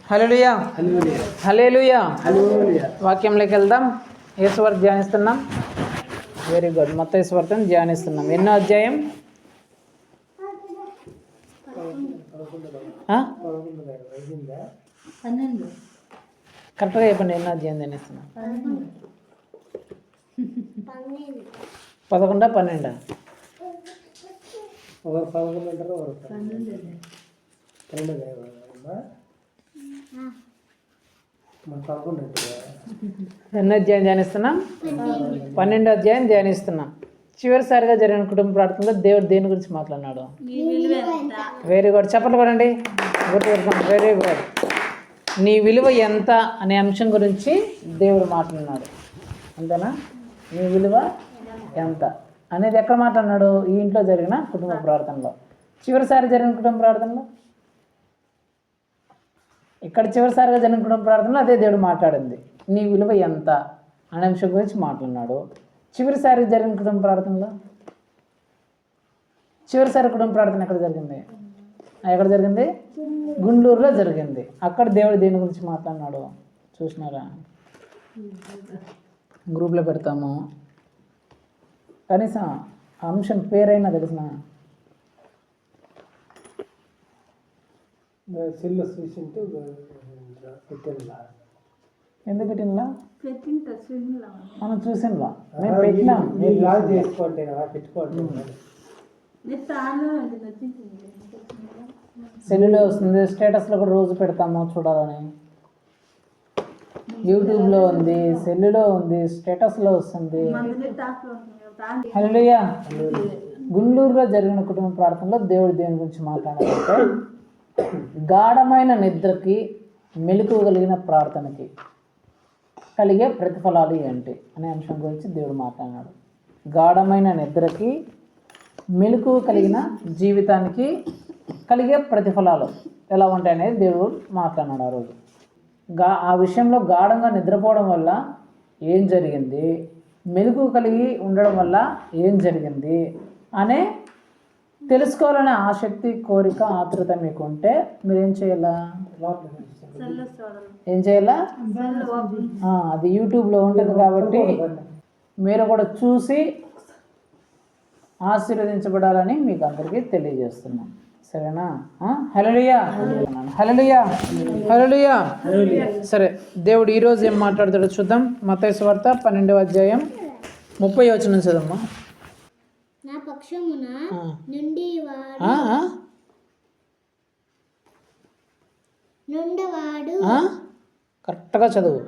హల్లెలూయా హల్లెలూయా. వాక్యంలోకి వెళ్దాం. యేసువార్త ధ్యానిస్తున్నాం. Very good. మత్తయి సువార్తను ధ్యానిస్తున్నాం. ఎన్నో అధ్యాయం? కరెక్ట్గా చెప్పండి. ఎన్నో అధ్యాయం ధ్యానిస్తున్నాం? 11, 12? ఎన్నో అధ్యాయం ధ్యానిస్తున్నాం? 12వ అధ్యాయం ధ్యానిస్తున్నాం. చివరిసారిగా జరిగిన కుటుంబ ప్రార్థనలో దేవుడు దేని గురించి మాట్లాడినాడు? Very good. చెప్పలు పడండి. గుర్తుపెట్టుకోండి. Very good. నీ విలువ ఎంత అనే అంశం గురించి దేవుడు మాట్లాడినాడు. అంతేనా? నీ విలువ ఎంత అనేది ఎక్కడ మాట్లాడినాడు? ఈ ఇంట్లో జరిగిన కుటుంబ ప్రార్థనలో. చివరిసారి జరిగిన కుటుంబ ప్రార్థనలో, ఇక్కడ చివరిసారిగా జరిగిన కుటుంబ ప్రార్థనలో అదే దేవుడు మాట్లాడింది. నీ విలువ ఎంత అనే అంశం గురించి మాట్లాడినాడు. చివరిసారి జరిగిన కుటుంబ ప్రార్థనలో, చివరిసారి కుటుంబ ప్రార్థన ఎక్కడ జరిగింది? ఎక్కడ జరిగింది? గుంటూరులో జరిగింది. అక్కడ దేవుడు దేని గురించి మాట్లాడినాడు చూసినారా? గ్రూప్లో పెడతాము. కనీసం అంశం పేరైనా తెలిసిన ఎందుకు పెట్టినలా? మనం చూసినలా? నేను పెట్టినా. సెల్లులో వస్తుంది, స్టేటస్లో కూడా రోజు పెడతాము చూడాలని. యూట్యూబ్లో ఉంది, సెల్లులో ఉంది, స్టేటస్లో వస్తుంది. హల్లెలూయా. గుంటూరులో జరిగిన కుటుంబ ప్రార్థనలో దేవుడు దేని గురించి మాట్లాడాలంటే, గాఢమైన నిద్రకి మెలకువ కలిగిన ప్రార్థనకి కలిగే ప్రతిఫలాలు ఏంటి అనే అంశం గురించి దేవుడు మాట్లాడినాడు. గాఢమైన నిద్రకి మెలకువ కలిగిన జీవితానికి కలిగే ప్రతిఫలాలు ఎలా ఉంటాయనేది దేవుడు మాట్లాడినాడు ఆ రోజు. ఆ విషయంలో గాఢంగా నిద్రపోవడం వల్ల ఏం జరిగింది, మెలకువ కలిగి ఉండడం వల్ల ఏం జరిగింది అనే తెలుసుకోవాలనే ఆసక్తి, కోరిక, ఆతృత మీకు ఉంటే మీరేం చేయాలా? ఏం చేయాలా? అది యూట్యూబ్లో ఉంటుంది కాబట్టి మీరు కూడా చూసి ఆశీర్వదించబడాలని మీకు అందరికీ తెలియజేస్తున్నాం. సరేనా? హల్లెలూయా హల్లెలూయా హల్లెలూయా. సరే, దేవుడు ఈరోజు ఏం మాట్లాడతాడో చూద్దాం. మత్తయి సువార్త 12వ అధ్యాయం 30వ వచనం చదవమ్మా. నా పక్షమున నుండవాడు కరెక్ట్గా చదువు.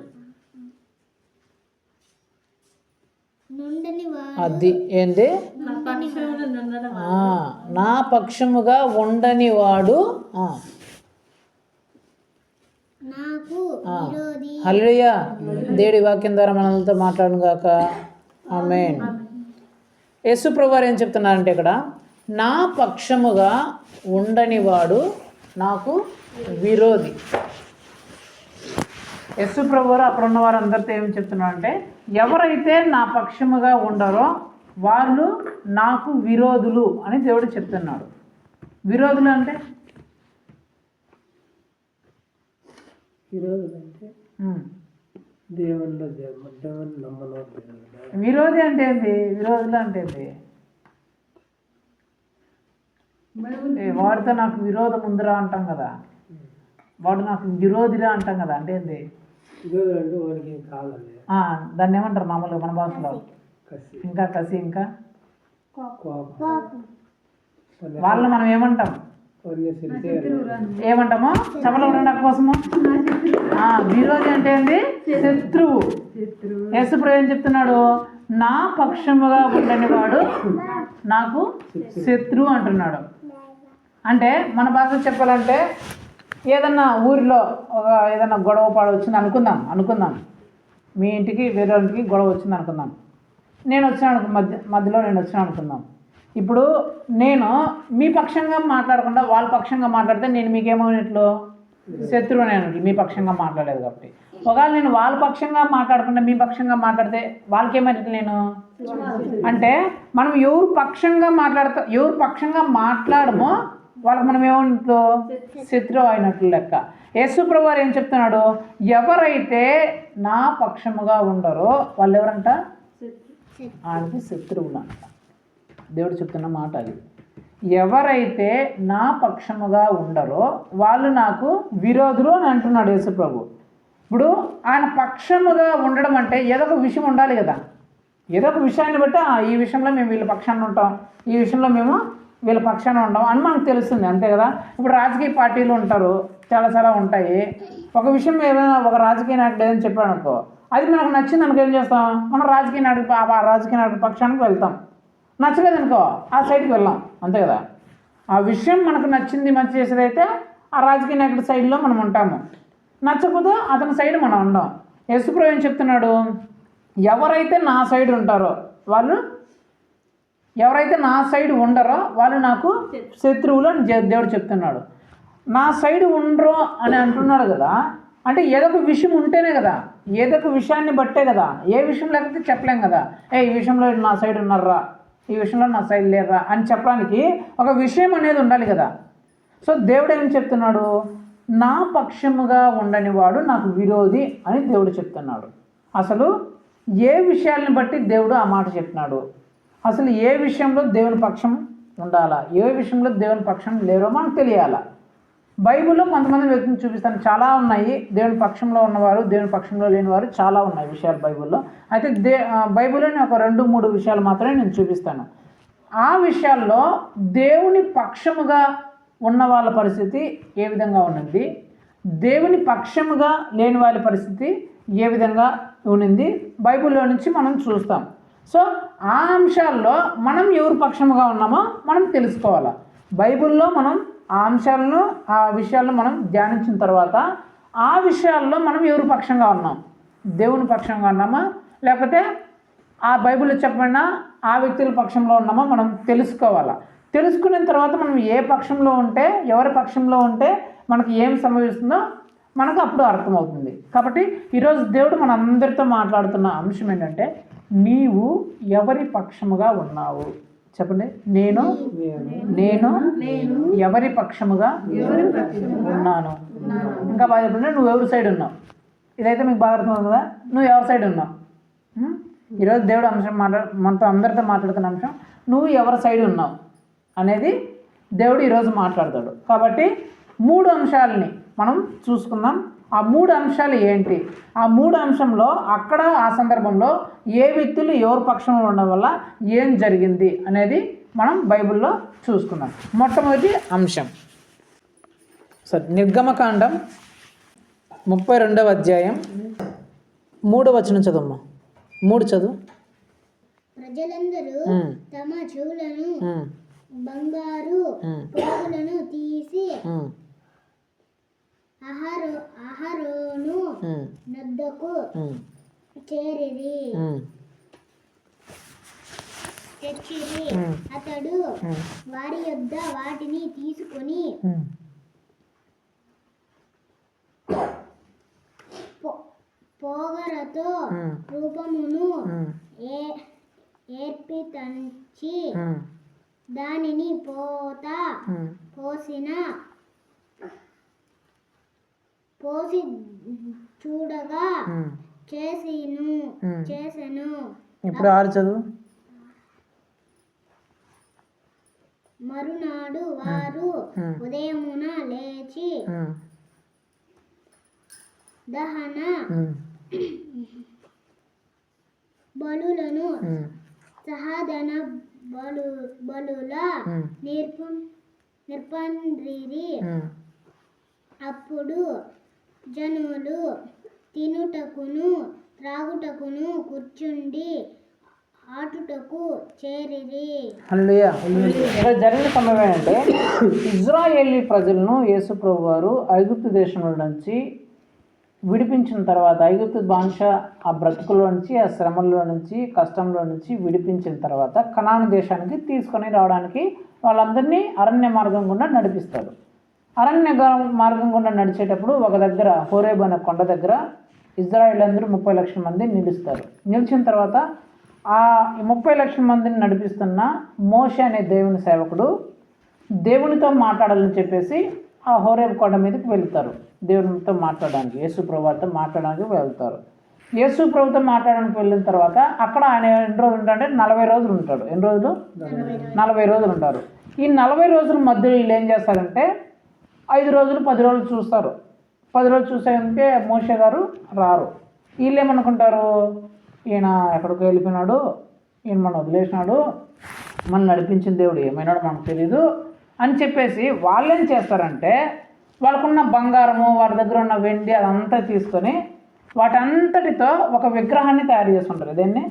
అది ఏంటి? నా పక్షముగా ఉండని వాడు హల్లెలూయా. దేవుడి వాక్యం ద్వారా మనలతో మాట్లాడును గాక. ఆమేన్. యేసు ప్రభువారు ఏం చెప్తున్నారంటే ఇక్కడ, నా పక్షముగా ఉండని వాడు నాకు విరోధి. యేసు ప్రభువారు అక్కడ ఉన్న వారు అందరితో ఏం చెప్తున్నారంటే, ఎవరైతే నా పక్షముగా ఉండరో వాళ్ళు నాకు విరోధులు అని దేవుడు చెప్తున్నాడు. విరోధులు అంటే విరోధి అంటే ఏంటి? విరోధులు అంటే ఏంటి? వాడితో నాకు విరోధం ఉందిరా అంటాం కదా, వాడు నాకు విరోధిరా అంటాం కదా. అంటే ఏంటి? దాన్ని ఏమంటారు మామూలుగా మన భాషలో? ఇంకా కసి, ఇంకా వాళ్ళని మనం ఏమంటాం? ఏమంటామో చెప్పలో ఉండడం కోసము. విరోధి అంటే ఏంది? శత్రువు. యేసుప్రభు ఏం చెప్తున్నాడు? నా పక్షముగా ఉండని వాడు నాకు శత్రువు అంటున్నాడు. అంటే మన భాషలో చెప్పాలంటే, ఏదన్నా ఊరిలో ఏదన్నా గొడవ పాడు వచ్చింది అనుకుందాం. మీ ఇంటికి వేరే ఇంటికి గొడవ వచ్చింది అనుకుందాం. నేను వచ్చినాను, మధ్యలో నేను వచ్చినా అనుకుందాం. ఇప్పుడు నేను మీ పక్షంగా మాట్లాడకుండా వాళ్ళ పక్షంగా మాట్లాడితే నేను మీకేమైనట్లు? శత్రువు అన్నట్లు. మీ పక్షంగా మాట్లాడలేదు కాబట్టి. ఒకవేళ నేను వాళ్ళ పక్షంగా మాట్లాడకుండా మీ పక్షంగా మాట్లాడితే వాళ్ళకేమైనట్లు? నేను అంటే మనం ఎవరు పక్షంగా మాట్లాడమో వాళ్ళకి మనం ఏమంటూ శత్రువు అయినట్లు లెక్క. యేసుప్రభు వారు ఏం చెప్తున్నాడు, ఎవరైతే నా పక్షముగా ఉండరో వాళ్ళు ఎవరంట, ఆయనకి శత్రువులు అంట. దేవుడు చెప్తున్న మాట అది. ఎవరైతే నా పక్షముగా ఉండరో వాళ్ళు నాకు విరోధులు అని అంటున్నాడు యేసుప్రభు. ఇప్పుడు ఆయన పక్షముగా ఉండడం అంటే ఏదో ఒక విషయం ఉండాలి కదా. ఏదో ఒక విషయాన్ని బట్టి ఈ విషయంలో మేము వీళ్ళ పక్షాన్ని ఉంటాం, ఈ విషయంలో మేము వీళ్ళ పక్షాన ఉంటాం అని మనకు తెలుస్తుంది, అంతే కదా. ఇప్పుడు రాజకీయ పార్టీలు ఉంటారు, చాలా ఉంటాయి. ఒక విషయం ఏదైనా ఒక రాజకీయ నాయకుడు ఏదైనా చెప్పాడు అనుకో, అది మనకు నచ్చింది అనుకో, ఏం చేస్తాం, మనం రాజకీయ నాయకుడి పక్షానికి వెళ్తాం. నచ్చలేదు అనుకో ఆ సైడ్కి వెళ్ళాం, అంతే కదా. ఆ విషయం మనకు నచ్చింది, మంచి చేసేదైతే ఆ రాజకీయ నాయకుడి సైడ్లో మనం ఉంటాము, నచ్చకపోతే అతని సైడ్ మనం ఉండం. యేసుప్రభు ఏం చెప్తున్నాడు, ఎవరైతే నా సైడ్ ఉంటారో వాళ్ళు, ఎవరైతే నా సైడ్ ఉండరో వాళ్ళు నాకు శత్రువులు అని దేవుడు చెప్తున్నాడు. నా సైడ్ ఉండరు అని అంటున్నాడు కదా, అంటే ఏదో ఒక విషయం ఉంటేనే కదా, ఏదో ఒక విషయాన్ని బట్టే కదా. ఏ విషయం లేకపోతే చెప్పలేం కదా, ఈ విషయంలో నా సైడ్ ఉన్నారా, ఈ విషయంలో నా సైడ్ లేరా అని చెప్పడానికి ఒక విషయం అనేది ఉండాలి కదా. సో దేవుడు ఏం చెప్తున్నాడు, నా పక్షముగా ఉండని వాడు నాకు విరోధి అని దేవుడు చెప్తున్నాడు. అసలు ఏ విషయాలను బట్టి దేవుడు ఆ మాట చెప్తున్నాడు, అసలు ఏ విషయంలో దేవుని పక్షం ఉండాలా, ఏ విషయంలో దేవుని పక్షం లేరో మనకు తెలియాలా. బైబిల్లో కొంతమంది వ్యక్తిని చూపిస్తాను, చాలా ఉన్నాయి. దేవుని పక్షంలో ఉన్నవారు, దేవుని పక్షంలో లేనివారు చాలా ఉన్నాయి విషయాలు బైబిల్లో. అయితే బైబిల్లోని ఒక 2-3 విషయాలు మాత్రమే నేను చూపిస్తాను. ఆ విషయాల్లో దేవుని పక్షముగా ఉన్న వాళ్ళ పరిస్థితి ఏ విధంగా ఉన్నది, దేవుని పక్షముగా లేని వాళ్ళ పరిస్థితి ఏ విధంగా ఉన్నది బైబిల్లో నుంచి మనం చూస్తాం. సో ఆ అంశాల్లో మనం ఎవరు పక్షముగా ఉన్నామో మనం తెలుసుకోవాలి. బైబిల్లో మనం ఆ అంశాలను, ఆ విషయాలను మనం ధ్యానించిన తర్వాత ఆ విషయాల్లో మనం ఎవరు పక్షంగా ఉన్నాం, దేవుని పక్షంగా ఉన్నామా లేకపోతే ఆ బైబిల్లో చెప్పబడిన ఆ వ్యక్తుల పక్షంలో ఉన్నామో మనం తెలుసుకోవాలా. తెలుసుకున్న తర్వాత మనం ఏ పక్షంలో ఉంటే, ఎవరి పక్షంలో ఉంటే మనకి ఏం సంభవిస్తుందో మనకు అప్పుడు అర్థమవుతుంది. కాబట్టి ఈరోజు దేవుడు మన అందరితో మాట్లాడుతున్న అంశం ఏంటంటే, నీవు ఎవరి పక్షముగా ఉన్నావు చెప్పండి. నేను ఎవరి పక్షముగా ఉన్నాను. ఇంకా బాగా చెప్పండి, నువ్వు ఎవరి సైడ్ ఉన్నావు. ఇదైతే మీకు బాగా అర్థమవుతుంది కదా, నువ్వు ఎవరి సైడ్ ఉన్నావు. ఈరోజు దేవుడు అంశం మనతో అందరితో మాట్లాడుతున్న అంశం, నువ్వు ఎవరి సైడ్ ఉన్నావు అనేది దేవుడు ఈరోజు మాట్లాడతాడు. కాబట్టి 3 అంశాలని మనం చూసుకుందాం. ఆ 3 అంశాలు ఏంటి, ఆ 3 అంశంలో అక్కడ ఆ సందర్భంలో ఏ వ్యక్తులు ఎవరి పక్షంలో ఉండడం వల్ల ఏం జరిగింది అనేది మనం బైబిల్లో చూసుకుందాం. మొట్టమొదటి అంశం నిర్గమకాండం 32వ అధ్యాయం 3వ వచనం చదువమ్మా. 3 చదువు. ప్రజలందరూ తమ చెవులను బంగారు పోగులను తీసి అహరోను నద్దకు చేరిరి. అతడు వారి యొద్ద వాటిని తీసుకొని పోగరతో రూపమును ఏర్పితంచి దానిని పోసి చూడగా చేసెను. ఇప్పుడు 6 చదువు. మరునాడు వారు ఉదయమున లేచి దహన బలులను సహాదన బలుల నిర్పండ్రిరి. అప్పుడు జనులు తినుటకును త్రాగుటకును కూర్చుండి ఆటుటకు చేరిరి. హల్లెలూయా. ఇక్కడ జరిగిన సమయం ఏంటంటే, ఇజ్రాయేలీ ప్రజలను యేసు ప్రభు వారు ఐగుప్తు దేశంలో నుంచి విడిపించిన తర్వాత, ఐగుప్తు బానిస ఆ బ్రతుకులో నుంచి, ఆ శ్రమల్లో నుంచి, కష్టంలో నుంచి విడిపించిన తర్వాత కనాను దేశానికి తీసుకొని రావడానికి వాళ్ళందరినీ అరణ్య మార్గం గుండా నడిపిస్తాడు. అరణ్య మార్గం గుండా నడిచేటప్పుడు ఒక దగ్గర హోరేబు అనే కొండ దగ్గర ఇజ్రాయేల్ అందరూ 30 లక్షల మంది నిలుస్తారు. నిలిచిన తర్వాత ఆ 30 లక్షల మందిని నడిపిస్తున్న మోషే అనే దేవుని సేవకుడు దేవునితో మాట్లాడాలని చెప్పేసి ఆ హోరేబు కొండ మీదకి వెళ్తారు. దేవునితో మాట్లాడడానికి, యేసు ప్రభుతో మాట్లాడడానికి వెళ్తారు. యేసు ప్రభుతో మాట్లాడడానికి వెళ్ళిన తర్వాత అక్కడ ఆయన ఎన్ని రోజులు ఉంటాడంటే 40 రోజులు ఉంటాడు. ఎన్ని రోజులు? 40 రోజులు ఉంటారు. ఈ 40 రోజుల మధ్యలో వీళ్ళు ఏం చేస్తారంటే 5 రోజులు 10 రోజులు చూస్తారు. 10 రోజులు చూసాకంటే మోషే గారు రారు. వీళ్ళు ఏమనుకుంటారు, ఈయన ఎక్కడికి వెళ్ళిపోయినాడు, ఈయన మనం వదిలేసినాడు, మనం నడిపించిన దేవుడు ఏమైనాడు మనకు తెలీదు అని చెప్పేసి వాళ్ళు ఏం చేస్తారంటే వాళ్ళకున్న బంగారము, వారి దగ్గర ఉన్న వెండి అదంతా తీసుకొని వాటంతటితో ఒక విగ్రహాన్ని తయారు చేసుకుంటారు. ఇదేన్ని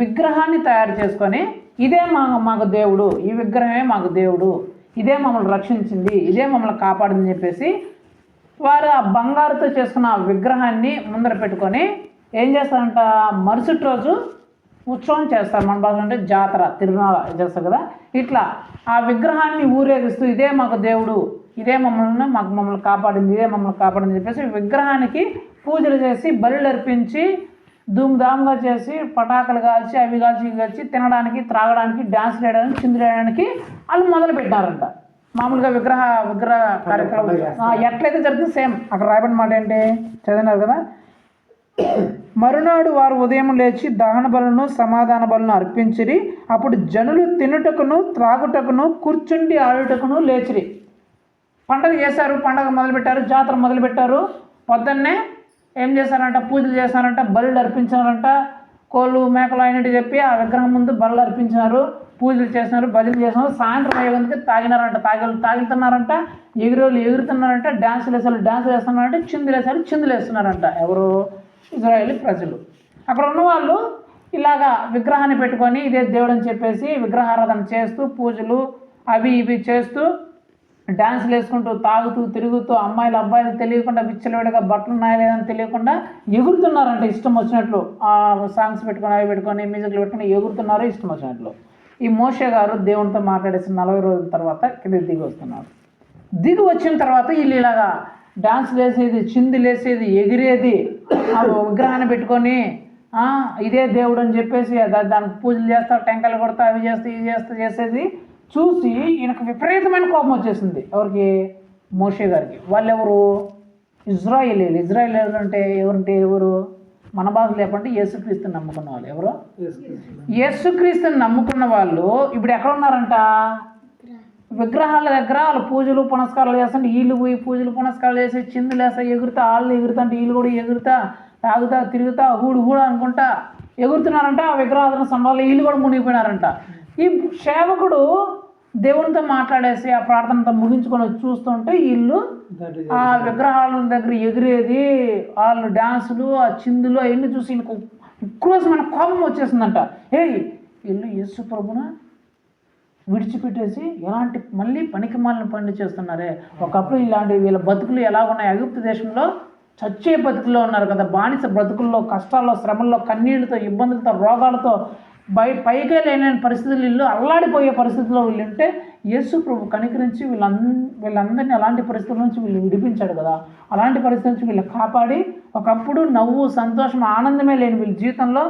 విగ్రహాన్ని తయారు చేసుకొని ఇదే మాకు దేవుడు, ఈ విగ్రహమే మాకు దేవుడు, ఇదే మమ్మల్ని రక్షించింది, ఇదే మమ్మల్ని కాపాడిందని చెప్పేసి వారు ఆ బంగారుతో చేసుకున్న ఆ విగ్రహాన్ని ముందర పెట్టుకొని ఏం చేస్తారంట, మరుసటి రోజు ఉత్సవం చేస్తారు. మన భాష అంటే జాతర, తిరునాళ చేస్తారు కదా. ఇట్లా ఆ విగ్రహాన్ని ఊరేగిస్తూ ఇదే మాకు దేవుడు, ఇదే మమ్మల్ని కాపాడింది, ఇదే మమ్మల్ని కాపాడింది చెప్పేసి విగ్రహానికి పూజలు చేసి బలులు అర్పించి ధూమ్ధామ్గా చేసి పటాకులు కాల్చి అవి కాల్చి ఇవి కాల్చి తినడానికి, త్రాగడానికి, డ్యాన్స్ వేయడానికి, చిందులు వేయడానికి వాళ్ళు మొదలు పెట్టినారంట. మామూలుగా విగ్రహ కార్యక్రమం ఎట్లయితే జరుగుతుంది సేమ్ అక్కడ రాయబడిన మాట ఏంటి చదివినారు కదా. మరునాడు వారు ఉదయం లేచి దహన బలులను సమాధాన బలులను అర్పించిరి. అప్పుడు జనులు తినుటకును త్రాగుటకును కూర్చుండి ఆడుటకును లేచిరి. పండగ చేశారు, పండగ మొదలుపెట్టారు, జాతర మొదలుపెట్టారు. పొద్దున్నే ఏం చేశారంట, పూజలు చేశారంట, బలులు అర్పించారంట, కోళ్ళు మేకలు అయినట్టు చెప్పి ఆ విగ్రహం ముందు బలులు అర్పించినారు, పూజలు చేసినారు, భజనలు చేసినారు. సాయంత్రం అయ్యేందుకు తాగినారంట, తాగుతున్నారంట, ఎగురోళ్ళు ఎగురుతున్నారంట, డ్యాన్సులు వేసారు, డ్యాన్సులు వేస్తున్నారంట, చిందులు వేసారు, చిందులు వేస్తున్నారంట. ఎవరు? ఇజ్రాయేలీ ప్రజలు. అక్కడ ఉన్న వాళ్ళు ఇలాగా విగ్రహాన్ని పెట్టుకొని ఇదే దేవుడు అని చెప్పేసి విగ్రహారాధన చేస్తూ పూజలు అవి ఇవి చేస్తూ డ్యాన్సులు వేసుకుంటూ తాగుతూ తిరుగుతూ అమ్మాయిలు అబ్బాయిలు తెలియకుండా విచ్చలవిడిగా బట్టలు ఉన్నాయా లేదని తెలియకుండా ఎగురుతున్నారంట ఇష్టం వచ్చినట్లు. ఆ సాంగ్స్ పెట్టుకొని అవి పెట్టుకొని మ్యూజిక్లు పెట్టుకొని ఎగురుతున్నారు ఇష్టం వచ్చినట్లు. ఈ మోషే గారు దేవునితో మాట్లాడేసి 40 రోజుల తర్వాత కింద దిగి వస్తున్నారు. దిగి వచ్చిన తర్వాత వీళ్ళు ఇలాగా డాన్సులు వేసేది, చిందులు వేసేది, ఎగిరేది, ఆ విగ్రహాన్ని పెట్టుకొని ఇదే దేవుడు అని చెప్పేసి దానికి పూజలు చేస్తారు, టెంకాయలు కొడతా, అవి చేస్తే ఇవి చేస్తే చేసేది చూసి ఈయనకు విపరీతమైన కోపం వచ్చేసింది. ఎవరికి? మోషే గారికి. వాళ్ళు ఎవరు? ఇజ్రాయేలీలు. ఇజ్రాయేలీలు అంటే ఎవరు? మన భాష లేకుంటే యేసుక్రీస్తుని నమ్ముకున్న వాళ్ళు. ఎవరు? యేసుక్రీస్తుని నమ్ముకున్న వాళ్ళు ఇప్పుడు ఎక్కడ ఉన్నారంట? విగ్రహాల దగ్గర వాళ్ళు పూజలు పునస్కారాలు చేస్తుంటే వీళ్ళు పోయి పూజలు పునస్కారాలు చేసి చిందులు వేస్తా ఎగురుతా, వాళ్ళు ఎగురుతుంటే వీళ్ళు కూడా ఎగురుతా, తాగుతా తిరుగుతా హూడు అనుకుంటా ఎగురుతున్నారంట. ఆ విగ్రహాలను సంబంధాలు వీళ్ళు కూడా మునిగిపోయినారంట. ఈ సేవకుడు దేవునితో మాట్లాడేసి ఆ ప్రార్థనతో ముగించుకొని చూస్తుంటే వీళ్ళు ఆ విగ్రహాల దగ్గర ఎగిరేది, వాళ్ళు డ్యాన్సులు, ఆ చిందులు అవన్నీ చూసి వీళ్ళకు ఉక్రోషమైన కోపం వచ్చేసిందంట. వీళ్ళు యేసు ప్రభున విడిచిపెట్టేసి ఎలాంటి మళ్ళీ పనికి మాలిన పనులు చేస్తున్నారే. ఒకప్పుడు వీళ్ళ బతుకులు ఎలా ఉన్నాయి? ఐగుప్తు దేశంలో చచ్చే బతుకుల్లో ఉన్నారు కదా, బానిస బ్రతుకుల్లో, కష్టాల్లో, శ్రమల్లో, కన్నీళ్ళతో, ఇబ్బందులతో, రోగాలతో పైగా లేని పరిస్థితులు వీళ్ళు అల్లాడిపోయే పరిస్థితుల్లో వీళ్ళు ఉంటే యేసు ప్రభు కనికరించి వీళ్ళందరినీ అలాంటి పరిస్థితుల నుంచి వీళ్ళు విడిపించాడు కదా. అలాంటి పరిస్థితుల నుంచి వీళ్ళు కాపాడి ఒకప్పుడు నవ్వు, సంతోషం, ఆనందమే లేని వీళ్ళ జీవితంలో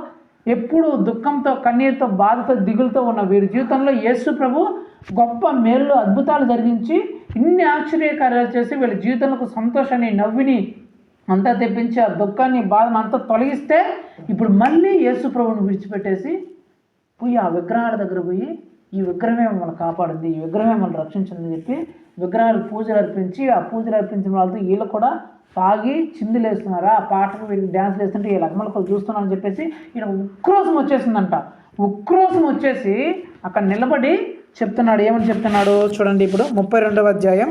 ఎప్పుడు దుఃఖంతో, కన్నీరుతో, బాధతో, దిగులతో ఉన్న వీరి జీవితంలో యేసు ప్రభు గొప్ప మేలు, అద్భుతాలు జరిగించి ఇన్ని ఆశ్చర్యకార్యాలు చేసి వీళ్ళ జీవితంలో సంతోషాన్ని, నవ్విని అంతా తెప్పించి ఆ దుఃఖాన్ని, బాధను అంతా తొలగిస్తే ఇప్పుడు మళ్ళీ యేసు ప్రభుని విడిచిపెట్టేసి పోయి ఆ విగ్రహాల దగ్గర పోయి ఈ విగ్రహమే మమ్మల్ని కాపాడింది, ఈ విగ్రహమే మమ్మల్ని రక్షించిందని చెప్పి విగ్రహాలు పూజలు అర్పించి ఆ పూజలు అర్పించిన వాళ్ళతో వీళ్ళు కూడా తాగి చిందులు వేస్తున్నారా, ఆ పాటకు వీళ్ళు డ్యాన్స్లు వేస్తుంటే వీళ్ళు అమ్మలకొని చూస్తున్నారని చెప్పేసి ఈయన ఉక్రోషం వచ్చేసిందంట. ఉక్రోషం వచ్చేసి అక్కడ నిలబడి చెప్తున్నాడు. ఏమని చెప్తున్నాడు చూడండి. ఇప్పుడు 32వ అధ్యాయం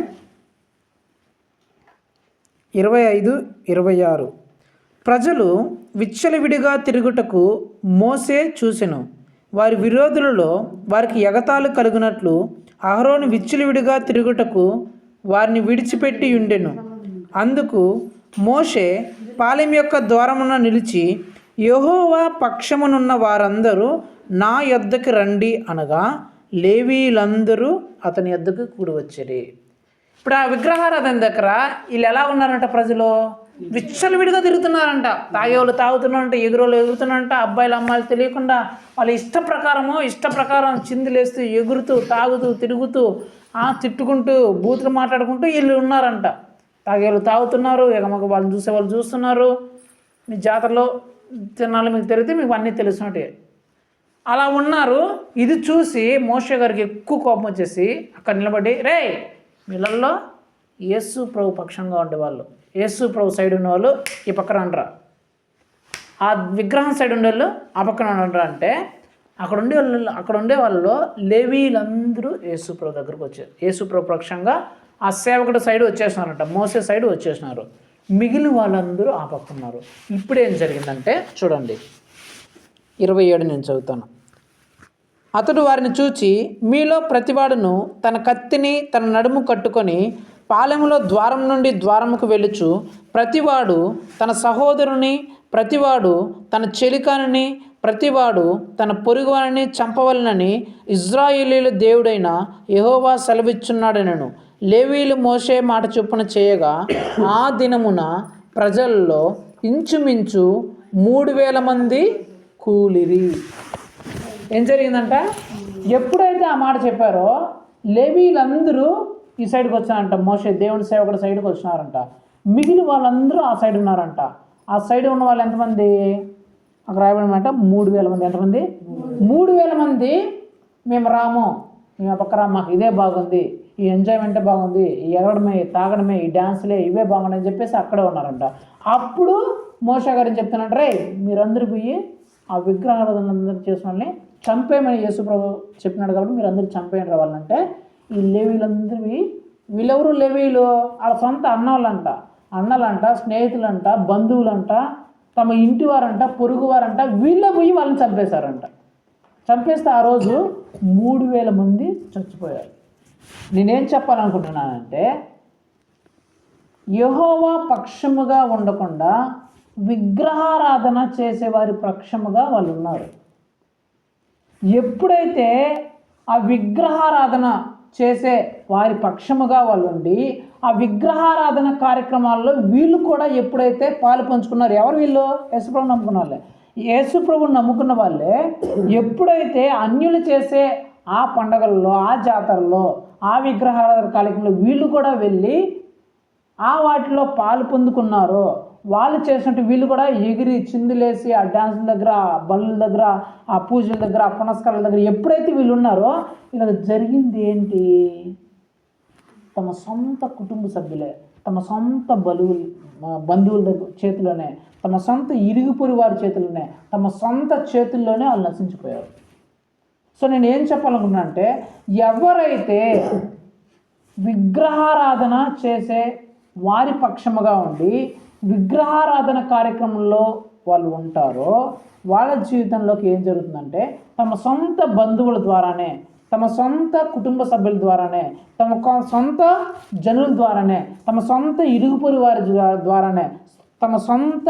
25-26. ప్రజలు విచ్చలవిడిగా తిరుగుటకు మోసే చూసెను. వారి విరోధులలో వారికి ఎగతాళి కలుగునట్లు అహరోను విచ్చలవిడిగా తిరుగుటకు వారిని విడిచిపెట్టి ఉండెను. అందుకు మోషే పాలెం యొక్క ద్వారమున నిలిచి యెహోవా పక్షమునున్న వారందరూ నా యొద్దకు రండి అనగా లేవీలందరూ అతని యొద్దకు కూడి వచ్చిరి. ఇప్పుడు ఆ విగ్రహారాధన దగ్గర వీళ్ళు ఎలా ఉన్నారంట? ప్రజలు విచ్చలవిడిగా తిరుగుతున్నారంట. తాగేవాళ్ళు తాగుతున్నారంట, ఎగురోళ్ళు ఎగురుతున్నారంట, అబ్బాయిలు అమ్మాయిలు తెలియకుండా వాళ్ళ ఇష్ట ప్రకారం చిందులేస్తూ ఎగురుతూ తాగుతూ తిరుగుతూ తిట్టుకుంటూ బూతులు మాట్లాడుకుంటూ వీళ్ళు ఉన్నారంట. తాగేళ్ళు తాగుతున్నారు, ఎగమగ వాళ్ళని చూసే వాళ్ళు చూస్తున్నారు. మీ జాతరలో తిరణాలు మీకు తిరిగితే మీకు అన్నీ తెలుసున్నట్టే అలా ఉన్నారు. ఇది చూసి మోషే గారికి ఎక్కువ కోపం వచ్చేసి అక్కడ నిలబడి, రే వీళ్ళల్లో యేసు ప్రభు పక్షంగా ఉండేవాళ్ళు, యేసు ప్రభు సైడ్ ఉన్నవాళ్ళు ఈ పక్కన అంటారా, ఆ విగ్రహం సైడ్ ఉండేవాళ్ళు ఆ పక్కన అంటారా అంటే అక్కడ ఉండే వాళ్ళలో లేవీలందరూ యేసు ప్రభు దగ్గరకు వచ్చారు. యేసు ప్రభు పక్షంగా ఆ సేవకుడు సైడ్ వచ్చేసినారంట, మోసే సైడ్ వచ్చేసినారు. మిగిలిన వాళ్ళందరూ ఆ పక్క ఉన్నారు. ఇప్పుడు ఏం జరిగిందంటే చూడండి, 27 నేను చదువుతాను. అతడు వారిని చూచి, మీలో ప్రతివాడును తన కత్తిని తన నడుము కట్టుకొని పాలెములో ద్వారం నుండి ద్వారముకు వెళ్ళుచు, ప్రతివాడు తన సహోదరుని, ప్రతివాడు తన చెలికానిని, ప్రతివాడు తన పొరుగువానిని చంపవలనని ఇజ్రాయేలీల దేవుడైన యెహోవా సెలవిచ్చున్నాడనెను. లేవీలు మోషే మాట చొప్పున చేయగా ఆ దినమున ప్రజల్లో ఇంచుమించు 3,000 మంది కూలిరి. ఏం జరిగిందంట, ఎప్పుడైతే ఆ మాట చెప్పారో లేవీలందరూ ఈ సైడ్కి వచ్చారంట, మోషే దేవుని సేవకుడు సైడ్కి వచ్చినారంట. మిగిలిన వాళ్ళందరూ ఆ సైడ్ ఉన్నారంట. ఆ సైడ్ ఉన్న వాళ్ళు ఎంతమంది అక్కడ రాయబడినమాట, 3,000 మంది. ఎంతమంది? 3,000 మంది. మేము రాము, మేము ఆ పక్క రాము, మాకు ఇదే బాగుంది, ఈ ఎంజాయ్మెంటే బాగుంది, ఈ ఎగరడమే, తాగడమే, ఈ డ్యాన్స్లే ఇవే బాగున్నాయి అని చెప్పేసి అక్కడే ఉన్నారంట. అప్పుడు మోషే గారిని చెప్తున్నట్టు, రే మీరందరూ పోయి ఆ విగ్రహారాధనలందరూ చేసిన వాళ్ళని చంపేయమని యేసు ప్రభు చెప్పినాడు కాబట్టి మీరు అందరూ చంపేయని రావాలంటే ఈ లేవీలందరూ వీళ్ళెవరు లేవీలు వాళ్ళ సొంత అన్నలంట, స్నేహితులంట, బంధువులంట, తమ ఇంటి వారంట, పొరుగువారంట, వీళ్ళ పోయి వాళ్ళని చంపేశారంట. చంపేస్తే ఆ రోజు 3,000 మంది చచ్చిపోయారు. నేనేం చెప్పాలనుకుంటున్నానంటే, యెహోవా పక్షముగా ఉండకుండా విగ్రహారాధన చేసేవారి పక్షముగా వాళ్ళు ఉన్నారు. ఎప్పుడైతే ఆ విగ్రహారాధన చేసే వారి పక్షముగా వాళ్ళు ఉండి ఆ విగ్రహారాధన కార్యక్రమాల్లో వీళ్ళు కూడా ఎప్పుడైతే పాలు పంచుకున్నారు, ఎవరు వీళ్ళు? యేసుప్రభుని నమ్ముకున్న వాళ్ళే. యేసుప్రభుని నమ్ముకున్న వాళ్ళే ఎప్పుడైతే అన్యులు చేసే ఆ పండగల్లో, ఆ జాతరలో, ఆ విగ్రహారాధన కార్యక్రమంలో వీళ్ళు కూడా వెళ్ళి ఆ వాటిలో పాలు పొందుకున్నారో, వాళ్ళు చేసినట్టు వీళ్ళు కూడా ఎగిరి చిందులేసి ఆ డ్యాన్సుల దగ్గర, ఆ బళ్ళ దగ్గర, ఆ పూజల దగ్గర, ఆ పునస్కారాల దగ్గర ఎప్పుడైతే వీళ్ళు ఉన్నారో ఇలా జరిగింది ఏంటి? తమ సొంత కుటుంబ సభ్యులే, తమ సొంత బంధువుల దగ్గర చేతిలోనే, తమ సొంత ఇరుగుపొరి వారి చేతిలోనే, తమ సొంత చేతుల్లోనే వాళ్ళు నశించిపోయారు. సో నేను ఏం చెప్పాలనుకున్నా అంటే, ఎవరైతే విగ్రహారాధన చేసే వారి పక్షముగా ఉండి విగ్రహారాధన కార్యక్రమంలో వాళ్ళు ఉంటారో వాళ్ళ జీవితంలోకి ఏం జరుగుతుందంటే, తమ సొంత బంధువుల ద్వారానే, తమ సొంత కుటుంబ సభ్యుల ద్వారానే, తమ సొంత జనుల ద్వారానే, తమ సొంత ఇరుగుపొరి వారి ద్వారానే, తమ సొంత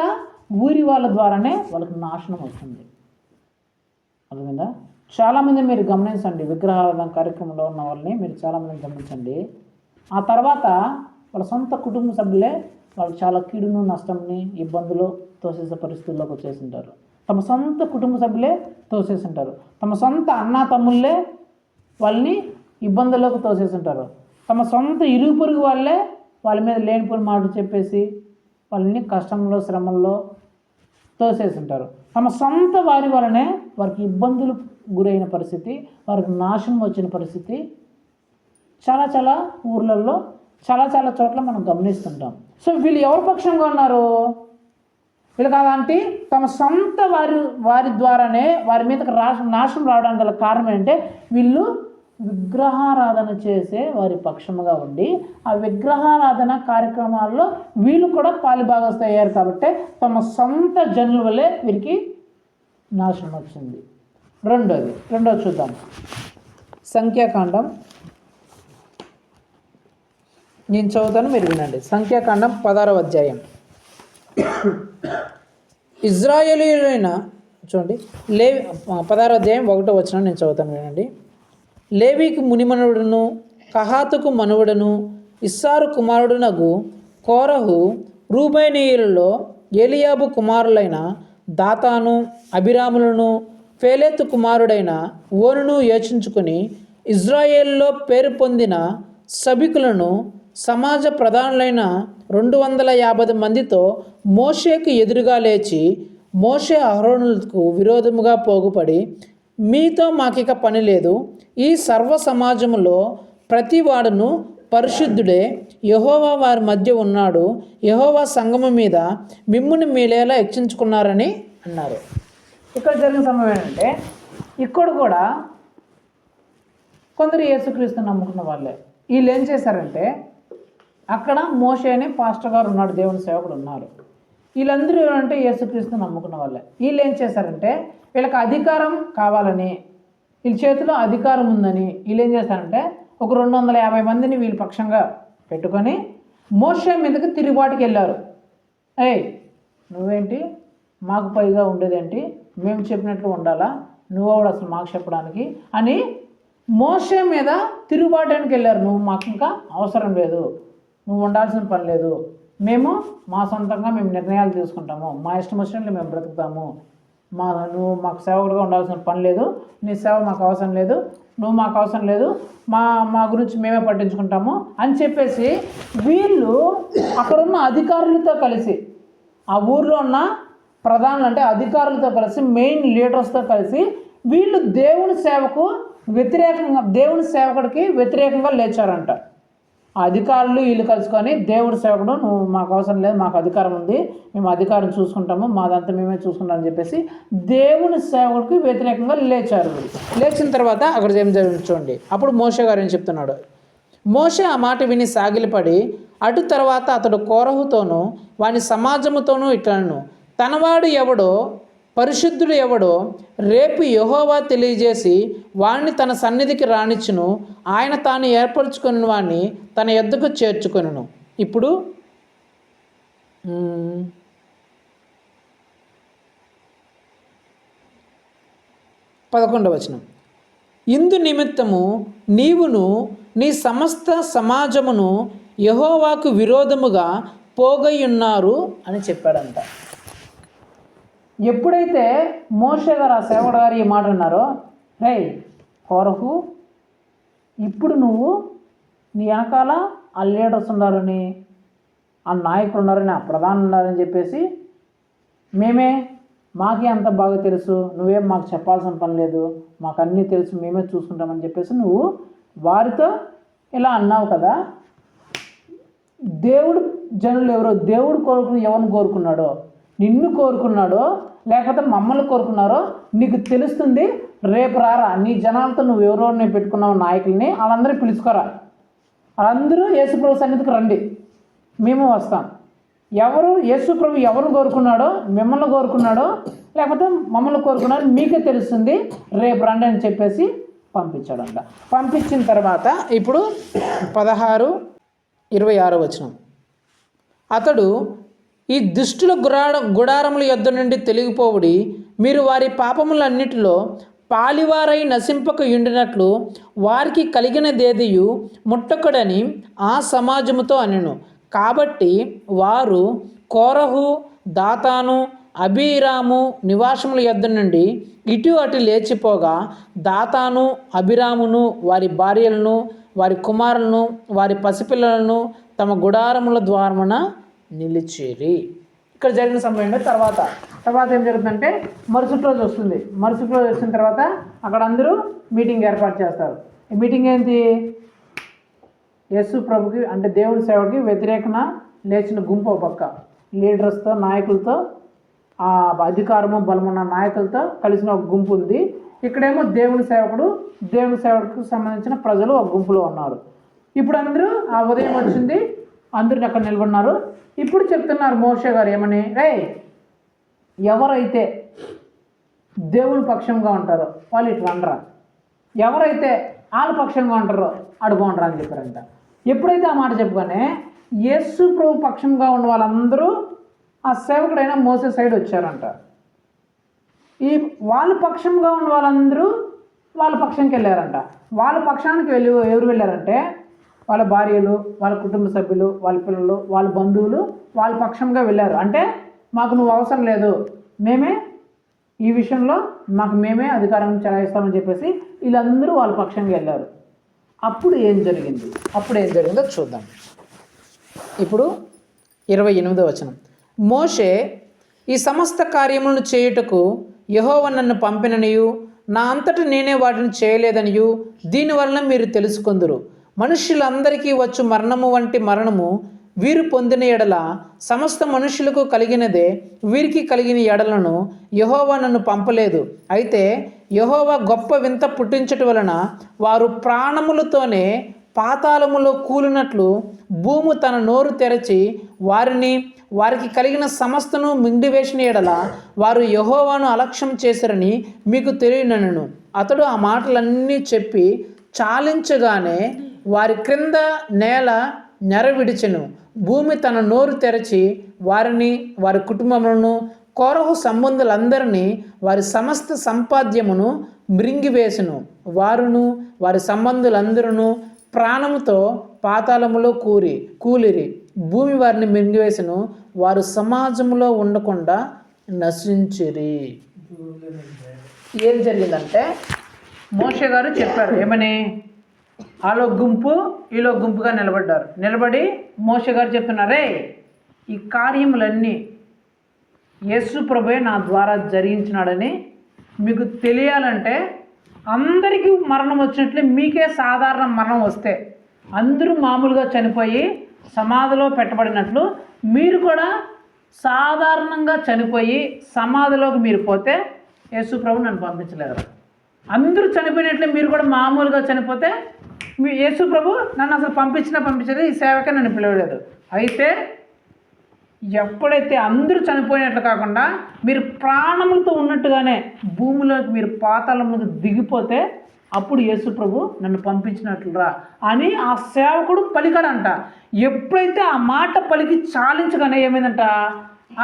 ఊరి వాళ్ళ ద్వారానే వాళ్ళకి నాశనం వస్తుంది. అర్థమైందా? చాలామంది మీరు గమనించండి, విగ్రహారాధన కార్యక్రమంలో ఉన్న వాళ్ళని మీరు చాలామందిని గమనించండి. ఆ తర్వాత వాళ్ళ సొంత కుటుంబ సభ్యులే వాళ్ళు చాలా కీడును, నష్టంని, ఇబ్బందులు తోసేసే పరిస్థితుల్లోకి వచ్చేసింటారు. తమ సొంత కుటుంబ సభ్యులే తోసేసింటారు. తమ సొంత అన్నా తమ్ముళ్ళే వాళ్ళని ఇబ్బందుల్లోకి తోసేసింటారు. తమ సొంత ఇరుగు పొరుగు వాళ్ళే వాళ్ళ మీద లేనిపోని మాటలు చెప్పేసి వాళ్ళని కష్టంలో, శ్రమల్లో తోసేసింటారు. తమ సొంత వారి వలనే వారికి ఇబ్బందులు గురైన పరిస్థితి, వారికి నాశనం వచ్చిన పరిస్థితి చాలా ఊర్లలో, చాలా చోట్ల మనం గమనిస్తుంటాం. సో వీళ్ళు ఎవరి పక్షంగా ఉన్నారు? వీళ్ళు కాదంటే తమ సొంత వారి ద్వారానే వారి మీదకి నాశనం రావడానికి గల కారణం ఏంటంటే, వీళ్ళు విగ్రహారాధన చేసే వారి పక్షముగా ఉండి ఆ విగ్రహారాధన కార్యక్రమాల్లో వీళ్ళు కూడా పాలుభాగస్తులు అయ్యారు. కాబట్టి తమ సొంత జనుల వల్లే వీరికి నాశనం వచ్చింది. రెండోది చూద్దాం. సంఖ్యాకాండం నేను చదువుతాను, మీరు వినండి. సంఖ్యాకాండం 16వ అధ్యాయం. ఇజ్రాయేలీయులైన చూడండి, 16వ అధ్యాయం 1వ వచనం నేను చదువుతాను, వినండి. లేవీకి మునిమనుడును, కహాతుకు మనువుడును, ఇస్సారు కుమారుడునగు కోరహు రూబేనీయులలో ఏలియాబు కుమారులైన దాతాను, అబిరాములను, ఫేలెతు కుమారుడైన ఓనును యోచించుకుని ఇజ్రాయేల్లో పేరు పొందిన సభికులను సమాజ ప్రధానులైన 250 మందితో మోషేకు ఎదురుగా లేచి, మోషే అహరోనులకు విరోధముగా పోగుపడి, మీతో మాకిక పని లేదు, ఈ సర్వ సమాజములో ప్రతి వాడును పరిశుద్ధుడే, యెహోవా వారి మధ్య ఉన్నాడు, యెహోవా సంఘము మీద మిమ్ముని మీలేలా హెచ్చించుకున్నారని అన్నారు. ఇక్కడ జరిగిన సంభవం ఏంటంటే, ఇక్కడ కూడా కొందరు యేసుక్రీస్తుని నమ్ముకున్న వాళ్ళే. వీళ్ళు ఏం చేశారంటే, అక్కడ మోషే అనే పాస్టర్ గారు ఉన్నాడు, దేవుని సేవకుడు ఉన్నారు. వీళ్ళందరూ ఏమంటే యేసుక్రీస్తుని నమ్ముకున్న వాళ్ళే. వీళ్ళు ఏం చేశారంటే, వీళ్ళకి అధికారం కావాలని, వీళ్ళ చేతిలో అధికారం ఉందని వీళ్ళు ఏం చేశారంటే, ఒక 250 మందిని వీళ్ళ పక్షంగా పెట్టుకొని మోషే మీదకి తిరుగుబాటుకి వెళ్ళారు. ఏయ్, నువ్వేంటి మాకు పైగా ఉండేదేంటి, మేము చెప్పినట్లు ఉండాలా, నువ్వు అసలు మాకు చెప్పడానికి అని మోషే మీద తిరుగుబాటానికి వెళ్ళారు. నువ్వు మాకు ఇంకా అవసరం లేదు, నువ్వు ఉండాల్సిన పని లేదు, మేము మా సొంతంగా మేము నిర్ణయాలు తీసుకుంటాము, మా ఇష్టం వచ్చినట్లు మేము బ్రతుకుతాము, నువ్వు మాకు సేవకుడుగా ఉండాల్సిన పని లేదు, నీ సేవ మాకు అవసరం లేదు, నువ్వు మాకు అవసరం లేదు, మా గురించి మేమే పట్టించుకుంటాము అని చెప్పేసి వీళ్ళు అక్కడున్న అధికారులతో కలిసి, ఆ ఊర్లో ఉన్న ప్రధానులు అంటే అధికారులతో కలిసి, మెయిన్ లీడర్స్తో కలిసి వీళ్ళు దేవుని సేవకుడికి వ్యతిరేకంగా లేచారంట. ఆ అధికారులు వీళ్ళు కలుసుకొని, దేవుడి సేవకుడు నువ్వు మాకు అవసరం లేదు, మాకు అధికారం ఉంది, మేము అధికారం చూసుకుంటాము, మాదంతా మేమే చూసుకుంటాం అని చెప్పేసి దేవుని సేవకుడికి వ్యతిరేకంగా లేచారు. లేచిన తర్వాత అక్కడ ఏం జరిగింది చూడండి. అప్పుడు మోషే గారు ఏం చెప్తున్నాడు. మోషే ఆ మాట విని సాగిలపడి, అటు తర్వాత అతడు కోరహుతోనూ వాని సమాజముతోనూ ఇట్లను, తనవాడు ఎవడో పరిశుద్ధుడు ఎవడో రేపు యెహోవా తెలియజేసి వాణ్ణి తన సన్నిధికి రానిచ్చును, ఆయన తాను ఏర్పరచుకుని వాణ్ణి తన యొద్దకు చేర్చుకొనును. ఇప్పుడు 11వ వచనం. ఇందు నిమిత్తము నీవును నీ సమస్త సమాజమును యెహోవాకు విరోధముగా పోగయ్యున్నారు అని చెప్పాడంట. ఎప్పుడైతే మోషే గారు ఆ సేవకుడు గారు ఈ మాట అన్నారో, రే కోరహు, ఇప్పుడు నువ్వు నీ వెనకాల ఆ లీడర్స్ ఉన్నారని, ఆ నాయకులు ఉన్నారని, ఆ ప్రధానులు ఉన్నారని చెప్పేసి మాకే అంత బాగా తెలుసు, నువ్వేం మాకు చెప్పాల్సిన పని లేదు, మాకు అన్నీ తెలుసు, మేమే చూసుకుంటామని చెప్పేసి నువ్వు వారితో ఇలా అన్నావు కదా. దేవుడు జనులు ఎవరో, దేవుడు ఎవరిని కోరుకున్నాడో, నిన్ను కోరుకున్నాడో లేకపోతే మమ్మల్ని కోరుకున్నారో నీకు తెలుస్తుంది. రేపు రారా, నీ జనాలతో నువ్వు ఎవరెవరిని పెట్టుకున్నావు నాయకుల్ని, వాళ్ళందరూ పిలుచుకోరా, వాళ్ళందరూ యేసుప్రభు సన్నిధికి రండి, మేము వస్తాం. యేసుప్రభు ఎవరిని కోరుకున్నాడో, మిమ్మల్ని కోరుకున్నాడో లేకపోతే మమ్మల్ని కోరుకున్నాడో మీకే తెలుస్తుంది, రేపు రండి అని చెప్పేసి పంపించాడంట. పంపించిన తర్వాత ఇప్పుడు 16-26 వచనం. అతడు ఈ దుష్టుల గుడారముల యొద్ద నుండి తొలగిపోవుడి, మీరు వారి పాపములన్నిటిలో పాలివారై నశింపక ఉండినట్లు వారికి కలిగినదేదియు ముట్టకుడని ఆ సమాజముతో అనెను. కాబట్టి వారు కోరహు, దాతాను, అబీరాము నివాసముల యొద్ద నుండి ఇటు అటు లేచిపోగా, దాతాను, అబీరామును వారి భార్యలను, వారి కుమారులను, వారి పసిపిల్లలను తమ గుడారముల ద్వారమున నిలిచేరి. ఇక్కడ జరిగిన సమయం తర్వాత ఏం జరుగుతుందంటే, మరుసటి రోజు వస్తుంది. మరుసటి రోజు వచ్చిన తర్వాత అక్కడ అందరూ మీటింగ్ ఏర్పాటు చేస్తారు. ఈ మీటింగ్ ఏంటి? యేసు ప్రభుకి అంటే దేవుని సేవకి వ్యతిరేకన లేచిన గుంపు ఒక పక్క, లీడర్స్తో, నాయకులతో, ఆ అధికారము బలమున్న నాయకులతో కలిసిన ఒక గుంపు ఉంది. ఇక్కడేమో దేవుని సేవకుడికి సంబంధించిన ప్రజలు ఒక గుంపులో ఉన్నారు. ఇప్పుడు అందరూ ఆ ఉదయం వచ్చింది, అందరూ అక్కడ నిలబడినారు. ఇప్పుడు చెప్తున్నారు మోషే గారు ఏమని, రే ఎవరైతే దేవుని పక్షంగా ఉంటారో వాళ్ళు ఇటు రండరా, ఎవరైతే వాళ్ళ పక్షంగా ఉంటారో అడుగుండరా అని చెప్పారంట. ఎప్పుడైతే ఆ మాట చెప్పుకొని యేసు ప్రభు పక్షంగా ఉన్న వాళ్ళందరూ ఆ సేవకుడైన మోసే సైడ్ వచ్చారంట. ఈ వాళ్ళ పక్షంగా ఉన్న వాళ్ళందరూ వాళ్ళ పక్షంకి వెళ్ళారంట. వాళ్ళ పక్షానికి ఎవరు వెళ్ళారంటే వాళ్ళ భార్యలు, వాళ్ళ కుటుంబ సభ్యులు, వాళ్ళ పిల్లలు, వాళ్ళ బంధువులు వాళ్ళ పక్షంగా వెళ్ళారు. అంటే మాకు నువ్వు అవసరం లేదు, మేమే ఈ విషయంలో మేమే అధికారం చెలాయిస్తామని చెప్పేసి వీళ్ళందరూ వాళ్ళ పక్షంగా వెళ్ళారు. అప్పుడు ఏం జరిగిందో చూద్దాం. ఇప్పుడు 28వ వచనం. మోషే, ఈ సమస్త కార్యములను చేయుటకు యెహోవా నన్ను పంపిననియు నా అంతట నేనే వాటిని చేయలేదనియు దీనివలన మీరు తెలుసుకొందురు. మనుష్యులందరికీ వచ్చు మరణము వంటి మరణము వీరు పొందిన ఎడల సమస్త మనుషులకు కలిగినదే వీరికి కలిగిన ఎడలను యెహోవా నన్ను పంపలేదు. అయితే యెహోవా గొప్ప వింత పుట్టించటం వలన వారు ప్రాణములతోనే పాతాళములో కూలినట్లు భూమి తన నోరు తెరచి వారికి కలిగిన సమస్తను మింగివేసిన ఎడల వారు యెహోవాను అలక్ష్యం చేశారని మీకు తెలియనను. అతడు ఆ మాటలన్నీ చెప్పి చాలించగానే వారి క్రింద నేల నెరవిడిచెను. భూమి తన నోరు తెరచి వారిని, వారి కుటుంబములను, కోరహు సంబంధులందరినీ, వారి సమస్త సంపాద్యమును మృంగివేసెను. వారును వారి సంబంధులందరూ ప్రాణముతో పాతాళములో కూలిరి. భూమి వారిని మృంగివేసెను. వారు సమాజంలో ఉండకుండా నశించిరి. ఏం జరిగిందంటే మోషే గారు చెప్పారు, ఏమని? ఆలో గుంపు ఈలో గుంపుగా నిలబడి మోషే గారు చెప్తున్నారే, ఈ కార్యములన్నీ యేసు ప్రభువే నా ద్వారా జరిగించినాడని మీకు తెలియాలంటే, అందరికీ మరణం వచ్చినట్లే మీకే సాధారణ మరణం వస్తే అందరూ మామూలుగా చనిపోయి సమాధిలో పెట్టబడినట్లు మీరు కూడా సాధారణంగా చనిపోయి సమాధిలోకి మీరు పోతే యేసు ప్రభు నన్ను పంపించలేదు. అందరూ చనిపోయినట్లే మీరు కూడా మామూలుగా చనిపోతే మీ యేసు ప్రభు నన్ను అసలు పంపించలేదు, ఈ సేవకే నన్ను పిలవలేదు. అయితే ఎప్పుడైతే అందరూ చనిపోయినట్లు కాకుండా మీరు ప్రాణములతో ఉన్నట్టుగానే భూమిలోకి మీరు పాతాళంలోకి దిగిపోతే అప్పుడు యేసు ప్రభు నన్ను పంపించినట్లురా అని ఆ సేవకుడు పలికాడంట. ఎప్పుడైతే ఆ మాట పలికి చాలించగానే ఏమైందంట,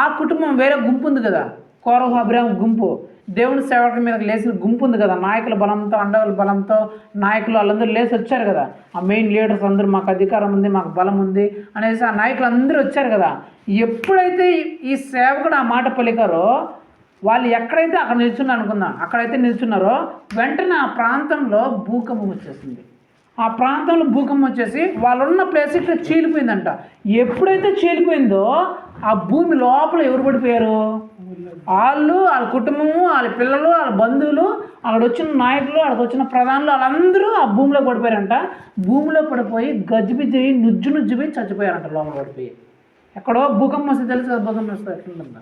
ఆ కుటుంబం వేరే గుంపు ఉంది కదా, కోరహు అబ్రాహాము గుంపు, దేవుని సేవకుల మీద లేచిన గుంపు ఉంది కదా, నాయకుల బలంతో, అండవుల బలంతో నాయకులు వాళ్ళందరూ లేచి వచ్చారు కదా, ఆ మెయిన్ లీడర్స్ అందరూ మాకు అధికారం ఉంది, మాకు బలం ఉంది అనేసి ఆ నాయకులు అందరూ వచ్చారు కదా. ఎప్పుడైతే ఈ సేవకుడు ఆ మాట పలికారో వాళ్ళు ఎక్కడైతే అక్కడ నిల్చున్నారు అనుకుందాం, అక్కడైతే నిల్చున్నారో వెంటనే ఆ ప్రాంతంలో భూకంపం వచ్చేసింది. ఆ ప్రాంతంలో భూకంపం వచ్చేసి వాళ్ళున్న ప్లేస్ ఇట్లా చీలిపోయిందంట. ఎప్పుడైతే చీలిపోయిందో ఆ భూమి లోపల ఎవరు పడిపోయారు? వాళ్ళ కుటుంబము, వాళ్ళ పిల్లలు, వాళ్ళ బంధువులు, అక్కడ వచ్చిన నాయకులు, అక్కడికి వచ్చిన ప్రధానులు వాళ్ళందరూ ఆ భూమిలో పడిపోయారంట. భూమిలో పడిపోయి గజిబిజి నుజ్జుపోయి చచ్చిపోయారంట. లోపల పడిపోయి ఎక్కడో భూకంపం వస్తే తెలుసు కదా, భూకంపం వస్తే ఎట్లుంటుందా,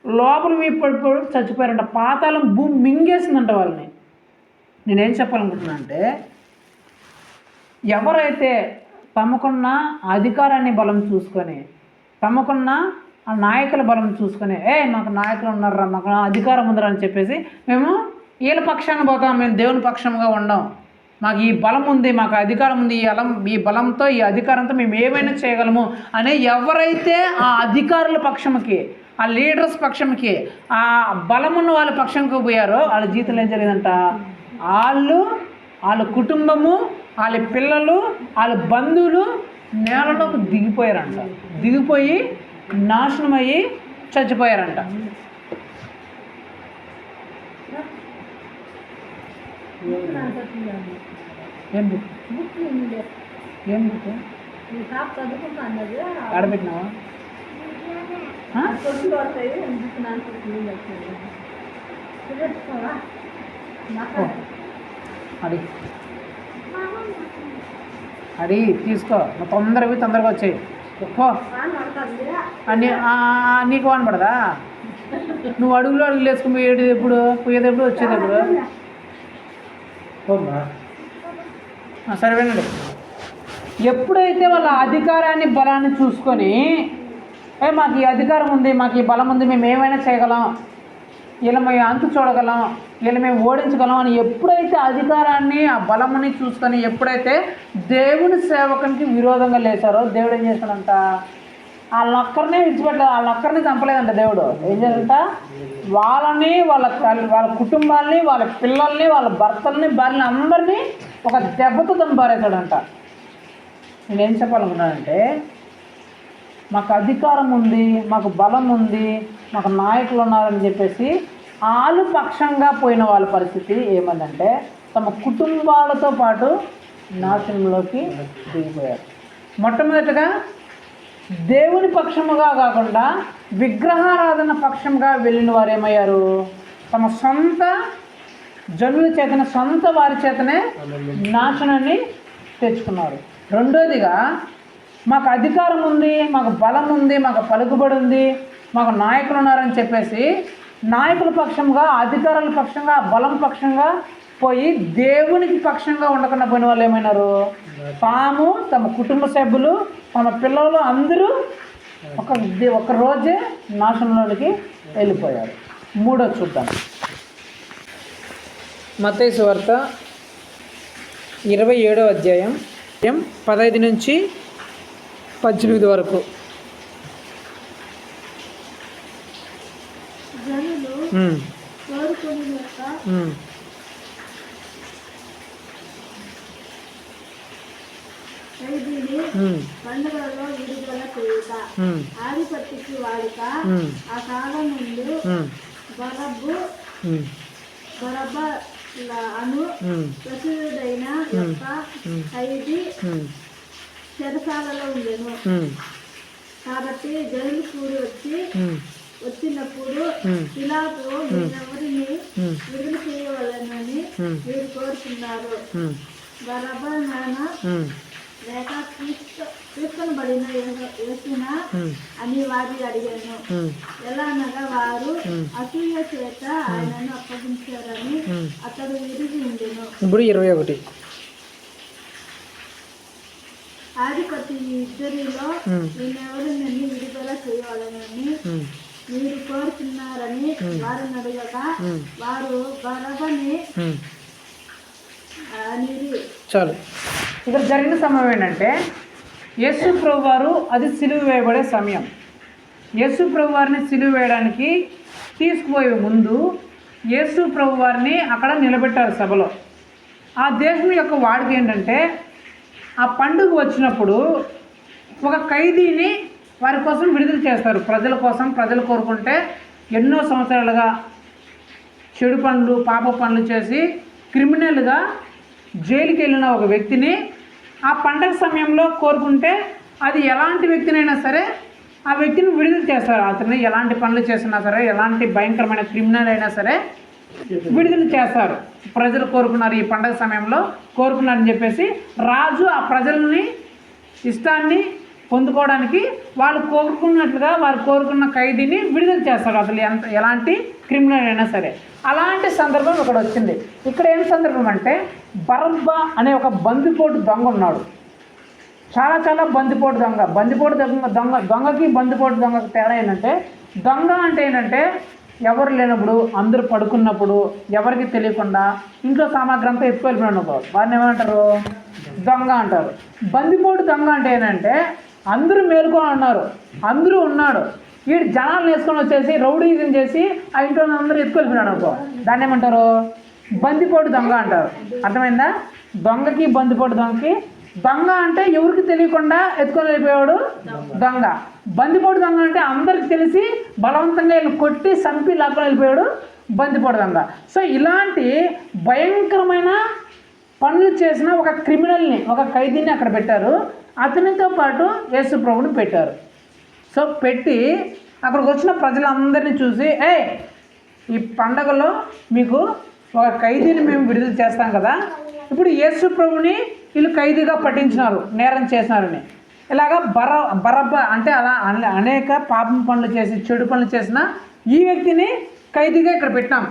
లోపల వీపు పడిపోయి చచ్చిపోయారంట. పాతాళం భూమి మింగేసిందంట వాళ్ళని. నేనేం చెప్పాలనుకుంటున్నా అంటే, ఎవరైతే తమకున్న అధికారాన్ని బలం చూసుకొని, తమకున్న ఆ నాయకుల బలం చూసుకొని, మాకు నాయకులు ఉన్నారా, మాకు అధికారం ఉందరా అని చెప్పేసి మేము వీళ్ళ పక్షాన్ని పోతాం, మేము దేవుని పక్షంగా ఉండం, మాకు ఈ బలం ఉంది, మాకు అధికారం ఉంది, ఈ బలంతో ఈ అధికారంతో మేము ఏమైనా చేయగలము అనే ఎవరైతే ఆ అధికారుల పక్షంకి, ఆ లీడర్స్ పక్షంకి, ఆ బలమున్న వాళ్ళ పక్షంకి పోయారో వాళ్ళ జీవితంలో ఏం జరిగిందంట, వాళ్ళ కుటుంబము, వాళ్ళ పిల్లలు, వాళ్ళ బంధువులు నేలలోకి దిగిపోయారంట. దిగిపోయి నాశనమయ్యి చచ్చిపోయారంట. ఏం బుక్ ఆడబెట్టినావా? అడి తీసుకో, తొందరగా వచ్చాయి. నీకు వానపడదా? నువ్వు అడుగులు వేసుకుని పోయేది ఎప్పుడు, వచ్చేది ఎప్పుడు? సరేనండి. ఎప్పుడైతే వాళ్ళ అధికారాన్ని బలాన్ని చూసుకొని, మాకు ఈ అధికారం ఉంది, మాకు ఈ బలం ఉంది, మేము ఏమైనా చేయగలం, ఇలా మేము అంతు చూడగలం, ఇలా మేము ఓడించగలం అని ఎప్పుడైతే అధికారాన్ని, ఆ బలముని చూసుకొని ఎప్పుడైతే దేవుని సేవకునికి విరోధంగా లేచారో దేవుడు ఏం చేశాడంట, వాళ్ళొక్కరినే విడిచిపెట్టలేదు, వాళ్ళొక్కరిని చంపలేదంట. దేవుడు ఏం చేశాడంట, వాళ్ళని, వాళ్ళ కుటుంబాన్ని, వాళ్ళ పిల్లల్ని, వాళ్ళ భర్తల్ని, భార్యని అందరినీ ఒక దెబ్బతో చంపారేశాడంట. నేనేం చెప్పాలనుకున్నానంటే, మాకు అధికారం ఉంది, మాకు బలం ఉంది, మాకు నాయకులు ఉన్నారని చెప్పేసి ఆలు పక్షంగా పోయిన వాళ్ళ పరిస్థితి ఏమందంటే, తమ కుటుంబాలతో పాటు నాశనంలోకి దిగిపోయారు. మొట్టమొదటిగా దేవుని పక్షముగా కాకుండా విగ్రహారాధన పక్షంగా వెళ్ళిన వారు ఏమయ్యారు? తమ సొంత జనుల చేతనే, సొంత వారి చేతనే నాశనాన్ని తెచ్చుకున్నారు. రెండోదిగా మాకు అధికారం ఉంది, మాకు బలం ఉంది, మాకు పలుకుబడి ఉంది, మాకు నాయకులు ఉన్నారని చెప్పేసి నాయకుల పక్షంగా, అధికారుల పక్షంగా, బలం పక్షంగా పోయి దేవునికి పక్షంగా ఉండకుండా పోయిన వాళ్ళు ఏమైనారు? తాము, తమ కుటుంబ సభ్యులు, తమ పిల్లలు అందరూ ఒక రోజే నాశనంలోనికి వెళ్ళిపోయారు. మూడోది చూద్దాం. మత్తయి సువార్త 27వ అధ్యాయం 15 నుంచి 18 వరకు. జనులు కోరుకుని యొక్క ఖైదీని పండుగలో విడుదల చేయుట, ఆధిపత్యకి వాడుక. ఆ కాలం నుండి బరబ్బ అను ప్రసిద్ధుడైన యొక్క ఖైదీ చెరసాలలో ఉండెను. కాబట్టి జనులు కూడి వచ్చినప్పుడు పిలాతు ఎవరిని విడుదల చేయవలనని మీరు కోరుతున్నారు, బరబ్బనా లేక తీసుకొనబడిన యేసునా అని వారి అడిగాను. ఎలా అనగా వారు అసూయ చేత ఆయనను అప్పగించారని అతడు విరిగి ఉండెను. ఇప్పుడు 21. ఆధిపత్య ఇద్దరిలో నేనెవరు నన్ను విడుదల చేయాలని మీరు కోరుతున్నారని వారిని అడగగా వారు బరబ్బని అనేది. చాలు. ఇక్కడ జరిగిన సమయం ఏంటంటే యేసు ప్రభు వారు అది సిలువ వేయబడే సమయం. యేసు ప్రభు వారిని సిలువ వేయడానికి తీసుకుపోయే ముందు యేసు ప్రభు వారిని అక్కడ నిలబెట్టారు సభలో. ఆ దేశం యొక్క వాడిక ఏంటంటే ఆ పండుగ వచ్చినప్పుడు ఒక ఖైదీని వారి కోసం విడుదల చేస్తారు. ప్రజల కోసం, ప్రజలు కోరుకుంటే ఎన్నో సంవత్సరాలుగా చెడు పనులు, పాప పనులు చేసి క్రిమినల్గా జైలుకి వెళ్ళిన ఒక వ్యక్తిని ఆ పండగ సమయంలో కోరుకుంటే అది ఎలాంటి వ్యక్తినైనా సరే ఆ వ్యక్తిని విడుదల చేస్తారు. అతన్ని ఎలాంటి పనులు చేసినా సరే, ఎలాంటి భయంకరమైన క్రిమినల్ అయినా సరే విడుదల చేస్తారు. ప్రజలు కోరుకున్నారు, ఈ పండగ సమయంలో కోరుకున్నారని చెప్పేసి రాజు ఆ ప్రజలని ఇష్టాన్ని పొందుకోవడానికి వాళ్ళు కోరుకున్నట్లుగా వారు కోరుకున్న ఖైదీని విడుదల చేస్తారు. అసలు ఎలాంటి క్రిమినల్ అయినా సరే. అలాంటి సందర్భం ఇక్కడ వచ్చింది. ఇక్కడ ఏం సందర్భం అంటే బరబ్బా అనే ఒక బందిపోటు దొంగ ఉన్నాడు. చాలా బందిపోటు దొంగకి బందిపోటు దొంగకి తేడా ఏంటంటే, దొంగ అంటే ఏంటంటే ఎవరు లేనప్పుడు, అందరూ పడుకున్నప్పుడు, ఎవరికి తెలియకుండా ఇంట్లో సామాగ్రి అంతా ఎత్తుకెళ్ళిపోయినప్పుడు వారిని ఏమంటారు? దొంగ అంటారు. బందిపోటు దొంగ అంటే ఏంటంటే అందరూ మేలుకొని ఉన్నారు, అందరూ ఉన్నాడు, వీడు జనాలు వేసుకొని వచ్చేసి రౌడీజం చేసి ఆ ఇంట్లో అందరూ ఎత్తుకెళ్ళిపోయినాడు అనుకో, దాన్ని ఏమంటారు? బందిపోటు దొంగ అంటారు. అర్థమైందా? దొంగకి బందిపోటు దొంగకి. దొంగ అంటే ఎవరికి తెలియకుండా ఎత్తుకొని వెళ్ళిపోయాడు దొంగ. బందిపోటు దొంగ అంటే అందరికి తెలిసి బలవంతంగా వీళ్ళు కొట్టి చంపి లాక్కొని వెళ్ళిపోయాడు బందిపోటు దొంగ. సో ఇలాంటి భయంకరమైన పనులు చేసిన ఒక క్రిమినల్ని, ఒక ఖైదీని అక్కడ పెట్టారు. అతనితో పాటు యేసు ప్రభుని పెట్టారు. సో పెట్టి అక్కడికి వచ్చిన ప్రజలందరినీ చూసి, ఈ పండగలో మీకు ఒక ఖైదీని మేము విడుదల చేస్తాం కదా, ఇప్పుడు యేసు ప్రభుని వీళ్ళు ఖైదీగా పట్టించినారు, నేరం చేసినారని. ఇలాగా బరబ్బ అంటే అలా అనేక పాపం పనులు చేసి, చెడు పనులు చేసిన ఈ వ్యక్తిని ఖైదీగా ఇక్కడ పెట్టాం.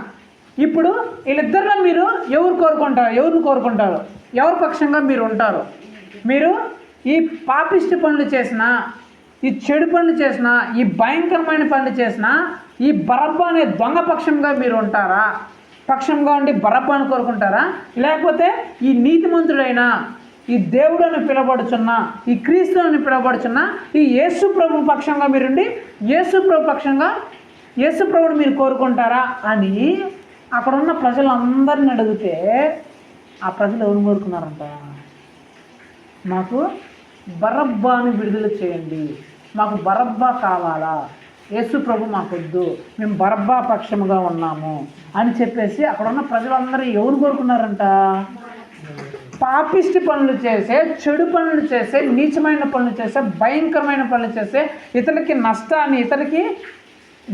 ఇప్పుడు వీళ్ళిద్దరిలో మీరు ఎవరిని కోరుకుంటారు? ఎవరి పక్షంగా మీరు ఉంటారు? మీరు ఈ పాపిష్టి పనులు చేసిన, ఈ చెడు పనులు చేసిన, ఈ భయంకరమైన పనులు చేసిన ఈ బరబ్బా అనే దొంగ పక్షంగా మీరు ఉంటారా? పక్షంగా ఉండి బరబ్బాను కోరుకుంటారా? లేకపోతే ఈ నీతిమంతుడైన, ఈ దేవుడు అని పిలవబడుచున్న, ఈ క్రీస్తు అని పిలవబడుచున్న ఈ యేసు ప్రభు పక్షంగా మీరుండి యేసు ప్రభు పక్షంగా యేసు ప్రభుని మీరు కోరుకుంటారా అని అక్కడ ఉన్న ప్రజలందరిని అడిగితే ఆ ప్రజలు ఎవరు కోరుకున్నారంట? మాకు బరబ్బాను విడుదల చేయండి, మాకు బరబ్బా కావాలా, యేసు ప్రభు మాకొద్దు, మేము బరబ్బా పక్షముగా ఉన్నాము అని చెప్పేసి అక్కడ ఉన్న ప్రజలందరూ ఎవరు కోరుకున్నారంట? పాపిష్టి పనులు చేసే, చెడు పనులు చేసే, నీచమైన పనులు చేసే, భయంకరమైన పనులు చేసే, ఇతరులకి నష్టాన్ని, ఇతరులకి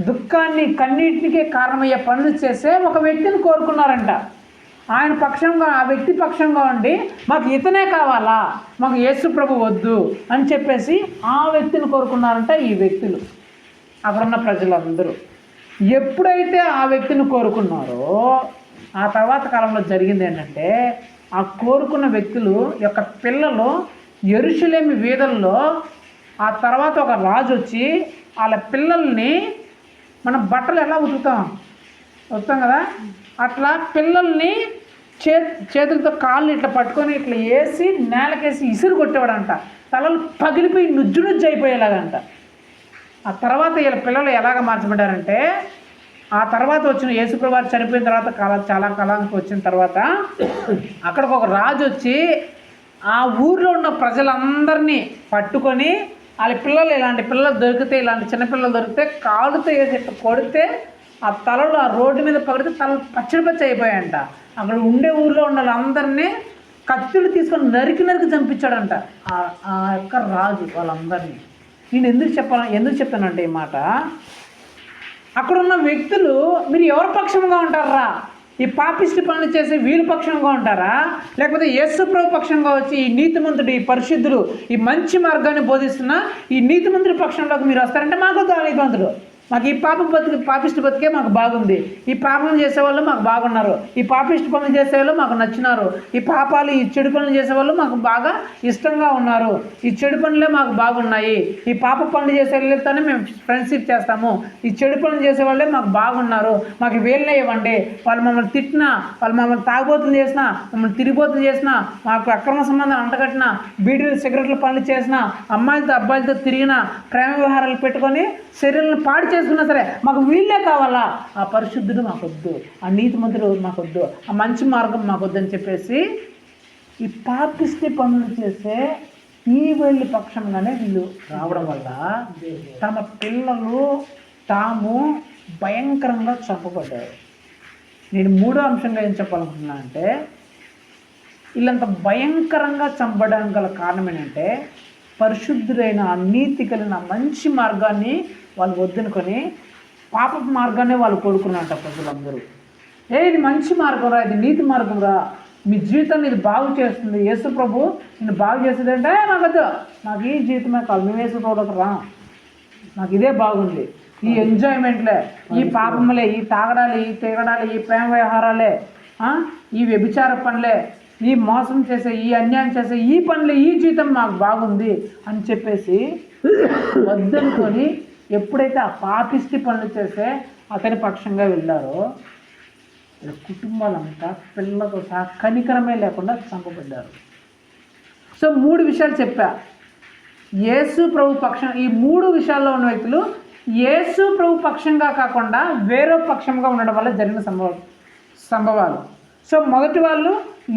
దుఃఖాన్ని, కన్నీటికి కారణమయ్యే పనులు చేసే ఒక వ్యక్తిని కోరుకున్నారంట. ఆయన పక్షంగా, ఆ వ్యక్తి పక్షంగా ఉండి మాకు ఇతనే కావాలా, మాకు యేసు ప్రభు వద్దు అని చెప్పేసి ఆ వ్యక్తిని కోరుకున్నారంట ఈ వ్యక్తులు, అక్కడున్న ప్రజలందరూ. ఎప్పుడైతే ఆ వ్యక్తిని కోరుకున్నారో ఆ తర్వాత కాలంలో జరిగింది ఏంటంటే, ఆ కోరుకున్న వ్యక్తులు యొక్క పిల్లలు యెరూషలేము వీధుల్లో, ఆ తర్వాత ఒక రాజు వచ్చి వాళ్ళ పిల్లల్ని, మనం బట్టలు ఎలా ఉతుకుతాం కదా, అట్లా పిల్లల్ని చేతులతో కాళ్ళు ఇట్లా పట్టుకొని ఇట్లా వేసి నేలకేసి ఇసురు కొట్టేవాడంట. తలలు పగిలిపోయి నుజ్జు నుజ్జు అయిపోయేలాగంట. ఆ తర్వాత వీళ్ళ పిల్లలు ఎలాగ మార్చబడ్డారంటే, ఆ తర్వాత వచ్చిన యేసుప్రభు వారు చనిపోయిన తర్వాత చాలా కాలానికి వచ్చిన తర్వాత అక్కడికి ఒక రాజు వచ్చి ఆ ఊర్లో ఉన్న ప్రజలందరినీ పట్టుకొని, వాళ్ళ పిల్లలు ఇలాంటి పిల్లలు దొరికితే, ఇలాంటి చిన్నపిల్లలు దొరికితే కాళ్ళతో వేసి కొడితే ఆ తలలు ఆ రోడ్డు మీద పడితే తలలు పచ్చడి అయిపోయాయంట. అక్కడ ఉండే ఊర్లో ఉన్న వాళ్ళందరినీ కత్తులు తీసుకొని నరికి చంపించాడంట ఆ యొక్క రాజు వాళ్ళందరినీ. నేను ఎందుకు చెప్తానంటే ఈ మాట, అక్కడున్న వ్యక్తులు మీరు ఎవరి పక్షంగా ఉంటారా? ఈ పాపిష్టి పనులు చేసి వీళ్ళ పక్షంగా ఉంటారా, లేకపోతే యేసు ప్రభు పక్షంగా వచ్చి ఈ నీతిమంతుడు, ఈ పరిశుద్ధుడు, ఈ మంచి మార్గాన్ని బోధిస్తున్న ఈ నీతిమంతుడి పక్షంలోకి మీరు వస్తారంటే మాకు నీతిమంతుడు, మాకు ఈ పాపిష్టి బతికే మాకు బాగుంది, ఈ పాపం చేసేవాళ్ళు మాకు బాగున్నారు, ఈ పాపిష్టి పనులు చేసేవాళ్ళు మాకు నచ్చినారు, ఈ పాపాలు, ఈ చెడు పనులు చేసేవాళ్ళు మాకు బాగా ఇష్టంగా ఉన్నారు, ఈ చెడు పనులే మాకు బాగున్నాయి, ఈ పాప పనులు చేసే వాళ్ళతోనే మేము ఫ్రెండ్షిప్ చేస్తాము, ఈ చెడు పనులు చేసేవాళ్ళే మాకు బాగున్నారు, మాకు వీళ్ళే ఇవ్వండి, వాళ్ళు మమ్మల్ని తిట్టినా, వాళ్ళు మమ్మల్ని తాగుబోతులు చేసినా, మమ్మల్ని తిరిగిపోతులు చేసినా, మాకు అక్రమ సంబంధం అంటగట్టినా, బీడీలు సిగరెట్ల పనులు చేసినా, అమ్మాయిలతో అబ్బాయిలతో తిరిగినా, ప్రేమ వ్యవహారాలు పెట్టుకొని శరీరాలను పాడు చేసుకున్నా సరే మాకు వీళ్ళే కావాలా, ఆ పరిశుద్ధుడు మాకొద్దు, ఆ నీతిమంతుడు మాకొద్దు, ఆ మంచి మార్గం మాకొద్దు అని చెప్పేసి ఈ పాపిష్టి పనులు చేసే ఈ వీళ్ళ పక్షంగానే వీళ్ళు రావడం వల్ల తమ పిల్లలు తాము భయంకరంగా చంపబడ్డారు. నేను మూడో అంశంగా ఏం చెప్పాలనుకుంటున్నా అంటే, వీళ్ళంత భయంకరంగా చంపడానికి గల కారణం ఏంటంటే, పరిశుద్ధుడైన నీతి కలిగిన మంచి మార్గాన్ని వాళ్ళు వద్దనుకొని పాప మార్గాన్ని వాళ్ళు కోరుకున్నారట ప్రజలందరూ. ఇది మంచి మార్గం రా, ఇది నీతి మార్గం రా, మీ జీవితాన్ని ఇది బాగు చేస్తుంది, యేసు ప్రభు నేను బాగు చేస్తుంది అంటే మాకొద్దు, నాకు ఈ జీవితమే కాదు, మేము యేసు ప్రభుకి రా, నాకు ఇదే బాగుంది, ఈ ఎంజాయ్మెంట్లే, ఈ పాపములే, ఈ తాగడాలు, ఈ తిరగడాలు, ఈ ప్రేమ వ్యవహారాలే, ఈ వ్యభిచార పనులే, ఈ మోసం చేసే, ఈ అన్యాయం చేసే ఈ పనులు, ఈ జీవితం మాకు బాగుంది అని చెప్పేసి వద్దనుకొని ఎప్పుడైతే ఆ పాపిష్టి పనులు చేసే అతని పక్షంగా వెళ్ళారో కుటుంబాలంతా పిల్లలతో సహా కనికరమే లేకుండా చంపబడ్డారు. సో 3 విషయాలు చెప్పా. యేసు ప్రభు పక్షం, ఈ 3 విషయాల్లో ఉన్న వ్యక్తులు యేసు ప్రభు పక్షంగా కాకుండా వేరే పక్షంగా ఉండడం వల్ల జరిగిన సంభవాలు. సో మొదటి వాళ్ళు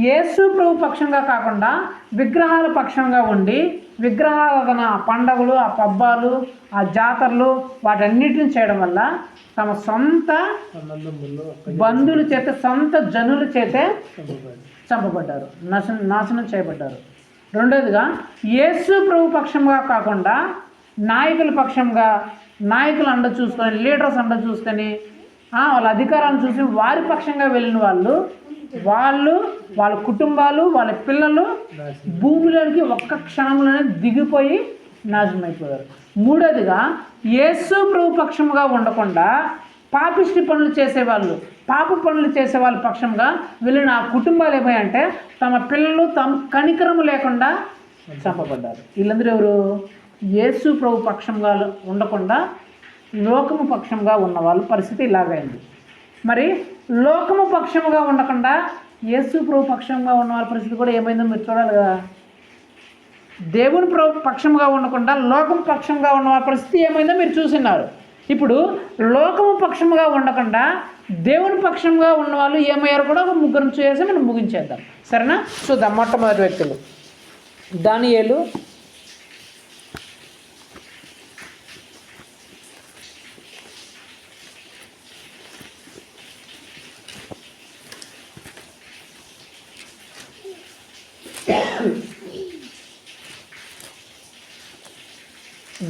యేసు ప్రభు పక్షంగా కాకుండా విగ్రహాల పక్షంగా ఉండి విగ్రహారాధన, పండగలు, ఆ పబ్బాలు, ఆ జాతరలు, వాటన్నిటిని చేయడం వల్ల తమ సొంత బంధువుల చేత, సొంత జనుల చేతే చంపబడ్డారు, నాశనం చేయబడ్డారు. రెండోదిగా యేసు ప్రభు పక్షంగా కాకుండా నాయకుల పక్షంగా, నాయకులు అండ చూసుకొని, లీడర్స్ అండ చూసుకొని, వాళ్ళ అధికారాన్ని చూసి వారి పక్షంగా వెళ్ళిన వాళ్ళు వాళ్ళ కుటుంబాలు, వాళ్ళ పిల్లలు భూమిలోనికి ఒక్క క్షణంలోనే దిగిపోయి నాశనం అయిపోయారు. మూడోదిగా యేసు ప్రభు పక్షంగా ఉండకుండా పాపిష్టి పనులు చేసేవాళ్ళు, పాప పనులు చేసే వాళ్ళ పక్షంగా వెళ్ళిన ఆ కుటుంబాలు ఏమయ్యంటే తమ పిల్లలు తమ కనికరము లేకుండా చంపబడ్డారు. వీళ్ళందరూ ఎవరు? యేసు ప్రభు పక్షంగా ఉండకుండా లోకము పక్షంగా ఉన్న వాళ్ళ పరిస్థితి ఇలాగైంది. మరి లోకము పక్షముగా ఉండకుండా యేసు ప్రభు పక్షంగా ఉన్న వాళ్ళ పరిస్థితి కూడా ఏమైందో మీరు చూడాలి కదా. దేవుని ప్రభు పక్షంగా ఉండకుండా లోకం పక్షంగా ఉన్న వాళ్ళ పరిస్థితి ఏమైందో మీరు చూస్తున్నారు. ఇప్పుడు లోకము పక్షముగా ఉండకుండా దేవుని పక్షంగా ఉన్న వాళ్ళు ఏమయ్యారు కూడా ఒక ముగ్గురు చేసి మనం ముగించేద్దాం, సరేనా? చూద్దాం. మొట్టమొదటి వ్యక్తులు దానియేలు,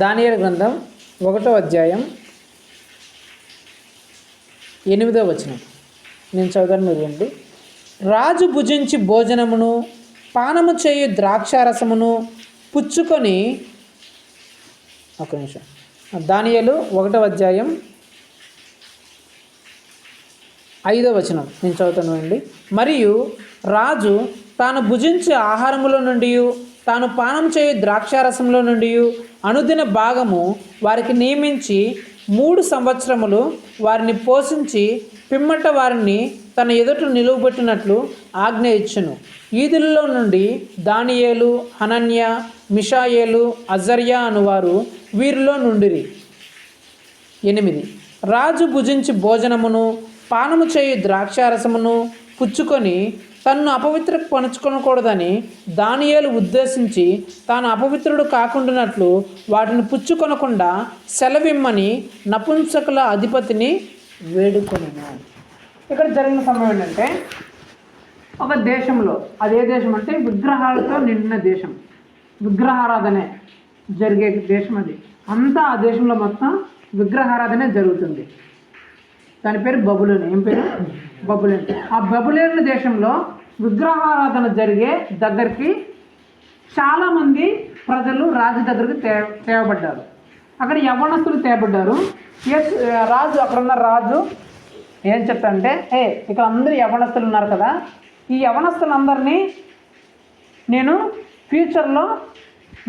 దానియేలు గ్రంథం 1వ అధ్యాయం 8వ వచనం నేను చదువుతాను, మీరు వినండి. రాజు భుజించి భోజనమును పానము చేయు ద్రాక్షారసమును పుచ్చుకొని, ఒక నిమిషం, దానియేలు 1వ అధ్యాయం 5వ వచనం నేను చదువుతాను అండి. మరియు రాజు తాను భుజించే ఆహారములో నుండి తాను పానం చేయు ద్రాక్షారసంలో నుండి అనుదిన భాగము వారికి నియమించి 3 సంవత్సరములు వారిని పోషించి పిమ్మట వారిని తన ఎదుట నిలువబెట్టినట్లు ఆజ్ఞ ఇచ్చెను. ఈదులలో నుండి దానియేలు, హనన్య, మిషాయేలు, అజర్యా అనువారు వీరిలో నుండిరి. 8 రాజు భుజించి భోజనమును పానము చేయు ద్రాక్షారసమును పుచ్చుకొని తన్ను అపవిత్ర పనుచుకొనకూడదని దానియేలు ఉద్దేశించి తాను అపవిత్రుడు కాకుండానట్లు వాటిని పుచ్చుకొనకుండా సెలవిమ్మని నపుంసకుల అధిపతిని వేడుకొనెను. ఇక్కడ జరిగిన సమయం ఏంటంటే, ఒక దేశంలో, అదే దేశం అంటే విగ్రహాలతో నిండిన దేశం, విగ్రహారాధనే జరిగే దేశం అది. అంతా ఆ దేశంలో మొత్తం విగ్రహారాధనే జరుగుతుంది. దాని పేరు బబులోను. ఏం పేరు? బబులోను. ఆ బబులోను దేశంలో విగ్రహారాధన జరిగే దగ్గరికి చాలామంది ప్రజలు రాజు దగ్గరికి తేవబడ్డారు. అక్కడ యవ్వనస్తులు తేవబడ్డారు. రాజు, అక్కడున్న రాజు ఏం చెప్తాడంటే, ఇక్కడ అందరూ యవ్వనస్తులు ఉన్నారు కదా, ఈ యవ్వనస్తులందరినీ నేను ఫ్యూచర్లో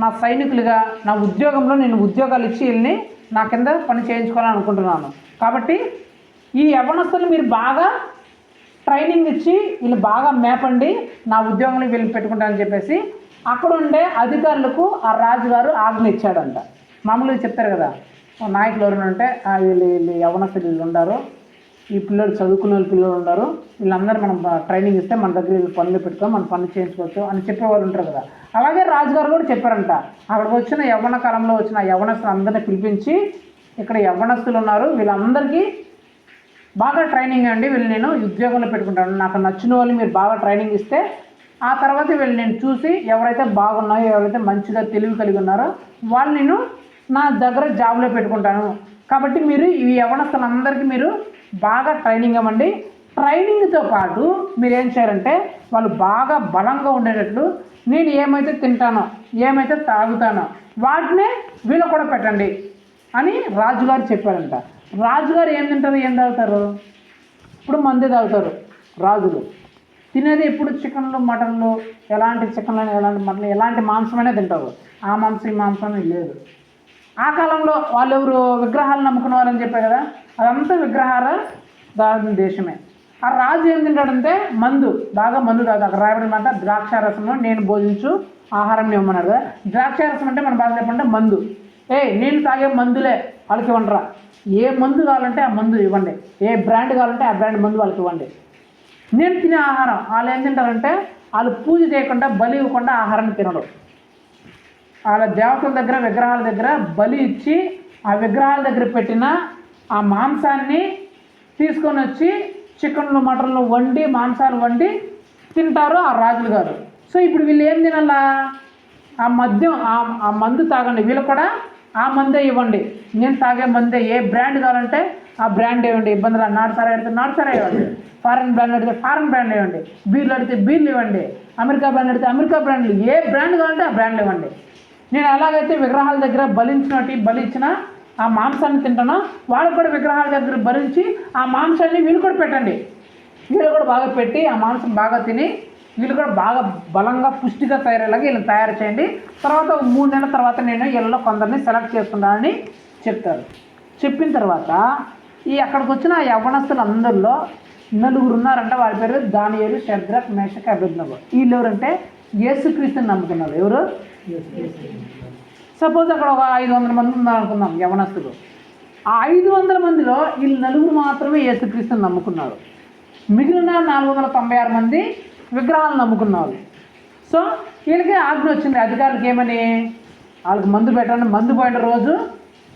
నా సైనికులుగా, నా ఉద్యోగంలో నేను ఉద్యోగాలు ఇచ్చి వీళ్ళని నా కింద పని చేయించుకోవాలని అనుకుంటున్నాను. కాబట్టి ఈ యవ్వనస్తులు మీరు బాగా ట్రైనింగ్ ఇచ్చి వీళ్ళు బాగా మేపండి, నా ఉద్యోగంలో వీళ్ళు పెట్టుకుంటారని చెప్పేసి అక్కడ ఉండే అధికారులకు ఆ రాజుగారు ఆజ్ఞ ఇచ్చాడంట. మామూలుగా చెప్తారు కదా, నాయకులు ఎవరైనా ఉంటే వీళ్ళు యవ్వనస్తులు వీళ్ళు ఉండారు, ఈ పిల్లలు చదువుకునే పిల్లలు ఉన్నారు, వీళ్ళందరూ మనం ట్రైనింగ్ ఇస్తే మన దగ్గర వీళ్ళు పనులు పెట్టుకో, మన పనులు చేయించుకోవచ్చు అని చెప్పేవాళ్ళు ఉంటారు కదా. అలాగే రాజుగారు కూడా చెప్పారంట. అక్కడికి వచ్చిన యవ్వన కాలంలో వచ్చిన యవ్వనస్తులు అందరినీ పిలిపించి, ఇక్కడ యవ్వనస్తులు ఉన్నారు, వీళ్ళందరికీ బాగా ట్రైనింగ్ అండి, వీళ్ళు నేను ఉద్యోగంలో పెట్టుకుంటాను, నాకు నచ్చిన వాళ్ళు మీరు బాగా ట్రైనింగ్ ఇస్తే ఆ తర్వాత వీళ్ళు నేను చూసి ఎవరైతే బాగున్నాయో, ఎవరైతే మంచిగా తెలివి కలిగి ఉన్నారో వాళ్ళు నేను నా దగ్గర జాబ్లో పెట్టుకుంటాను. కాబట్టి మీరు ఈ యవ్వనస్తులందరికీ మీరు బాగా ట్రైనింగ్ ఇవ్వండి. ట్రైనింగ్తో పాటు మీరు ఏం చేయాలంటే వాళ్ళు బాగా బలంగా ఉండేటట్లు నేను ఏమైతే తింటానో, ఏమైతే తాగుతానో వాటినే వీళ్ళు కూడా పెట్టండి అని రాజుగారు చెప్పారంట. రాజుగారు ఏం తింటారు, ఏం తాగుతారు? ఇప్పుడు మందు తాగుతారు రాజులు. తినేది ఎప్పుడు చికెన్లు, మటన్లు, ఎలాంటి చికెన్లు, ఎలాంటి మటన్లు, ఎలాంటి మాంసమైనా తింటారు. ఆ మాంసం ఈ మాంసం లేదు. ఆ కాలంలో వాళ్ళు ఎవరు విగ్రహాలు నమ్ముకున్న వాళ్ళని చెప్పారు కదా, అదంతా విగ్రహాల దేశమే. ఆ రాజు ఏం తింటాడంటే మందు, బాగా మందు తాగుతాడు. అక్కడ రాయబడిన మాట ద్రాక్షారసంలో నేను భోజించు ఆహారం ఇవ్వమన్నారు కదా. ద్రాక్షారసం అంటే మన బాధ చెప్పంటే మందు. నేను తాగే మందులే వాళ్ళకి ఇవ్వండిరా, ఏ మందు కావాలంటే ఆ మందు ఇవ్వండి, ఏ బ్రాండ్ కావాలంటే ఆ బ్రాండ్ మందు వాళ్ళకి ఇవ్వండి. నేను తినే ఆహారం వాళ్ళు ఏం తింటారంటే, వాళ్ళు పూజ చేయకుండా బలి ఇవ్వకుండా ఆహారాన్ని తినడం. వాళ్ళ దేవతల దగ్గర విగ్రహాల దగ్గర బలి ఇచ్చి ఆ విగ్రహాల దగ్గర పెట్టిన ఆ మాంసాన్ని తీసుకొని వచ్చి చికెన్లు, మటన్లు వండి, మాంసాలు వండి తింటారు ఆ రాజులు గారు. సో ఇప్పుడు వీళ్ళు ఏం తినాలా? ఆ మద్యం, ఆ మందు తాగండి, వీళ్ళు కూడా ఆ మందే ఇవ్వండి. నేను తాగే మందే, ఏ బ్రాండ్ కావాలంటే ఆ బ్రాండ్ ఇవ్వండి. ఇబ్బందులు, నాటుసారా అడిగితే నాటుసారా ఇవ్వండి, ఫారెన్ బ్రాండ్ అడిగితే ఫారెన్ బ్రాండ్ ఇవ్వండి, బీర్లు అడిగితే బీర్లు ఇవ్వండి, అమెరికా బ్రాండ్ అడిగితే అమెరికా బ్రాండ్లు, ఏ బ్రాండ్ కావాలంటే ఆ బ్రాండ్లు ఇవ్వండి. నేను ఎలాగైతే విగ్రహాల దగ్గర బలి ఇచ్చిన ఆ మాంసాన్ని తింటానో వాళ్ళకు కూడా విగ్రహాల దగ్గర బలించి ఆ మాంసాన్ని వీళ్ళు కూడా పెట్టండి. వీళ్ళు కూడా బాగా పెట్టి ఆ మాంసం బాగా తిని వీళ్ళు కూడా బాగా బలంగా పుష్టిగా తయారయ్యేలాగా వీళ్ళని తయారు చేయండి. తర్వాత 3 నెలల తర్వాత నేను వీళ్ళలో కొందరిని సెలెక్ట్ చేసుకున్నానని చెప్తారు. చెప్పిన తర్వాత అక్కడికి వచ్చిన ఆ యవ్వనస్తులు అందరిలో 4 ఉన్నారంట. వాళ్ళ పేరు దానియేలు, షద్రక్, మేషక్, అబేద్నెగో. వీళ్ళు ఎవరంటే యేసుక్రీస్తుని నమ్ముకున్నారు. ఎవరు? సపోజ్ అక్కడ ఒక 500 మంది ఉన్నారనుకుందాం యవ్వనస్తులు. ఆ 500 మందిలో వీళ్ళు 4 మాత్రమే యేసుక్రీస్తుని నమ్ముకున్నారు. మిగిలిన 496 మంది విగ్రహాలను నమ్ముకున్నారు. సో వీళ్ళకి ఆజ్ఞ వచ్చింది అధికారులకి, ఏమని? వాళ్ళకి మందు పెట్టండి, మందు పోయిన రోజు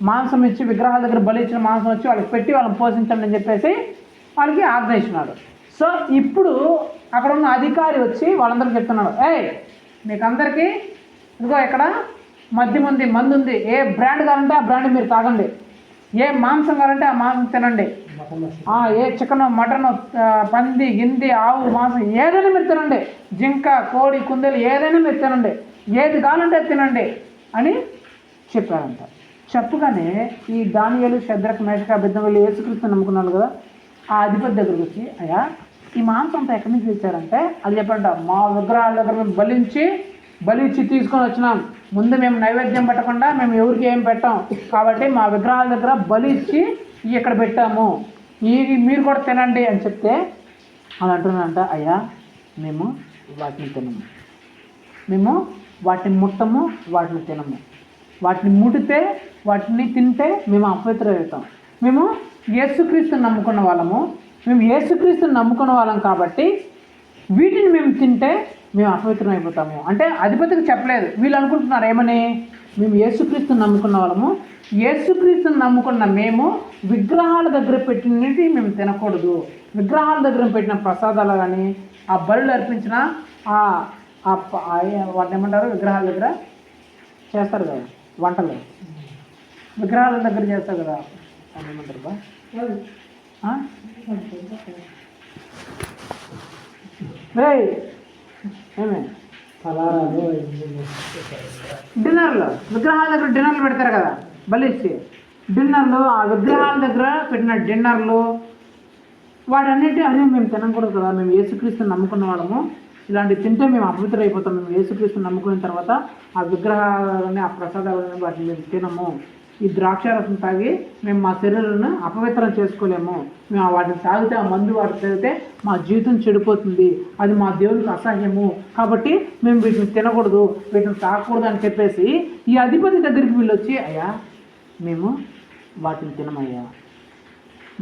మాంసం ఇచ్చి విగ్రహాల దగ్గర బలి ఇచ్చిన మాంసం వచ్చి వాళ్ళకి పెట్టి వాళ్ళని పోషించండి అని చెప్పేసి వాళ్ళకి ఆజ్ఞ ఇచ్చినాడు. సో ఇప్పుడు అక్కడ ఉన్న అధికారి వచ్చి వాళ్ళందరికీ చెప్తున్నాడు, మీకు అందరికీ ఇదిగో ఇక్కడ మద్యం ఉంది, మందు ఉంది, ఏ బ్రాండ్ కావాలంటే ఆ బ్రాండ్ మీరు తాగండి, ఏ మాంసం కావాలంటే ఆ మాంసం తినండి, ఏ చికెన్ మటన్ పంది గింది ఆవు మాంసం ఏదైనా మీరు తినండి, జింక కోడి కుందేలు ఏదైనా మీరు తినండి, ఏది కావాలంటే తినండి అని చెప్పారంట. చెప్పగానే ఈ దానియేలు షద్రకు మేషకు అబేద్నెగోలు యేసుక్రీస్తుని నమ్ముకున్నారు కదా, ఆ అధిపతి దగ్గరికి వచ్చి అయ్యా ఈ మాంసం అంతా ఎక్కడి నుంచి తెచ్చారంటే అది చెప్పంట, మా విగ్రహాల దగ్గర మేము బలిచ్చి తీసుకొని వచ్చినాం, ముందు మేము నైవేద్యం పెట్టకుండా మేము ఎవరికి ఏం పెట్టాం, కాబట్టి మా విగ్రహాల దగ్గర బలి ఇచ్చి ఇక్కడ పెట్టాము, మీరు కూడా తినండి అని చెప్తే అని అంటున్నారంట, అయ్యా మేము వాటిని తినము, మేము వాటిని ముట్టము, వాటిని తినము, వాటిని ముడితే వాటిని తింటే మేము అపవిత్రమవుతాం, మేము యేసుక్రీస్తుని నమ్ముకున్న వాళ్ళము, మేము యేసుక్రీస్తుని నమ్ముకున్న వాళ్ళం కాబట్టి వీటిని మేము తింటే మేము అపవిత్రం అయిపోతాము అంటే అధిపతికి చెప్పలేదు. వీళ్ళు అనుకుంటున్నారు ఏమని, మేము యేసుక్రీస్తుని నమ్ముకున్న వాళ్ళము, యేసుక్రీస్తుని నమ్ముకున్న మేము విగ్రహాల దగ్గర పెట్టినవి మేము తినకూడదు, విగ్రహాల దగ్గర పెట్టిన ప్రసాదాలు కానీ ఆ బలులు అర్పించిన వాటిని ఏమంటారు, విగ్రహాల దగ్గర చేస్తారు కదా వంటలు, విగ్రహాల దగ్గర చేస్తారు కదా అని ఏమంటారు బా ఏమే డిన్నర్లు, విగ్రహాల దగ్గర డిన్నర్లు పెడతారు కదా బలిచ్చి, డిన్నర్లు ఆ విగ్రహాల దగ్గర పెట్టిన డిన్నర్లు వాటన్నిటి అదే మేము తినకూడదు కదా, మేము యేసుక్రీస్తుని నమ్ముకున్న వాళ్ళము, ఇలాంటివి తింటే మేము అపవిత్రం అయిపోతాం, మేము యేసుక్రీస్తుని నమ్ముకున్న తర్వాత ఆ విగ్రహాలని ఆ ప్రసాదాలని వాటిని మేము తినము, ఈ ద్రాక్షారసం తాగి మేము మా శరీరాలను అపవిత్రం చేసుకోలేము, మేము వాటిని తాగితే ఆ మందు వాటిని తాగితే మా జీవితం చెడిపోతుంది, అది మా దేవునికి అసహ్యము, కాబట్టి మేము వీటిని తినకూడదు, వీటిని తాగకూడదు అని చెప్పేసి ఈ అధిపతి దగ్గరికి వీళ్ళు వచ్చి అయ్యా మేము వాటిని తినమయ్యా,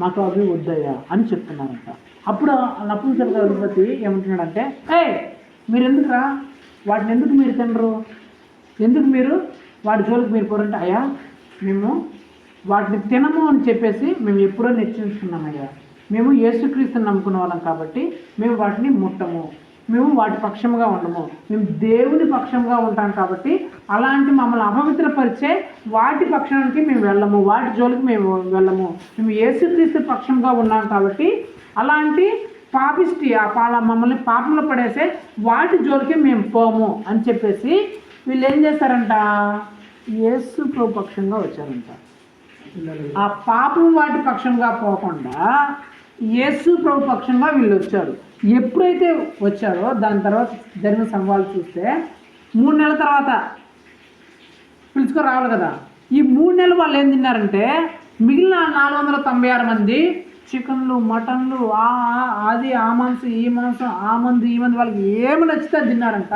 మాకు అవి వద్దయ్యా అని చెప్తున్నారంట. అప్పుడు నపుంసక అధిపతి ఏమంటున్నాడంటే, మీరు ఎందుకురా వాటిని ఎందుకు మీరు తినరు, ఎందుకు మీరు వాటి జోలికి మీరు పోరంటే, అయ్యా మేము వాటిని తినము అని చెప్పేసి మేము ఎప్పుడో నిశ్చయించుకున్నామయ్యా, మేము యేసుక్రీస్తుని నమ్ముకున్న వాళ్ళం కాబట్టి మేము వాటిని ముట్టము, మేము వాటి పక్షంగా ఉండము, మేము దేవుని పక్షంగా ఉంటాం కాబట్టి అలాంటి మమ్మల్ని అపవిత్రపరిచే వాటి పక్షానికి మేము వెళ్ళము, వాటి జోలికి మేము వెళ్ళము, మేము యేసుక్రీస్తు పక్షంగా ఉన్నాం కాబట్టి అలాంటి పాపిష్టి మమ్మల్ని పాపంలో పడేసే వాటి జోలికి మేము పోము అని చెప్పేసి వీళ్ళు ఏం చేస్తారంట, యేసు ప్రభు పక్షంగా వచ్చారంట. ఆ పాపం వాటి పక్షంగా పోకుండా యేసు ప్రభు పక్షంగా వీళ్ళు వచ్చారు. ఎప్పుడైతే వచ్చారో దాని తర్వాత జరిగిన సంవాదాలు చూస్తే 3 నెలల తర్వాత పిలుచుకొని రావాలి కదా, ఈ 3 నెలలు వాళ్ళు ఏం తిన్నారంటే మిగిలిన 496 మంది చికెన్లు మటన్లు అది ఆ మాంసం ఈ మాంసం ఆ మంది ఈ మంది వాళ్ళకి ఏమి నచ్చితే తిన్నారంట.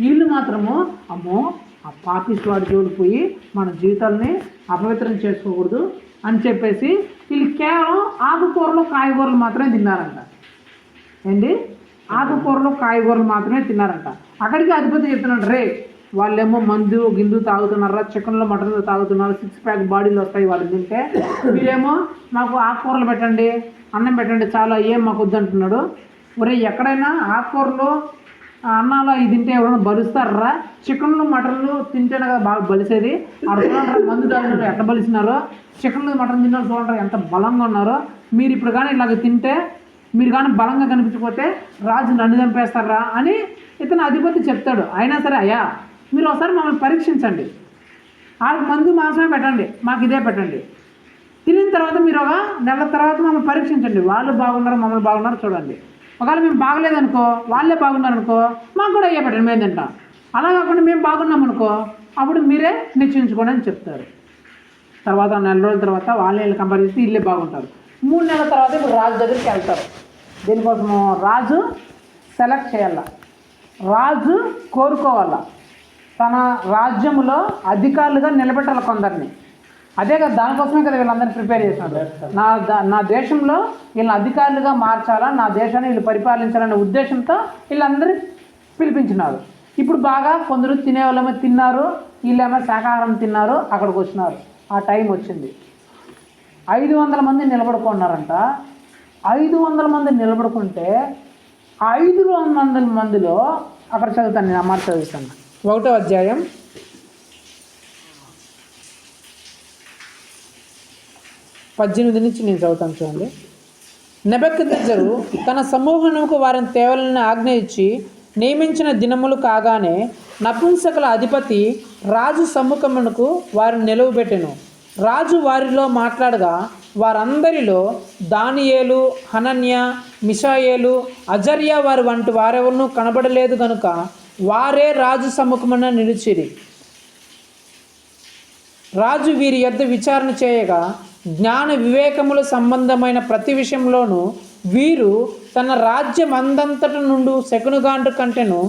వీళ్ళు మాత్రము అమ్మో ఆ పాపిస్ట్ వాడి జోలికి పోయి మన జీవితాలని అపవిత్రం చేసుకోకూడదు అని చెప్పేసి వీళ్ళు కేవలం ఆకుకూరలు కాయగూరలు మాత్రమే తిన్నారంట. ఏంటి, ఆకుకూరలు కాయగూరలు మాత్రమే తిన్నారంట. అక్కడికి అధిపతి చెప్తున్నాడు, రే వాళ్ళేమో మందు గిందు తాగుతున్నారా, చికెన్లో మటన్లో తాగుతున్నారు, 6 ప్యాక్ బాడీలు వస్తాయి వాళ్ళు తింటే, వీళ్ళేమో మాకు ఆకుకూరలు పెట్టండి అన్నం పెట్టండి చాలా ఏం మాకు వద్దంటున్నాడు. ఒరే ఎక్కడైనా ఆకుకూరలు అన్నాలో ఇది తింటే ఎవరైనా బలుస్తారా, చికెన్లు మటన్లు తింటేనే కదా బాగా బలిసేది, చూడండి మందు తాగినారు ఎట్లా బలిసినారో, చికెన్లు మటన్ తిన్నారు చూడండి ఎంత బలంగా ఉన్నారో, మీరు ఇప్పుడు కానీ ఇలాగ తింటే మీరు కానీ బలంగా కనిపించకపోతే రాజు నన్ను చంపేస్తారా అని ఇతను అధిపతి చెప్తాడు. అయినా సరే అయ్యా మీరు ఒకసారి మమ్మల్ని పరీక్షించండి, వాళ్ళకి మందు మాంసమే పెట్టండి మాకు ఇదే పెట్టండి, తినిన తర్వాత మీరు ఒక నెల తర్వాత మమ్మల్ని పరీక్షించండి, వాళ్ళు బాగున్నారు మమ్మల్ని బాగున్నారు చూడండి, ఒకవేళ మేము బాగలేదనుకో వాళ్ళే బాగున్నారనుకో మాకు కూడా అయ్యే పెట్టండి మేము తింటాం, అలా కాకుండా మేము బాగున్నాం అనుకో అప్పుడు మీరే నిశ్చయించుకోండి అని చెప్తారు. తర్వాత 4 రోజుల తర్వాత వాళ్ళని కంపేర్ చేస్తే ఇల్లే బాగుంటారు. 3 నెలల తర్వాత ఇప్పుడు రాజు దగ్గరికి వెళ్తారు. దీనికోసము రాజు సెలెక్ట్ చేయాల, రాజు కోరుకోవాలా, తన రాజ్యములో అధికారులుగా నిలబెట్టాలి కొందరిని. అదే కదా, దానికోసమే కదా వీళ్ళందరినీ ప్రిపేర్ చేసినారు. నా దేశంలో వీళ్ళని అధికారులుగా మార్చాలా, నా దేశాన్ని వీళ్ళు పరిపాలించాలనే ఉద్దేశంతో వీళ్ళందరూ పిలిపించినారు. ఇప్పుడు బాగా కొందరు తినేవాళ్ళేమో తిన్నారు, వీళ్ళేమో శాకాహారం తిన్నారు, అక్కడికి వచ్చినారు. ఆ టైం వచ్చింది. 500 మంది నిలబడుకున్నారంట. 500 మంది నిలబడుకుంటే 500 మందిలో అక్కడ చదువుతాను, నేను అమ్మాట చదువుతాను. 1వ అధ్యాయం 18 నుంచి నేను చదువుతాను చూడండి. నెబుకద్నెజరు తన సమూహమునకు వారిని తేవాలని ఆజ్ఞ ఇచ్చి నియమించిన దినములు కాగానే నపుంసకుల అధిపతి రాజు సమ్ముఖమునకు వారిని నిలువబెట్టెను. రాజు వారిలో మాట్లాడగా వారందరిలో దానియేలు, హనన్య, మిషాయేలు, అజర్య వారి వంటి వారెవరూ కనబడలేదు గనుక వారే రాజు సమ్ముఖమున నిలిచిరి. రాజు వీరి యొద్ద విచారణ చేయగా జ్ఞాన వివేకముల సంబంధమైన ప్రతి విషయంలోనూ వీరు తన రాజ్యం అందంతటి నుండి శకునుగాండ్రు కంటేను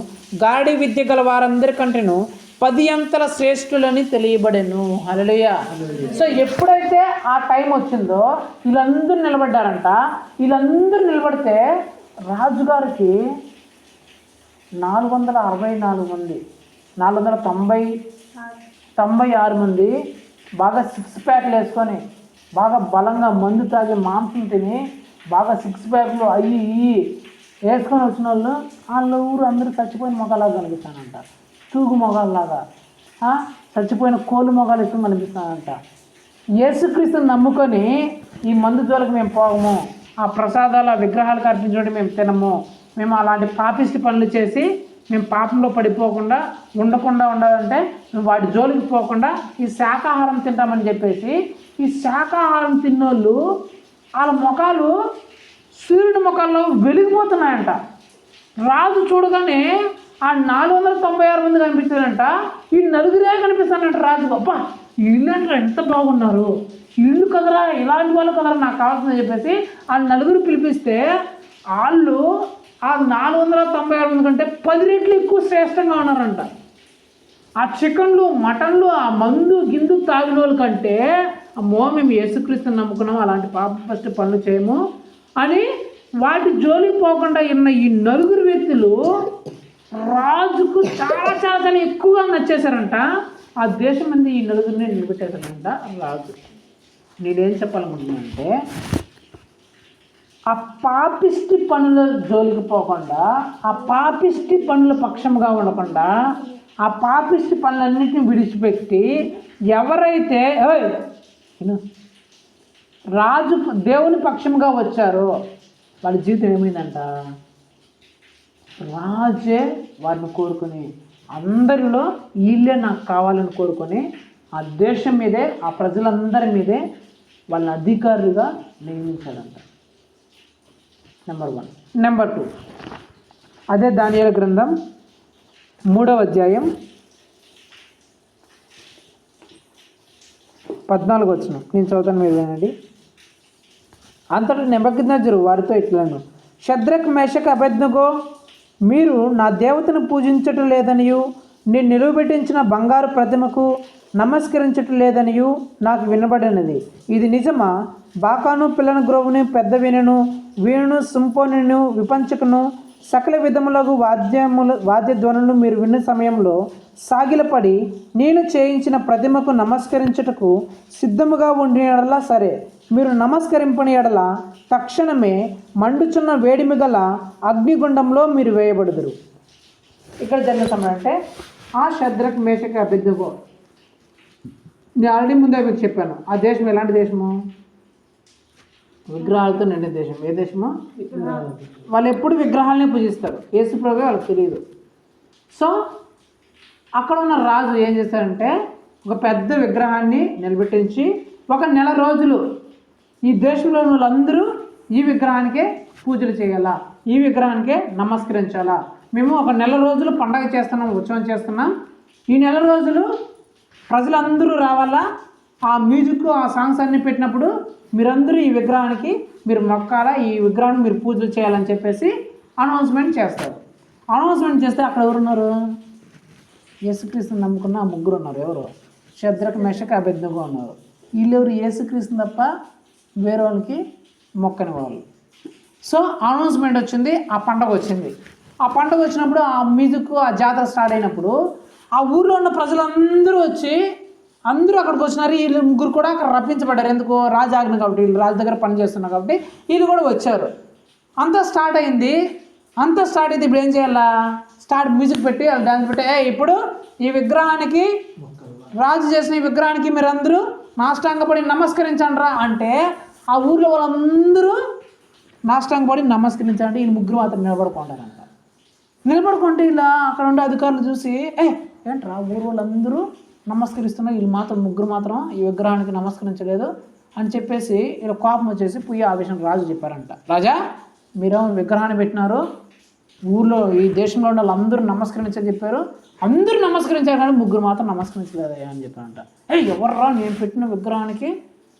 గాడి విద్య గల వారందరి కంటేను 10 అంతల శ్రేష్ఠులని తెలియబడెను. హల్లెలూయా. సో ఎప్పుడైతే ఆ టైం వచ్చిందో వీళ్ళందరూ నిలబడ్డారంట. వీళ్ళందరూ నిలబడితే రాజుగారికి 464 మంది, 496 మంది బాగా 6 ప్యాక్లు వేసుకొని బాగా బలంగా మందు తాగి మాంసం తిని బాగా 6 ప్యాక్లు అయ్యి వేసుకొని వచ్చిన వాళ్ళు వాళ్ళ ఊరు అందరూ చచ్చిపోయిన మొగాలాగా కనిపిస్తానంట. తూగు మొగాల్లాగా, చచ్చిపోయిన కోళ్ళు మొగాలు ఎక్కువ కనిపిస్తానంట. యేసుక్రీస్తుని నమ్ముకొని ఈ మందు జోలికి మేము పోగము, ఆ ప్రసాదాలు ఆ విగ్రహాలకు అర్పించడం మేము తినము, మేము అలాంటి పాపిష్టి పనులు చేసి మేము పాపంలో పడిపోకుండా ఉండాలంటే మేము వాటి జోలికి పోకుండా ఈ శాకాహారం తింటామని చెప్పేసి ఈ శాకాహారం తిన్నోళ్ళు వాళ్ళ ముఖాలు సూర్యుడి ముఖాల్లో వెలిగిపోతున్నాయంట. రాజు చూడగానే ఆ 496 మంది కనిపించారంట. ఈ నలుగురే కనిపిస్తానంట రాజు. అబ్బా వీళ్ళంటారా ఎంత బాగున్నారు, వీళ్ళు కదరా, ఇలాంటి వాళ్ళు కదరా నాకు కావాల్సిందని చెప్పేసి ఆ నలుగురు పిలిపిస్తే వాళ్ళు ఆ 496 మంది కంటే 10 రెట్లు ఎక్కువ శ్రేష్టంగా ఉన్నారంట. ఆ చికెన్లు, మటన్లు, ఆ మందు గిందు తాగిన వాళ్ళ కంటే అమ్మో మేము యేసుక్రీస్తుని నమ్ముకున్నాము, అలాంటి ఫస్ట్ పనులు చేయము అని వాటి జోలికి పోకుండా ఉన్న ఈ నలుగురు వ్యక్తులు రాజుకు చాలా చాలా చాలా ఎక్కువగా నచ్చేశారంట. ఆ దేశం మంది ఈ నలుగురిని నిలబెట్టేశారంట రాజు. నేనేం చెప్పాలనుకుంటున్నానంటే ఆ పాపిష్టి పనుల జోలికి పోకుండా, ఆ పాపిష్టి పనుల పక్షంగా ఉండకుండా, ఆ పాపిష్టి పనులన్నింటినీ విడిచిపెట్టి ఎవరైతే రాజు దేవుని పక్షంగా వచ్చారో వాళ్ళ జీవితం ఏమైందంట, రాజే వారిని కోరుకుని అందరిలో వీళ్ళే నాకు కావాలని కోరుకొని ఆ దేశం మీదే ఆ ప్రజలందరి మీదే వాళ్ళని అధికారులుగా నియమించాడంట. నెంబర్ 1. నెంబర్ 2 అదే దానియేలు గ్రంథం 3వ అధ్యాయం 14వ వచనం నేను చదువుతాను, మీరు వినండి. అంతటా నెబుకద్నెజరు వారితో ఇట్లను, షద్రక్, మేషక్, అబేద్నెగో, మీరు నా దేవతను పూజించటం లేదనియు నేను నిలువబెట్టించిన బంగారు ప్రతిమకు నమస్కరించటం లేదనియు నాకు వినబడినది. ఇది నిజమా? బాకాను, పిల్లన గ్రోవును, పెద్ద వీణును, సింఫోనిను, విపంచకును, సకల విధములకు వాద్యధ్వనులు మీరు విన్న సమయంలో సాగిలపడి నేను చేయించిన ప్రతిమకు నమస్కరించుటకు సిద్ధముగా ఉండిన ఎడల సరే, మీరు నమస్కరింపని ఎడల తక్షణమే మండుచున్న వేడిమి గల అగ్నిగుండంలో మీరు వేయబడుదురు. ఇక్కడ జరిగిన సమయం అంటే ఆ షద్రక్, మేషక్, అబేద్నెగో, నేను ఆల్రెడీ ముందే మీకు చెప్పాను. ఆ దేశం ఎలాంటి దేశము? విగ్రహాలతో నిండిన దేశం. ఏ దేశము? వాళ్ళు ఎప్పుడు విగ్రహాలనే పూజిస్తారు. యేసు ప్రభువే వాళ్ళకి తెలియదు. సో అక్కడ ఉన్న రాజు ఏం చేశారంటే ఒక పెద్ద విగ్రహాన్ని నిలబెట్టించి 1 నెల రోజులు ఈ దేశంలో వాళ్ళందరూ ఈ విగ్రహానికే పూజలు చేయాలా, ఈ విగ్రహానికే నమస్కరించాలా. మేము 1 నెల రోజులు పండగ చేస్తున్నాం, ఉత్సవం చేస్తున్నాం. ఈ నెల రోజులు ప్రజలందరూ రావాలా, ఆ మ్యూజిక్, ఆ సాంగ్స్ అన్నీ పెట్టినప్పుడు మీరందరూ ఈ విగ్రహానికి మీరు మొక్కాలా, ఈ విగ్రహానికి మీరు పూజలు చేయాలని చెప్పేసి అనౌన్స్మెంట్ చేస్తారు. అనౌన్స్మెంట్ చేస్తే అక్కడ ఎవరున్నారు? యేసుక్రీస్తుని నమ్ముకున్న ఆ 3 ఉన్నారు. ఎవరు? షద్రక్, మేషక్, అబేద్నెగో ఉన్నారు. వీళ్ళెవరు? యేసుక్రీస్తుని తప్ప వేరే వాళ్ళకి మొక్కని వాళ్ళు. సో అనౌన్స్మెంట్ వచ్చింది, ఆ పండగ వచ్చింది. ఆ పండగ వచ్చినప్పుడు ఆ మ్యూజిక్, ఆ జాతర స్టార్ట్ అయినప్పుడు ఆ ఊర్లో ఉన్న ప్రజలందరూ వచ్చి అందరూ అక్కడికి వచ్చినారు. వీళ్ళు 3 కూడా అక్కడ రప్పించబడ్డారు. ఎందుకు? రాజు ఆజ్ఞ కాబట్టి, వీళ్ళు రాజు దగ్గర పని చేస్తున్నారు కాబట్టి వీళ్ళు కూడా వచ్చారు. అంతా స్టార్ట్ అయింది. ఇప్పుడు ఏం చేయాలా? మ్యూజిక్ పెట్టి వాళ్ళు డాన్స్ పెట్టి ఇప్పుడు ఈ విగ్రహానికి, రాజు చేసిన ఈ విగ్రహానికి మీరందరూ నాష్టాంగపడి నమస్కరించండి రా అంటే ఆ ఊర్లో వాళ్ళందరూ నాష్టాంగపడి నమస్కరించాలంటే వీళ్ళు ముగ్గురు మాత్రం నిలబడుకుంటారంట. నిలబడుకుంటే ఇలా అక్కడ ఉండే అధికారులు చూసి ఏంట్రా ఊరు వాళ్ళందరూ నమస్కరిస్తున్నా వీళ్ళు మాత్రం ముగ్గురు మాత్రం ఈ విగ్రహానికి నమస్కరించలేదు అని చెప్పేసి ఇలా కోపం వచ్చేసి పోయి ఆ విషయం రాజు చెప్పారంట. రాజా మీరేమో విగ్రహాన్ని పెట్టినారు, ఊర్లో ఈ దేశంలో ఉన్న వాళ్ళందరూ నమస్కరించని చెప్పారు, అందరూ నమస్కరించారు కానీ ముగ్గురు మాత్రం నమస్కరించలేదయ్యా అని చెప్పారంట. ఎవర్రా నేను పెట్టిన విగ్రహానికి,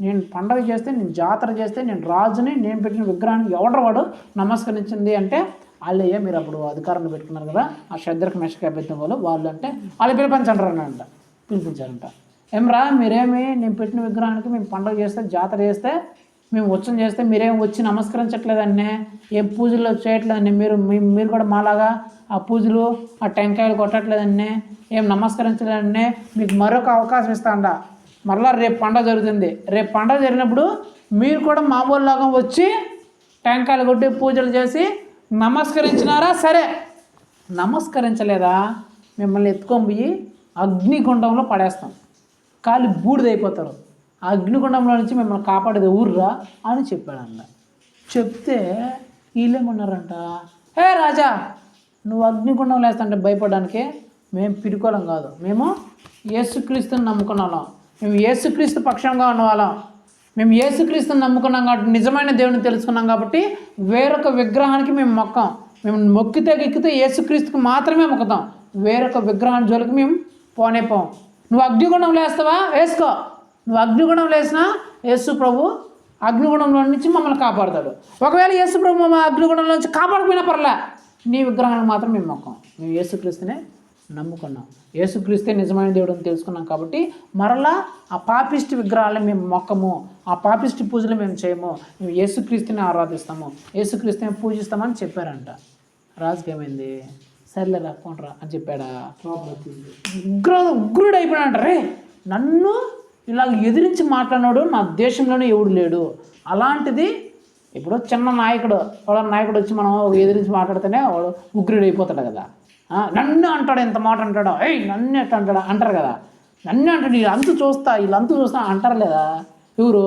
నేను పండగ చేస్తే, నేను జాతర చేస్తే, నేను రాజుని, నేను పెట్టిన విగ్రహానికి ఎవడ్రా వాడు నమస్కరించింది అంటే వాళ్ళయ్యా మీరు అప్పుడు అధికారాన్ని పెట్టుకున్నారు కదా ఆ శద్రకు మెషక పెట్టిన వాళ్ళు అంటే వాళ్ళు పిలిపించారంట. ఏమరా మీరేమి నేను పెట్టిన విగ్రహానికి మేము పండుగ చేస్తే, జాతర చేస్తే, మేము ఉత్సవం చేస్తే మీరేం వచ్చి నమస్కరించట్లేదన్నే, ఏం పూజలు చేయట్లేదన్నే, మీరు కూడా మాలాగా ఆ పూజలు ఆ టెంకాయలు కొట్టట్లేదన్నే, ఏం నమస్కరించలేదన్నే, మీకు మరొక అవకాశం ఇస్తాండా. మరలా రేపు పండుగ జరుగుతుంది, రేపు పండుగ జరిగినప్పుడు మీరు కూడా మామూలులాగా వచ్చి టెంకాయలు కొట్టి పూజలు చేసి నమస్కరించినారా, సరే నమస్కరించలేదా మిమ్మల్ని ఎత్తుకొని పోయి అగ్నిగుండంలో పడేస్తాం, కాలి బూడిదైపోతారు, ఆ అగ్నిగుండంలో నుంచి మిమ్మల్ని కాపాడేది ఊర్రా అని చెప్పాడన్న. చెప్తే వీళ్ళేమన్నారంట, రాజా నువ్వు అగ్నిగుండంలో వేస్తాంటే భయపడడానికి మేము పిరుకోలం కాదు, మేము యేసుక్రీస్తుని నమ్ముకున్న వాళ్ళం, మేము యేసుక్రీస్తు పక్షంగా ఉన్న వాళ్ళం, మేము యేసుక్రీస్తుని నమ్ముకున్నాం కాబట్టి నిజమైన దేవుని తెలుసుకున్నాం కాబట్టి వేరొక విగ్రహానికి మేము మొక్కం, మేము మొక్కితే గిక్కితే యేసుక్రీస్తుకి మాత్రమే మొక్కుతాం, వేరొక విగ్రహాన్ని జోలికి మేము పోనేపోం. నువ్వు అగ్నిగుండంలో వేస్తావా వేసుకో, నువ్వు అగ్నిగుండంలో వేసినా యేసు ప్రభు అగ్నిగుండంలో నుంచి మమ్మల్ని కాపాడుతాడు, ఒకవేళ యేసు ప్రభు మా అగ్నిగుండంలో నుంచి కాపాడకపోయినా పర్లే నీ విగ్రహానికి మాత్రం మేము మొక్కం, మేము యేసుక్రీస్తునే నమ్ముకున్నాం, యేసుక్రీస్తే నిజమైన దేవుడు అని తెలుసుకున్నాం కాబట్టి మరలా ఆ పాపిష్టి విగ్రహాలను మేము మొక్కము, ఆ పాపిష్టి పూజలు మేము చేయము, మేము యేసుక్రీస్తుని ఆరాధిస్తాము, యేసుక్రీస్తుని పూజిస్తామని చెప్పారంట. రాజుకి ఏమైంది, సర్లేరా పోండ్రా అని చెప్పాడా, ఉగ్రుడు అయిపోయాడంట. నన్ను ఇలా ఎదిరించి మాట్లాడినాడు నా దేశంలోనే ఎవడు లేడు, అలాంటిది ఇప్పుడు చిన్న నాయకుడు వచ్చి మనం ఎదిరించి మాట్లాడితేనే వాడు ఉగ్రుడు అయిపోతాడు కదా, నన్ను అంటాడు ఎంత మాట అంటాడో, నన్ను ఎట్లా అంటాడా అంటారు కదా, నన్ను అంటాడు వీళ్ళంతా చూస్తా అంటారు లేదా, ఎవరు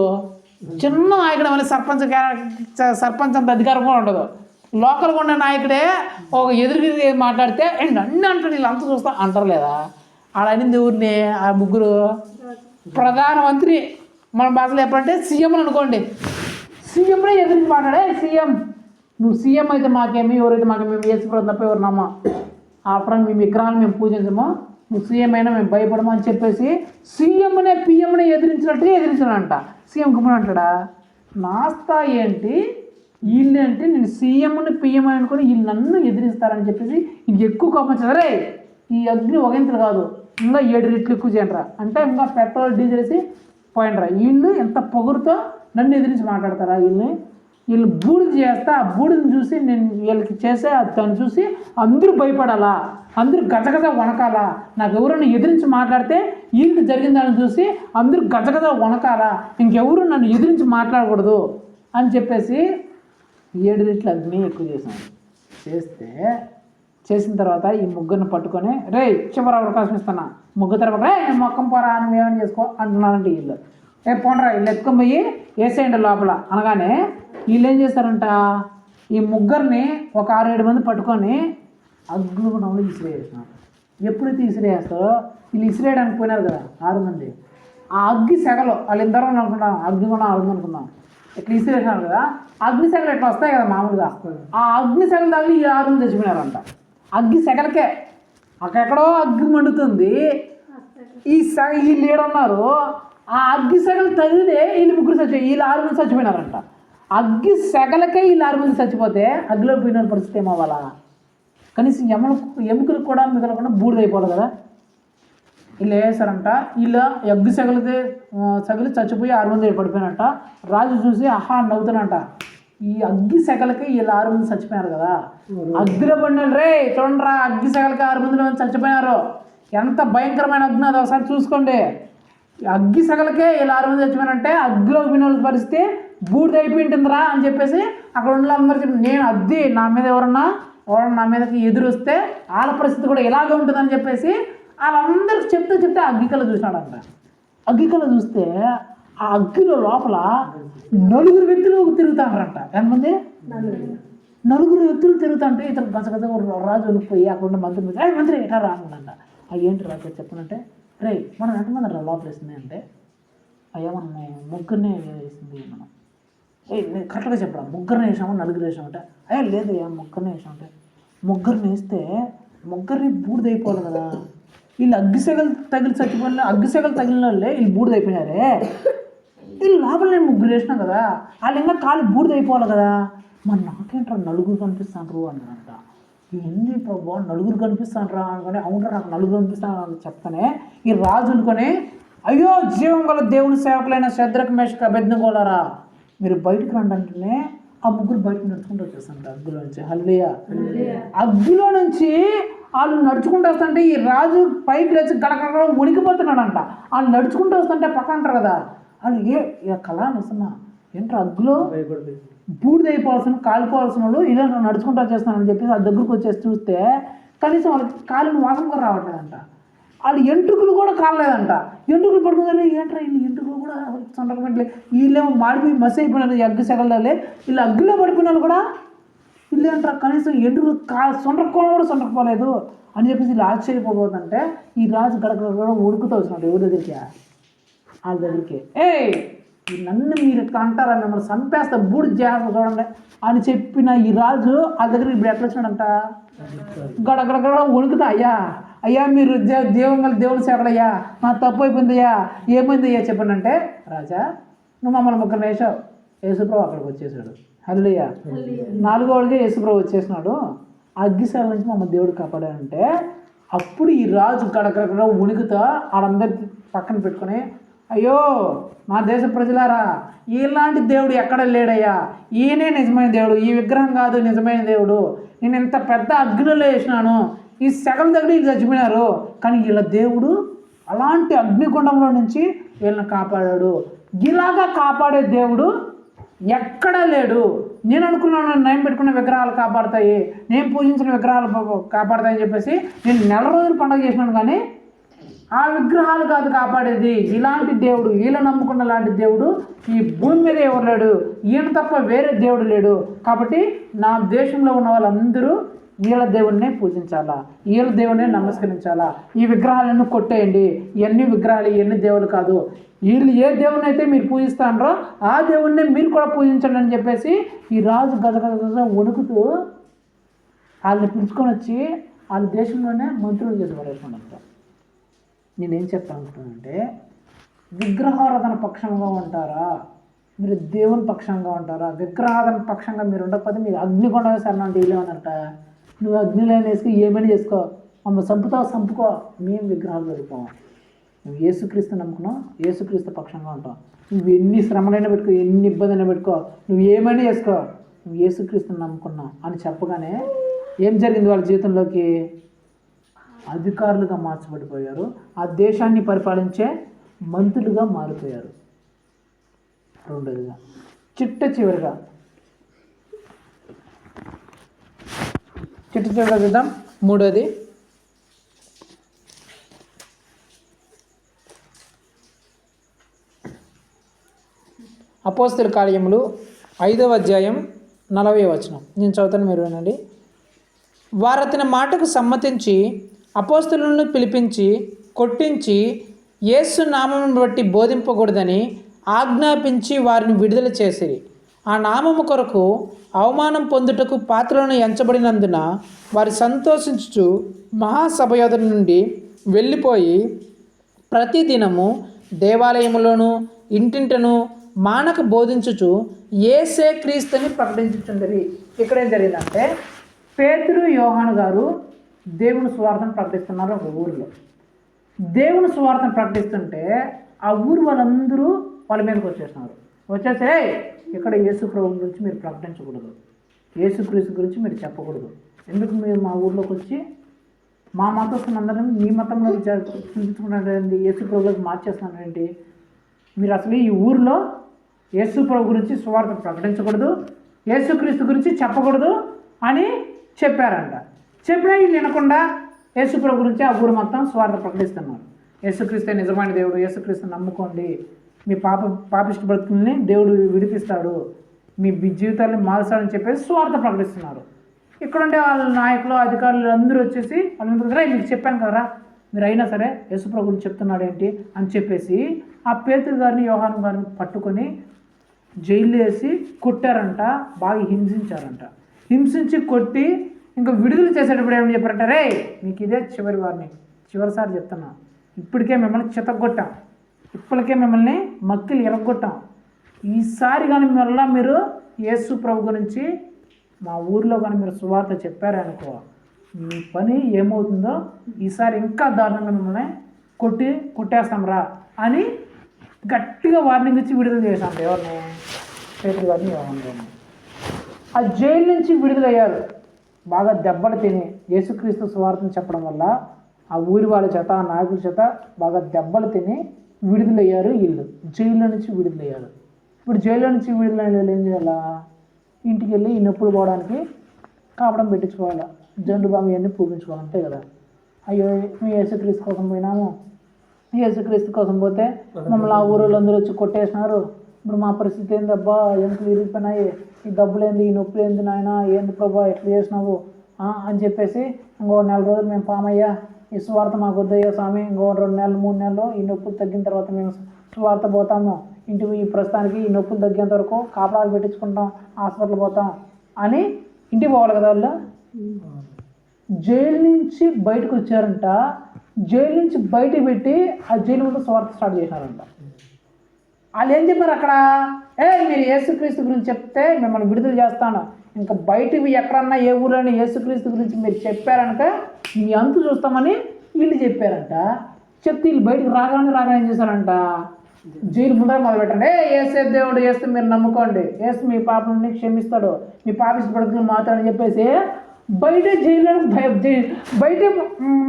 చిన్న నాయకుడు మళ్ళీ సర్పంచ్ అంత అధికారం కూడా ఉండదు, లోకల్గా ఉన్న నాయకుడే ఒక ఎదురు మాట్లాడితే నన్ను అంటాడు వీళ్ళంతా చూస్తా అంటారు లేదా. ఆడ అనింది ఊరిని ఆ ముగ్గురు ప్రధానమంత్రి మన భాషలో ఎప్పుడంటే సీఎం అనుకోండి, సీఎంనే ఎదురించి మాట్లాడే సీఎం నువ్వు సీఎం అయితే మాకేమి, ఎవరైతే మాకేమి, మేము వేసిపోవడం తప్ప ఎవరు నమ్మా, ఆఫ్టర్ మేము విగ్రహాన్ని మేము పూజించము, నువ్వు సీఎం అయినా మేము భయపడము అని చెప్పేసి సీఎంనే పిఎంనే ఎదిరించాడంట. సీఎం గుమ్మని అంటాడా, నా స్థాయి ఏంటి వీళ్ళేంటి, నేను సీఎంని పిఎం అనుకుని వీళ్ళు నన్ను ఎదిరిస్తారని చెప్పేసి ఇది ఎక్కువ కోపం చదరే, ఈ అగ్ని ఒకంతలు కాదు ఇంకా 7 రెట్లు ఎక్కువ చేయండిరా అంటే ఇంకా పెట్రోల్ డీజిల్ వేసి పోయినరా, వీళ్ళు ఎంత పొగురుతో నన్ను ఎదిరించి మాట్లాడతారా, వీళ్ళు బూడిద చేస్తే ఆ బూడిదని చూసి నేను వీళ్ళకి చేసే దాన్ని చూసి అందరూ భయపడాలా, అందరూ గజగజ వణకాలా, నాకు ఎవరైనా ఎదిరించి మాట్లాడితే వీళ్ళకి జరిగిన దాన్ని చూసి అందరూ గజగజ వణకాలా, ఇంకెవరు నన్ను ఎదిరించి మాట్లాడకూడదు అని చెప్పేసి 7 రెట్లు అగ్ని ఎక్కువ చేసిన తర్వాత ఈ ముగ్గురిని పట్టుకొని చివరి అవకాశం ఇస్తున్నా, ముగ్గురు తర్వాత నేను మొక్కం పోరా నువ్వు ఏమైనా చేసుకో అంటున్నారంటే వీళ్ళు పోండ్రా వీళ్ళు ఎత్తుకొని పోయి వేసేయండి లోపల అనగానే వీళ్ళు ఏం చేస్తారంట, ఈ ముగ్గురిని ఒక 6-7 మంది పట్టుకొని అగ్నిగుండంలో ఇసిరేస్తున్నారు. ఎప్పుడైతే ఇసిరేస్తారో వీళ్ళు ఇసిరేయడానికి పోయినారు కదా 6 మంది, ఆ అగ్గి సెగలు వాళ్ళు ఇందరూ అనుకున్నాం అగ్నిగుండం అనుకున్నాం ఇట్లా ఇసిరేసినారు కదా, అగ్ని సెగలు ఇట్లా వస్తాయి కదా మామూలుగా, ఆ అగ్ని సెగలు తగిలి ఈ 6 మంది చచ్చిపోయినారంట. అగ్గి సెగలకే అక్కడెక్కడో అగ్గి మండుతుంది, వీళ్ళు ఏడున్నారు, ఆ అగ్గి సెగలు తగిలితే వీళ్ళు ముగ్గురు వీళ్ళు 6 మంది చచ్చిపోయినారంట. అగ్గి సెగలకే వీళ్ళు 6 మంది చచ్చిపోతే అగ్గిలో పోయిన పరిస్థితి ఏమవ్వాలా, కనీసం ఎముకలకు కూడా మిగలకుండా బూడిదైపోవాలి కదా. వీళ్ళు వేసారంట, వీళ్ళు అగ్గి సగలి చచ్చిపోయి 6 మంది పడిపోయినట్ట. రాజు చూసి నవ్వుతానంట, ఈ అగ్గి సెగలకి వీళ్ళు 6 మంది చచ్చిపోయినారు కదా, అగ్గిలో పడినారు చూడండిరా అగ్గి సెగలకి 6 మంది చచ్చిపోయినారు, ఎంత భయంకరమైన అగ్ని అది ఒకసారి చూసుకోండి. అగ్గి సెగలకే వీళ్ళు 6 మంది చచ్చిపోయినంటే అగ్గిలో పోయిన వాళ్ళ పరిస్థితి బూడిద అయిపోయింటుందిరా అని చెప్పేసి అక్కడ ఉన్న అందరూ చెప్పి నేను అగ్గి నా మీద ఎవరన్నా నా మీదకి ఎదురు వస్తే వాళ్ళ పరిస్థితి కూడా ఇలాగే ఉంటుందని చెప్పేసి వాళ్ళందరికీ చెప్తే అగ్గికల్లో చూసినాడంట. అగ్గికల చూస్తే ఆ అగ్గిలో లోపల 4 వ్యక్తులు తిరుగుతారంట. ఎంతమంది? 4 వ్యక్తులు తిరుగుతుంటే ఇతను గసగస రాజు వెళ్ళిపోయి అక్కడ మంత్రి మీద మంత్రి ఎట్లా రానుందంట. అది ఏంటి రాజు చెప్పనంటే, రే మనం ఎంతమంది రా లోపల వేసింది అంటే, అయ్యా మనం 3 వేసింది మనం. నేను కరెక్ట్గా చెప్పరా 3 వేసాము 4 వేసామంటే, అయ్యా లేదయ్యా 3 వేసామంటే, 3 వేస్తే 3 బూడిదైపోవాలి కదా. వీళ్ళు అగ్గిసెగలు తగిలి చచ్చిపోయిన అగ్గిసెగలు తగిలిన వాళ్ళే వీళ్ళు బూడిదైపోయినారే. వీళ్ళు లోపల నేను 3 వేసినా కదా, వాళ్ళు ఇంకా కాలు బూడిదైపోవాలి కదా. మరి నాకేంట్రా 4 కనిపిస్తాను అన్నారంట. ఏంది ప్రభు 4 కనిపిస్తానరా అనుకొని, అవునరా నాకు 4 కనిపిస్తాను అని చెప్తానే ఈ రాజు అనుకొని, అయ్యో జీవం గల దేవుని సేవకులైన శద్రకు మేషకు అబేద్నెగోలారా మీరు బయటకు రండి అంటేనే ఆ 3 బయటకు నడుచుకుంటూ వచ్చేస్తారంట అగ్గిలో నుంచి. హల్లెలూయా. అగ్గిలో నుంచి వాళ్ళు నడుచుకుంటూ వస్తుంటే ఈ రాజు పైకి లేచి గడగడ ఉనికిపోతున్నాడంట. వాళ్ళు నడుచుకుంటూ వస్తుంటే పక్కన అంటారు కదా, వాళ్ళు ఏ కళ నిజమా ఏంట్రా అగ్గిలో బూడిదైపోవాల్సిన కాలిపోవాల్సిన వాళ్ళు ఇలా నడుచుకుంటూ వచ్చేస్తానని చెప్పేసి వాళ్ళ దగ్గరకు వచ్చేసి చూస్తే కనీసం వాళ్ళకి కాలిని వాసన కూడా రావట్లేదంట. వాళ్ళు ఎంట్రుకులు కూడా కాలేదంట. ఎంట్రుకులు పడుకుందని ఏంట్రా వీళ్ళు ఎంట్రుకులు కూడా సొంతకమంటే వీళ్ళేమో మాడిపోయి మసి అయిపోయినారు ఈ అగ్గి సెగలే. వీళ్ళు అగ్గిలో పడిపోయినారు కూడా వీళ్ళు ఏంట్రా కనీసం ఎంట్రుకులు సొంతకోవడం కూడా సొంతకపోలేదు అని చెప్పేసి వీళ్ళు ఆశ్చర్యపోతుందంటే ఈ రాజు గడగడ ఉడుకుతూ వచ్చినట్టు ఎవరి దగ్గరికి? వాళ్ళ దగ్గరికి. నన్ను మీరు అంటారా మిమ్మల్ని చంపేస్తా బూడి చేస్తా చూడండి అని చెప్పిన ఈ రాజు వాళ్ళ దగ్గర ఇప్పుడు ఎట్లా వచ్చినాడంట? గడగడగడ వణుకుతా, అయ్యా మీరు దేవుని సేవకుడయ్యా నా తప్పు అయిపోయిందయ్యా ఏమైందయ్యా చెప్పండి అంటే, రాజా నువ్వు మమ్మల్ని 3 వేసావు, యేసుప్రభు అక్కడికి వచ్చేసాడు. హల్లెలూయా. 4వ యేసుప్రభు వచ్చేసినాడు, అగ్గిసేవ నుంచి మమ్మల్ని దేవుడు కాపాడాడంటే అప్పుడు ఈ రాజు గడగడ వణుకుతా వాళ్ళందరి పక్కన పెట్టుకొని, అయ్యో మా దేశ ప్రజలారా ఇలాంటి దేవుడు ఎక్కడ లేడయ్యా, ఈయనే నిజమైన దేవుడు, ఈ విగ్రహం కాదు నిజమైన దేవుడు. నేను ఇంత పెద్ద అగ్నిలో వేసినాను, ఈ సెగల దగ్గర వీళ్ళు చచ్చిపోయినారు, కానీ వీళ్ళ దేవుడు అలాంటి అగ్నిగుండంలో నుంచి వీళ్ళని కాపాడాడు. ఇలాగా కాపాడే దేవుడు ఎక్కడా లేడు. నేను అనుకున్నాను నేను పెట్టుకున్న విగ్రహాలు కాపాడతాయి, నేను పూజించిన విగ్రహాలు కాపాడతాయని చెప్పేసి నేను 4 రోజులు పండుగ చేసినాను, కానీ ఆ విగ్రహాలు కాదు కాపాడేది, ఇలాంటి దేవుడు, వీళ్ళ నమ్ముకున్న లాంటి దేవుడు ఈ భూమి మీద ఎవరు లేడు, ఈయన తప్ప వేరే దేవుడు లేడు. కాబట్టి నా దేశంలో ఉన్న వాళ్ళందరూ వీళ్ళ దేవుడినే పూజించాలా, వీళ్ళ దేవుడినే నమస్కరించాలా, ఈ విగ్రహాలను కొట్టేయండి, ఇవన్నీ విగ్రహాలు ఇవన్నీ దేవుడు కాదు, వీళ్ళు ఏ దేవుని అయితే మీరు పూజిస్తారో ఆ దేవుడినే మీరు కూడా పూజించండి అని చెప్పేసి ఈ రాజు గజగజ వణుకుతూ వాళ్ళని పిలుచుకొని వచ్చి వాళ్ళ దేశంలోనే మంత్రులు చేసి పడేసుకున్నారంట. నేనేం చెప్తా అనుకుంటానంటే, విగ్రహారాధన పక్షంగా ఉంటారా మీరు దేవుని పక్షంగా ఉంటారా? విగ్రహారాధన పక్షంగా మీరు ఉండకపోతే మీరు అగ్నికొండ వేసారు అంటే వీళ్ళేమన్నారట, నువ్వు అగ్నిలో వేసుకు ఏమైనా చేసుకో, మమ్మల్ని చంపుకో, మేము విగ్రహాలు పెట్టుకోం. నువ్వు యేసుక్రీస్తు నమ్ముకున్నావు, యేసుక్రీస్తు పక్షంగా ఉంటావు. నువ్వు ఎన్ని శ్రమలైనా పెట్టుకో, ఎన్ని ఇబ్బందైనా పెట్టుకో, నువ్వు ఏమైనా చేసుకో, నువ్వు యేసుక్రీస్తుని నమ్ముకున్నావు అని చెప్పగానే ఏం జరిగింది? వాళ్ళ జీవితంలోకి అధికారులుగా మార్చబడిపోయారు, ఆ దేశాన్ని పరిపాలించే మంత్రులుగా మారిపోయారు. రెండోదిగా చివరిగా చూద్దాం. మూడోది అపోస్తలుల కార్యములు 5వ అధ్యాయం 40వ వచనం. నేను చదువుతాను, మీరు వినండి. వారతని మాటకు సమ్మతించి అపోస్తలులను పిలిపించి కొట్టించి యేసు నామమును బట్టి బోధింపకూడదని ఆజ్ఞాపించి వారిని విడుదల చేసిరి. ఆ నామము కొరకు అవమానం పొందుటకు పాత్రలను ఎంచబడినందున వారు సంతోషించుచు మహాసభయోధ నుండి వెళ్ళిపోయి ప్రతిదినము దేవాలయములోను ఇంటింటను మానక బోధించుచు యేసే క్రీస్తుని ప్రకటించుచుండిరి. ఇక్కడేం జరిగిందంటే, పేతురు యోహాను గారు దేవుని సువార్తను ప్రకటిస్తున్నారు ఒక ఊరిలో. దేవుని సువార్తను ప్రకటిస్తుంటే ఆ ఊరు వాళ్ళందరూ వాళ్ళ మీదకి వచ్చేసినారు. వచ్చేసి ఇక్కడ యేసు ప్రభు గురించి మీరు ప్రకటించకూడదు, యేసుక్రీస్తు గురించి మీరు చెప్పకూడదు, ఎందుకు మీరు మా ఊర్లోకి వచ్చి మా మతస్థులందరం మీ మతంలో చూపించుకున్నారండి, యేసు ప్రభులోకి మార్చేస్తున్నారండి, మీరు అసలు ఈ ఊరిలో యేసు ప్రభు గురించి సువార్త ప్రకటించకూడదు, యేసుక్రీస్తు గురించి చెప్పకూడదు అని చెప్పారంట. చెప్పినా వీళ్ళు వినకుండా యేసు ప్రభు గురించి ఆ ఊరు మొత్తం సువార్త ప్రకటిస్తున్నారు. యేసుక్రీస్తే నిజమైన దేవుడు, యేసుక్రీస్తు నమ్ముకోండి, మీ పాపిష్టి బ్రతుకుల్ని దేవుడు విడిపిస్తాడు, మీ జీవితాన్ని మారుస్తాడని చెప్పేసి స్వార్థ ప్రకటిస్తున్నారు. ఇక్కడుండే వాళ్ళ నాయకులు, అధికారులు అందరూ వచ్చేసి వాళ్ళందరూ మీకు చెప్పాను కదరా, మీరు అయినా సరే యేసుప్రభు గురించి చెప్తున్నాడు ఏంటి అని చెప్పేసి ఆ పేతురు గారిని, యోహాను గారిని పట్టుకొని జైల్లో వేసి కొట్టారంట, బాగా హింసించారంట. హింసించి కొట్టి ఇంకా విడుదల చేసేటప్పుడు ఏమని చెప్పారంట, రే మీకు ఇదే చివరి వారిని, చివరిసారి చెప్తున్నా, ఇప్పటికే మిమ్మల్ని చితగొట్టాం, ఇప్పటికే మిమ్మల్ని మక్కిలు ఎరగొట్టాం, ఈసారి కానీ మళ్ళీ మీరు యేసు ప్రభు గురించి మా ఊరిలో కానీ మీరు సువార్త చెప్పారనుకో, మీ పని ఏమవుతుందో ఈసారి ఇంకా దారుణంగా మిమ్మల్ని కొట్టేస్తాం రా అని గట్టిగా వార్నింగ్ ఇచ్చి విడుదల చేశాం. ఎవరిని? పేతురు గారిని, యోహాను గారిని. ఆ జైలు నుంచి విడుదలయ్యారు. బాగా దెబ్బలు తిని యేసుక్రీస్తు సువార్తను చెప్పడం వల్ల ఆ ఊరి వాళ్ళ చేత, ఆ నాయకుల చేత బాగా దెబ్బలు తిని విడుదలయ్యారు వీళ్ళు. జైల్లో నుంచి విడుదలయ్యారు. ఇప్పుడు జైల్లో నుంచి విడుదలైన వాళ్ళు ఏం చేయాలా? ఇంటికి వెళ్ళి ఈ నొప్పులు పోవడానికి కాపడం పెట్టించుకోవాలా, జండు బామ్ ఇవన్నీ పూజించుకోవాలి, అంతే కదా. అయ్యో మీ యేసుక్రీస్తు కోసం పోయినాము, యేసుక్రీస్తు కోసం పోతే మమ్మల్ని ఆ ఊరిలో అందరూ వచ్చి కొట్టేసినారు, ఇప్పుడు మా పరిస్థితి ఏందబ్బా, ఎంతలు ఇరిగిపోయినాయి, ఈ డబ్బులేంది, ఈ నొప్పులేంది నాయన, ఏంది ప్రభా ఎట్లా చేసినావు అని చెప్పేసి ఇంకో 4 రోజులు మేము పామయ్యా, ఈ సువార్త మాకు వద్దయ్యా స్వామి, ఇంకో 2 నెలలు 3 నెలలు ఈ నొప్పులు తగ్గిన తర్వాత మేము సువార్త పోతాము, ఇంటికి ఈ ప్రస్తుతానికి ఈ నొప్పులు తగ్గేంత వరకు కాపలాలు పెట్టించుకుంటాం, హాస్పిటల్ పోతాం అని ఇంటికి పోవాలి కదా వాళ్ళు. జైలు నుంచి బయటకు వచ్చారంట, జైలు నుంచి బయటకు పెట్టి ఆ జైలు ముందు సువార్త స్టార్ట్ చేశారంట. వాళ్ళు ఏం చెప్పారు అక్కడ, మీరు యేసుక్రీస్తు గురించి చెప్తే మిమ్మల్ని విడుదల చేస్తాను, ఇంకా బయటికి ఎక్కడన్నా ఏ ఊరైనా యేసుక్రీస్తు గురించి మీరు చెప్పారనక మీ అంతు చూస్తామని వీళ్ళు చెప్పారంట. చెప్తే వీళ్ళు బయటకు రాగానే ఏం చేశారంట, జైలు ముందర మొదలుపెట్టండి, యేసే దేవుడు, యేసు మీరు నమ్ముకోండి, యేసు మీ పాపని క్షమిస్తాడు, మీ పాపిష్టి బ్రతుకులు మాట్లాడని చెప్పేసి బయట జైల్లో బయటే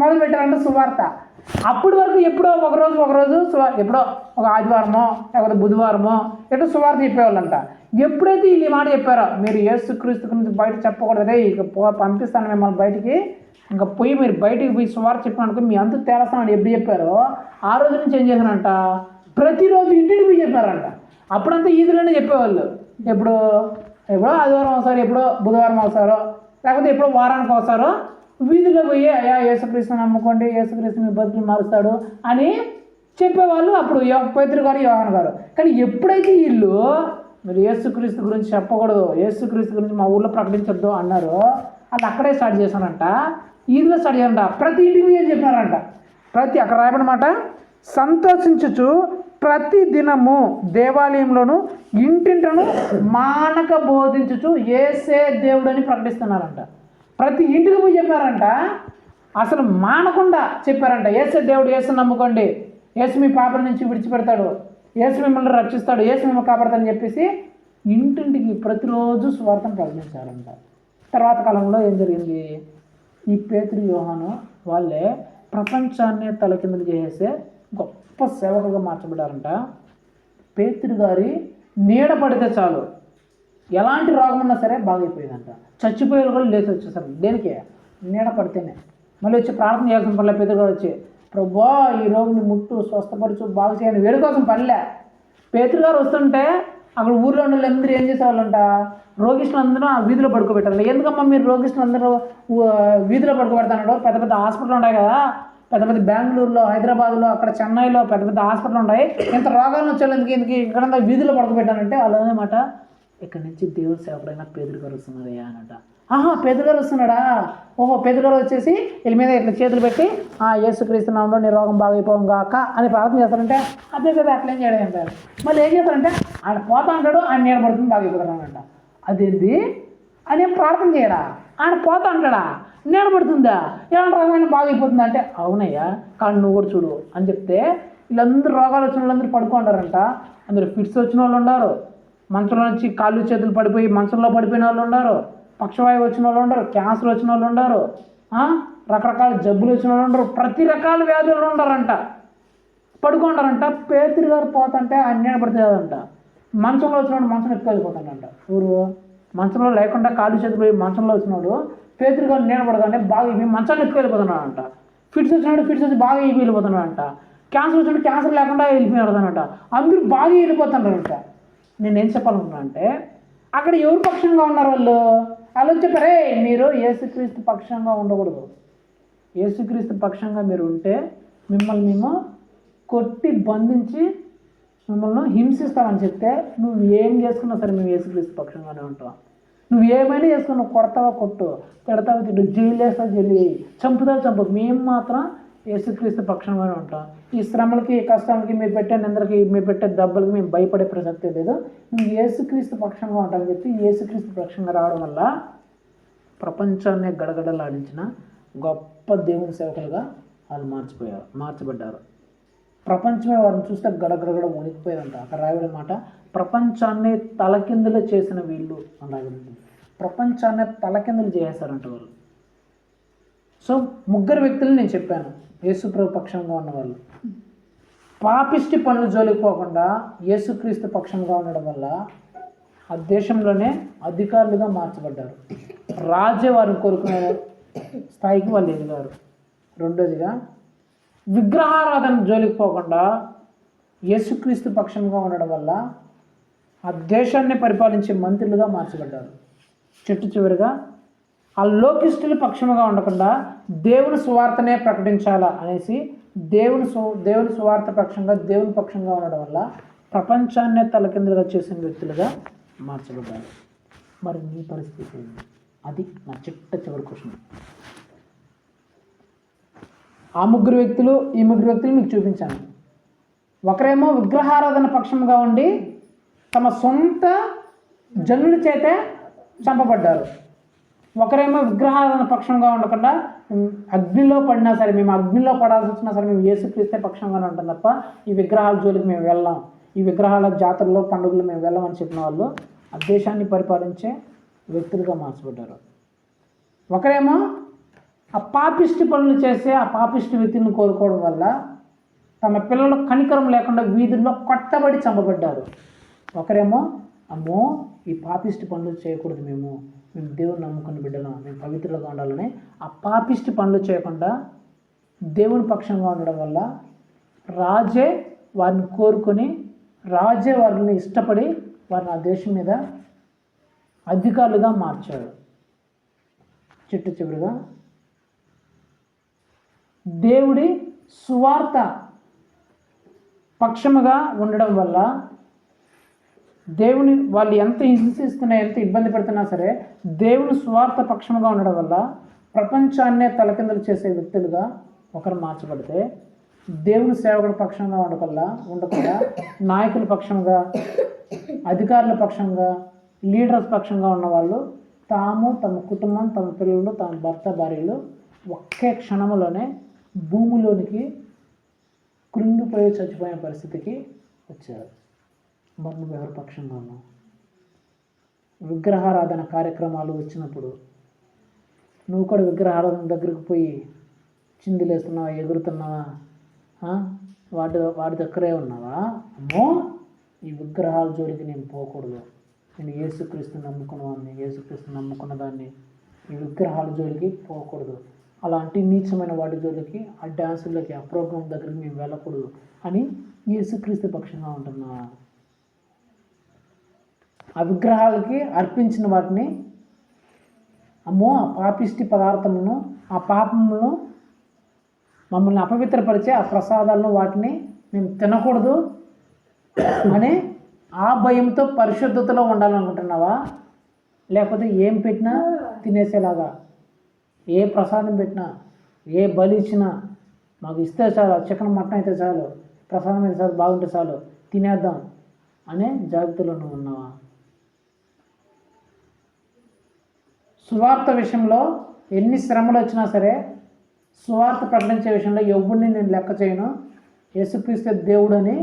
మొదలు పెట్టారంట సువార్త. అప్పటి వరకు ఎప్పుడో ఒకరోజు ఎప్పుడో ఒక ఆదివారమో లేకపోతే బుధవారమో ఎటో సువార్త చెప్పేవాళ్ళంట. ఎప్పుడైతే వీళ్ళు ఈ మాట చెప్పారో, మీరు యేసుక్రీస్తు గురించి బయట చెప్పకూడదే, ఇక పంపిస్తాను మిమ్మల్ని బయటికి, ఇంకా పోయి మీరు బయటికి పోయి సువార్త చెప్పిననుకో మీ అంత తేలస్తానని ఎప్పుడు చెప్పారో ఆ రోజు నుంచి ఏం చేశారంట, ప్రతిరోజు ఇంటికి పోయి చెప్పారంట. అప్పుడంతా ఈదులోనే చెప్పేవాళ్ళు, ఎప్పుడో ఆదివారం ఒకసారి, ఎప్పుడో బుధవారం ఒకసారో లేకపోతే ఎప్పుడో వారానికి ఒకసారో వీధిలో పోయి అయ్యా యేసుక్రీస్తుని నమ్ముకోండి, యేసుక్రీస్తు మీ బతుకులు మారుస్తాడు అని చెప్పేవాళ్ళు అప్పుడు పేతురు గారు, యోహాను గారు. కానీ ఎప్పుడైతే వీళ్ళు మీరు యేసుక్రీస్తు గురించి చెప్పకూడదు, యేసుక్రీస్తు గురించి మా ఊళ్ళో ప్రకటించొద్దు అన్నారో వాళ్ళు అక్కడే స్టార్ట్ చేశానంట, ఈదులో స్టార్ట్ చేశారంట. ప్రతి ఇంటికి ఏం చెప్పినారంట, అక్కడ రాయబడినమాట, సంతోషించుచు ప్రతి దినము దేవాలయంలోను ఇంటింటను మానక బోధించుచు యేసే దేవుడని ప్రకటిస్తున్నారంట. ప్రతి ఇంటికి పోయి చెప్పారంట, అసలు మానకుండా చెప్పారంట, యేసే దేవుడు, యేసు నమ్ముకోండి, యేసు మీ పాపల నుంచి విడిచిపెడతాడు, యేసు మిమ్మల్ని రక్షిస్తాడు, యేసు మిమ్మల్ని కాపాడతాడని చెప్పేసి ఇంటింటికి ప్రతిరోజు సువార్తను ప్రకటించారంట. తర్వాత కాలంలో ఏం జరిగింది, ఈ పేతురు, యోహాను వాళ్ళే ప్రపంచాన్ని తలకిందులు చేసే గొప్ప సేవకులుగా మార్చబడ్డారంట. పేతురు గారి నీడ పడితే చాలు ఎలాంటి రోగం ఉన్నా సరే బాగైపోయిందంట. చచ్చిపోయేది కూడా లేచి వచ్చేసారు, దేనికి? నీడ పడితేనే. మళ్ళీ వచ్చి ప్రార్థన చేయాల్సిన పనిలే, పేతురు గారు వచ్చి ప్రభువా ఈ రోగిని ముట్టు, స్వస్థపరచు, బాగు చేయని వేడి కోసం పనిలే. పేతురు గారు వస్తుంటే అక్కడ ఊర్లో ఉన్న వాళ్ళందరూ ఏం చేసేవాళ్ళంట, రోగిష్లందరూ ఆ వీధిలో పడుకోబెట్టారు. ఎందుకమ్మా మీరు రోగిష్లందరూ వీధిలో పడుకోబెడతాడు, పెద్ద పెద్ద హాస్పిటల్ ఉన్నాయి కదా, పెద్ద పెద్ద బెంగళూరులో, హైదరాబాద్లో, అక్కడ చెన్నైలో పెద్ద పెద్ద హాస్పిటల్ ఉన్నాయి, ఇంత రోగాలను వచ్చేందుకు ఇక్కడ వీధిలో పడుకోబెట్టానంటే వాళ్ళు అన్నమాట, ఇక్కడ నుంచి దేవుడి సేవకుడైనా పేతురు గారు వస్తున్నారయ్యా అన్నట. పేతురు గారు వస్తున్నాడా, ఓహో పేతురు గారు వచ్చేసి వీళ్ళ మీద ఇట్లా చేతులు పెట్టి యేసుక్రీస్తు నామములో నీ రోగం బాగైపోవం గాక అని ప్రార్థన చేస్తారంటే అదే అట్లా ఏం చేయడం అంటారు. మళ్ళీ ఏం చేస్తారంటే ఆయన పోతా అంటాడు, ఆయన నీడపడుతుంది బాగైపోతాడంట. అదేంది ఆయన ప్రార్థన చేయడా, ఆయన పోతా అంటాడా, నీడపడుతుందా, ఏమన్నా రోగం బాగైపోతుందా అంటే అవునయ్యా కానీ నువ్వు కూడా చూడు అని చెప్తే వీళ్ళందరూ రోగాలు వచ్చిన వాళ్ళందరూ పడుకుంటారంట. అందరూ ఫిట్స్ వచ్చిన వాళ్ళు ఉన్నారు, మంచంలో నుంచి కాళ్ళు చేతులు పడిపోయి మంచంలో పడిపోయిన వాళ్ళు ఉన్నారు, పక్షవాయువు వచ్చిన వాళ్ళు ఉండరు, క్యాన్సర్ వచ్చిన వాళ్ళు ఉండరు, రకరకాల జబ్బులు వచ్చిన వాళ్ళు ఉండరు, ప్రతి రకాల వ్యాధులు ఉండరంట, పడుకుంటారంట. పేతురు గారు పోతుంటే ఆయన నీడ పడుతుందంట. మంచంలో వచ్చినవాడు మంచం ఎత్తుకెళ్ళిపోతాడంట. ఊరు మంచంలో లేకుండా కాళ్ళు చేతులు పోయి మంచంలో వచ్చినాడు పేతురు గారు నీడ పడగానే బాగా ఇవి మంచాన్ని ఎత్తుకెళ్ళిపోతున్నాడంట. ఫిట్స్ వచ్చినాడు, ఫిట్స్ వచ్చి బాగా ఇవి వెళ్ళిపోతున్నాడంట. క్యాన్సర్ వచ్చినప్పుడు క్యాన్సర్ లేకుండా వెళ్ళిపోయారు అనమాట. అందరూ బాగా వెళ్ళిపోతున్నారంట. నేనేం చెప్పాలనుకున్నా అంటే అక్కడ ఎవరు పక్షంగా ఉన్నారు వాళ్ళు చెప్పారే మీరు యేసుక్రీస్తు పక్షంగా ఉండకూడదు. యేసుక్రీస్తు పక్షంగా మీరు ఉంటే మిమ్మల్ని మేము కొట్టి బంధించి మిమ్మల్ని హింసిస్తామని చెప్తే నువ్వు ఏం చేసుకున్నా సరే మేము యేసుక్రీస్తు పక్షంగానే ఉంటాం. నువ్వు ఏమైనా చేసుకుని నువ్వు కొడతావా కొట్టు, తిడతావా తిట్టు, జైలు వేస్తావు జైలు, చంపుతావు చంపు, మేము మాత్రం యేసుక్రీస్తు పక్షంగానే ఉంటాం. ఈ శ్రమలకి కష్టాలకి మీరు పెట్టే నిందలకి మీరు పెట్టే దెబ్బలకి మేము భయపడే ప్రసక్తే లేదు. నువ్వు యేసుక్రీస్తు పక్షంగా ఉంటామని చెప్పి యేసుక్రీస్తు పక్షంగా రావడం వల్ల ప్రపంచాన్ని గడగడలాడించిన గొప్ప దేవుని సేవకులుగా వాళ్ళు మార్చబడ్డారు. ప్రపంచమే వారిని చూస్తే గడగడగడ వణికిపోయేదంట. అక్కడ రాయబడిన మాట ప్రపంచాన్ని తలకిందులు చేసిన వీళ్ళు అని రాయబడింది. ప్రపంచాన్ని తలకిందులు చేశారంట వాళ్ళు. సో 3 వ్యక్తులు నేను చెప్పాను యేసుప్రభు పక్షంగా ఉన్నవాళ్ళు. పాపిష్టి పనులు జోలికి పోకుండా యేసుక్రీస్తు పక్షంగా ఉండడం వల్ల ఆ దేశంలోనే అధికారులుగా మార్చబడ్డారు. రాజే వారిని కోరుకునే స్థాయికి వాళ్ళు ఎదిగారు. రెండోదిగా విగ్రహారాధన జోలికి పోకుండా యేసుక్రీస్తు పక్షంగా ఉండడం వల్ల ఆ దేశాన్ని పరిపాలించే మంత్రులుగా మార్చబడ్డారు. చివరిగా ఆ లోకిష్టుల పక్షముగా ఉండకుండా దేవుని సువార్తనే ప్రకటించాలా అనేసి దేవుని సువార్త పక్షంగా దేవుని పక్షంగా ఉండడం వల్ల ప్రపంచాన్నే తలకిందులుగా చేసిన వ్యక్తులుగా మార్చబడ్డారు. మరి నీ పరిస్థితి ఏంటి? అది నా చివరి క్వశ్చన్. ఆ 3 వ్యక్తులు ఈ 3 వ్యక్తులు మీకు చూపించాను. ఒకరేమో విగ్రహారాధన పక్షంగా ఉండి తమ సొంత జనుల చేతే చంపబడ్డారు. ఒకరేమో విగ్రహారాధన పక్షంగా ఉండకుండా అగ్నిలో పడినా సరే, మేము అగ్నిలో పడాల్సి వచ్చినా సరే మేము యేసుక్రీస్తే పక్షంగానే ఉంటాం తప్ప ఈ విగ్రహాల జోలికి మేము వెళ్ళాం, ఈ విగ్రహాల జాతరలో పండుగలు మేము వెళ్ళామని చెప్పిన వాళ్ళు ఆ దేశాన్ని పరిపాలించే వ్యక్తులుగా మార్చబడ్డారు. ఒకరేమో ఆ పాపిష్టి పనులు చేసే ఆ పాపిష్టి వ్యక్తిని కోరుకోవడం వల్ల తమ పిల్లలు కనికరం లేకుండా వీధుల్లో కొట్టబడి చంపబడ్డారు. ఒకరేమో అమ్మో ఈ పాపిష్టి పనులు చేయకూడదు, మేము దేవుని నమ్ముకుని బిడ్డలం, మేము పవిత్రులుగా ఉండాలని ఆ పాపిష్టి పనులు చేయకుండా దేవుని పక్షంగా ఉండడం వల్ల రాజే వారిని కోరుకొని రాజే వారిని ఇష్టపడి వారిని ఆ దేశం మీద అధికారులుగా మార్చాడు. చివరిగా దేవుడి సువార్త పక్షముగా ఉండడం వల్ల దేవుని వాళ్ళు ఎంత హింసిస్తున్నా ఎంత ఇబ్బంది పెడుతున్నా సరే దేవుని సువార్త పక్షముగా ఉండడం వల్ల ప్రపంచాన్నే తలకిందులు చేసే వ్యక్తులుగా ఒకరు మార్చబడితే, దేవుని సేవకుల పక్షంగా ఉండకుండా నాయకుల పక్షంగా, అధికారుల పక్షంగా, లీడర్స్ పక్షంగా ఉన్నవాళ్ళు తాము, తమ కుటుంబం, తమ పిల్లలు, తమ భర్త భార్యలు ఒకే క్షణంలోనే భూమిలోనికి కృంగిపోయి చచ్చిపోయే పరిస్థితికి వచ్చారు. మరి నువ్వు ఎవరి పక్షంగా ఉన్నావు? విగ్రహారాధన కార్యక్రమాలు వచ్చినప్పుడు నువ్వు కూడా విగ్రహారాధన దగ్గరికి పోయి చిందులేస్తున్నావా, ఎగురుతున్నావా, వాడి దగ్గరే ఉన్నావా? అమ్మో ఈ విగ్రహాల జోలికి నేను పోకూడదు, నేను యేసుక్రీస్తు నమ్ముకున్నవాడిని, యేసుక్రీస్తు నమ్ముకున్న దాన్ని, ఈ విగ్రహాల జోలికి పోకూడదు, అలాంటి నీచమైన వాటి జోలికి, ఆ డ్యాన్సులకి, ఆ ప్రోగ్రాం దగ్గరికి మేము వెళ్ళకూడదు అని యేసుక్రీస్తు పక్షంగా ఉంటున్నా. ఆ విగ్రహాలకి అర్పించిన వాటిని అమ్మో ఆ పాపిష్టి పదార్థములను, ఆ పాపములను మమ్మల్ని అపవిత్రపరిచే ఆ ప్రసాదాలను వాటిని మేము తినకూడదు అని ఆ భయంతో పరిశుద్ధతలో ఉండాలనుకుంటున్నావా? లేకపోతే ఏం పెట్టినా తినేసేలాగా, ఏ ప్రసాదం పెట్టినా, ఏ బలి ఇచ్చినా మాకు ఇస్తే చాలు, చికెన్ మటన్ అయితే చాలు, ప్రసాదం అయితే చాలు, బాగుంటే చాలు, తినేద్దాం అనే జాగ్రత్తలో నువ్వు ఉన్నావా? సువార్త విషయంలో ఎన్ని శ్రమలు వచ్చినా సరే సువార్త ప్రకటించే విషయంలో ఎవరిని నేను లెక్క చేయను, యేసుక్రీస్తు దేవుడు అని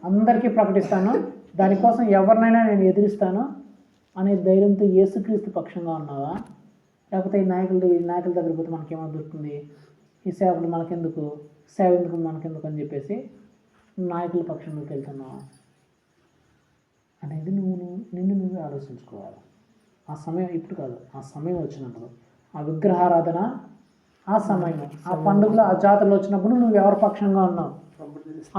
అందరికీ ప్రకటిస్తాను, దానికోసం ఎవరినైనా నేను ఎదిరిస్తాను అనే ధైర్యంతో యేసుక్రీస్తు పక్షంగా ఉన్నావా? లేకపోతే ఈ నాయకుల దగ్గర పోతే మనకేమో దొరుకుతుంది, ఈ సేవకులు మనకెందుకు, సేవ ఎందుకు మనకెందుకు అని చెప్పేసి నాయకుల పక్షంలోకి వెళ్తున్నావా అనేది నిన్ను నువ్వే ఆలోచించుకోవాలి. ఆ సమయం ఇప్పుడు కాదు, ఆ సమయం వచ్చినప్పుడు, ఆ విగ్రహారాధన ఆ సమయం, ఆ పండుగలు, ఆ జాతరలు వచ్చినప్పుడు నువ్వు ఎవరి పక్షంగా ఉన్నావు?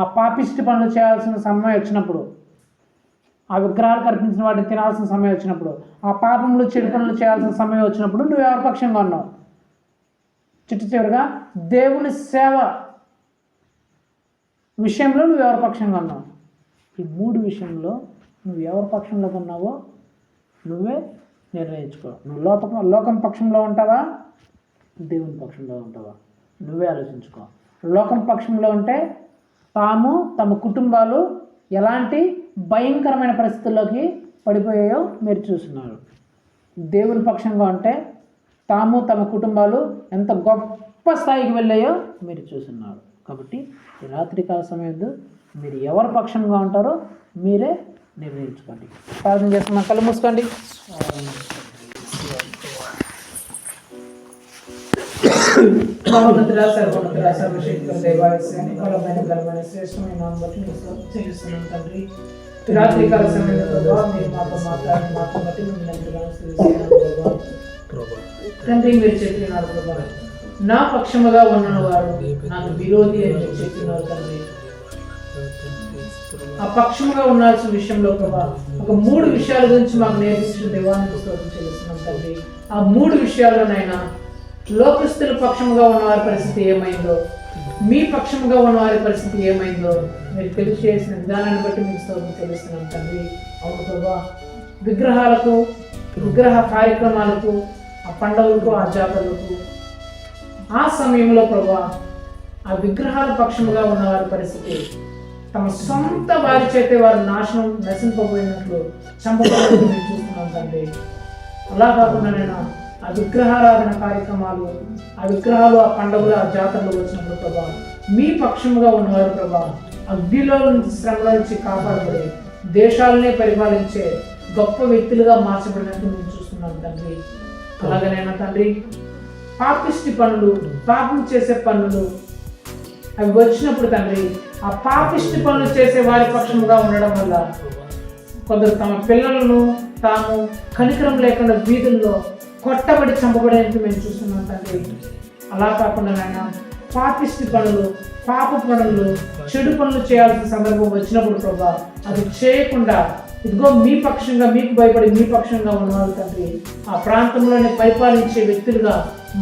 ఆ పాపిష్టి పనులు చేయాల్సిన సమయం వచ్చినప్పుడు, ఆ విగ్రహాలు కల్పించిన వాటిని తినాల్సిన సమయం వచ్చినప్పుడు, ఆ పాపములు చెడు పనులు చేయాల్సిన సమయం వచ్చినప్పుడు నువ్వు ఎవరి పక్షంగా ఉన్నావు? చివరిగా దేవుని సేవ విషయంలో నువ్వు ఎవరి పక్షంగా ఉన్నావు? ఈ 3 విషయంలో నువ్వు ఎవరి పక్షంలో ఉన్నావో నువ్వే నిర్ణయించుకో. నువ్వు లోకం పక్షంలో ఉంటావా, దేవుని పక్షంలో ఉంటావా? నువ్వే ఆలోచించుకో. లోకం పక్షంలో ఉంటే తాము తమ కుటుంబాలు ఎలాంటి భయంకరమైన పరిస్థితుల్లోకి పడిపోయాయో మీరు చూస్తున్నారు. దేవుని పక్షంగా ఉంటే తాము తమ కుటుంబాలు ఎంత గొప్ప స్థాయికి వెళ్ళాయో మీరు చూస్తున్నారు. కాబట్టి ఈ రాత్రికాల సమయంలో మీరు ఎవరి పక్షంగా ఉంటారో మీరే నిర్ణయించుకోండి. ప్రార్థన చేస్తున్నాం, కళ్ళు మూసుకోండి. మహోన్నతుడా, సర్వోన్నతుడా, సర్వశక్తుడా, దేవాలయాన్ని బలమైన బలమైన శ్రేష్టమైన నామమును బట్టి మీకు చెల్లిస్తున్నాం తండ్రి. రాత్రికాల సమయంలో మీరు మాతో మాట్లాడి మాతో బట్టి తండ్రి మీరు చెప్పినారు ప్రభా, నా పక్షముగా ఉన్న వారు నాకు విరోధి అని మీరు చెప్పినారు తండ్రి. ఆ పక్షముగా ఉండాల్సిన విషయంలో ప్రభా ఒక 3 విషయాల గురించి మాకు నేర్పించిన దేవానికి స్తోత్రం చెల్లిస్తున్నాం తండ్రి. ఆ 3 విషయాల్లోనైనా లోకస్తుల పక్షముగా ఉన్న వారి పరిస్థితి ఏమైందో, మీ పక్షముగా ఉన్న వారి పరిస్థితి ఏమైందో మీరు తెలియజేసిన విధానాన్ని బట్టి మీకు స్తోత్రం చెల్లిస్తున్నాం తండ్రి. అవును ప్రభా, విగ్రహాలకు, విగ్రహ కార్యక్రమాలకు, ఆ పండుగలకు, ఆ జాతరలకు ఆ సమయంలో ప్రభా ఆ విగ్రహాల పక్షముగా ఉన్న వారి పరిస్థితి తమ సొంత వారి చేతే వారు నశింపబోయినట్లు చంపబడినట్లు మేము చూస్తున్నాం తండ్రి. అలా కాకుండా నేను ఆ విగ్రహారాధన కార్యక్రమాలు, ఆ విగ్రహాలు, ఆ పండుగలు, ఆ జాతరలు వచ్చినప్పుడు ప్రభా మీ పక్షముగా ఉన్నవారు ప్రభా అగ్నిలో నుంచి, శ్రమల నుంచి కాపాడబడి దేశాలనే పరిపాలించే గొప్ప వ్యక్తులుగా మార్చబడినట్టు మేము చూస్తున్నాం తండ్రి. అలాగనైనా తండ్రి పాపిష్టి పనులు, పాపం చేసే పనులు అవి వచ్చినప్పుడు తండ్రి ఆ పాపిష్టి పనులు చేసే వారి పక్షముగా ఉండడం వల్ల కొందరు తమ పిల్లలను తాము కనికరం లేకుండా వీధుల్లో కొట్టబడి చంపబడేందుకు మేము చూస్తున్నాం తండ్రి. అలా కాకుండా నాయన పాపిష్టి పనులు, పాప పనులు, చెడు పనులు చేయాల్సిన సందర్భం వచ్చినప్పుడు ప్రభా అది చేయకుండా ఇదిగో మీ పక్షంగా, మీకు భయపడి మీ పక్షంగా ఉన్నవాళ్ళు తండ్రి ఆ ప్రాంతంలోనే పరిపాలించే వ్యక్తులుగా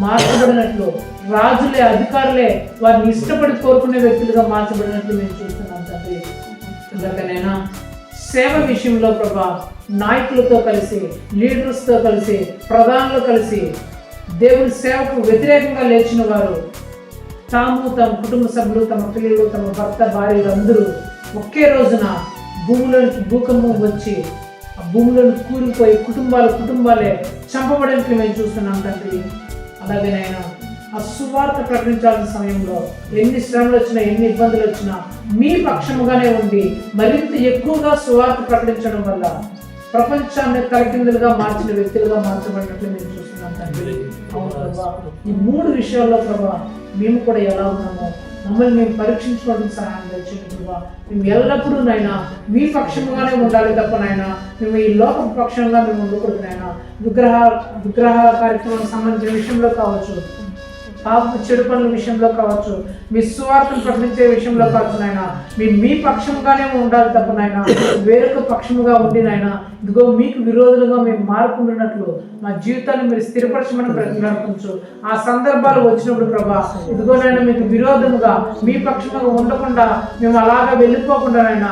మార్చబడినట్లు, రాజులే, అధికారులే వారిని ఇష్టపడి కోరుకునే వ్యక్తులుగా మార్చబడినట్లు మేము చూస్తున్నాం తండ్రి. అందుకనైనా సేవ విషయంలో ప్రభా నాయకులతో కలిసి, లీడర్స్తో కలిసి, ప్రధానులు కలిసి దేవుని సేవకు వ్యతిరేకంగా లేచిన వారు తాము, తమ కుటుంబ సభ్యులు, తమ పిల్లలు, తమ భర్త, భార్యలు అందరూ ఒకే రోజున భూములోనికి భూకంపం వచ్చి ఆ భూములను కూలిపోయి కుటుంబాలే చంపబడడానికి మేము చూస్తున్నాం తండ్రి. అలాగేనైనా ఆ సువార్త ప్రకటించాల్సిన సమయంలో ఎన్ని శ్రమలు వచ్చినా, ఎన్ని ఇబ్బందులు వచ్చినా మీ పక్షముగానే ఉండి మరింత ఎక్కువగా సువార్త ప్రకటించడం వల్ల ప్రపంచాన్ని తలకిందులుగా మార్చిన వ్యక్తులుగా మార్చబడినట్లు మేము చూస్తున్నాం తండ్రి. అవును ప్రభా, ఈ 3 విషయాల్లో ప్రభా మేము కూడా ఎలా ఉన్నామో మమ్మల్ని మేము పరీక్షించుకోవడానికి సహాయం చేయండి ప్రభా. మేము ఎల్లప్పుడూ నాయనా మీ పక్షముగానే ఉండాలి తప్ప నాయనా మేము ఈ లోక పక్షంగా మేము ఉండకూడదు నాయనా. విగ్రహ కార్యక్రమానికి సంబంధించిన విషయంలో కావచ్చు, పాప చెడు పనుల విషయంలో కావచ్చు, మీ సువార్తను ప్రకటించే విషయంలో కావచ్చు నాయన మీ పక్షముగానే ఉండాలి తప్ప నాయన వేరొక పక్షముగా ఉండి నాయన ఇదిగో మీకు విరోధులుగా మేము మారుకుంటున్నట్లు మా జీవితాన్ని మీరు స్థిరపరచమని ప్రతిపాదించు. ఆ సందర్భాలు వచ్చినప్పుడు ప్రభా ఇదిగో నాయన మీకు విరోధముగా, మీ పక్షముగా ఉండకుండా మేము అలాగా వెళ్ళిపోకుండా నాయన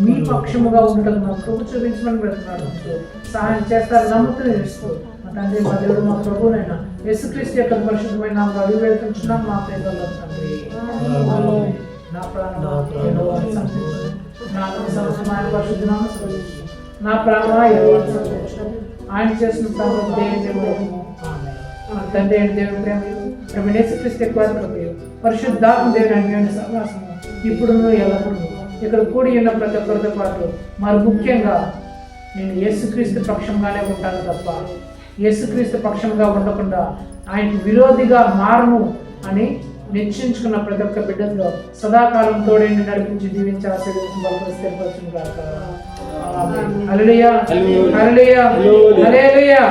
మీ పక్షముగా ఉండటం మా ప్రభు చూపించమని ప్రతిపాదించు. సహాయం చేస్తారు నమ్ముతూ ఇస్తూ మా తండ్రి, మా దేవుడు, మా ప్రభునైనా యేసుక్రీస్తు యొక్క పరిశుద్ధమైన నామములో అడిగి వేడుకుంటున్నాం మా ప్రియమైన తండ్రి. నా ప్రాణమా యెహోవాను స్తుతించు, నా సమస్తమైన పరిశుద్ధ నామమును స్తుతించు. నా ప్రాణమా యెహోవాను స్తుతించు, ఆయన చేసిన ప్రాణం దేవుడు. ఆమేన్. తండ్రి అయిన దేవుని ప్రేమ, యేసుక్రీస్తు యొక్క కృపయు, పరిశుద్ధాత్మ దేవుని అన్యోన్య సహవాసము ఇప్పుడును ఎల్లప్పుడూ ఇక్కడ కూడి ఉన్న ప్రతి ఒక్కరితో పాటు మరి ముఖ్యంగా నేను యేసుక్రీస్తు పక్షంగానే ఉంటాను తప్ప యేసుక్రీస్తు పక్షంగా ఉండకుండా ఆయనకు విరోధిగా మారను అని నిశ్చయించుకున్న ప్రతి ఒక్క బిడ్డలో సదాకాలం తోడేండి నడిపించి దీవించి ఆశీర్వదించి బలపరుస్తుంది కాక. హల్లెలూయా, హల్లెలూయా, హల్లెలూయా.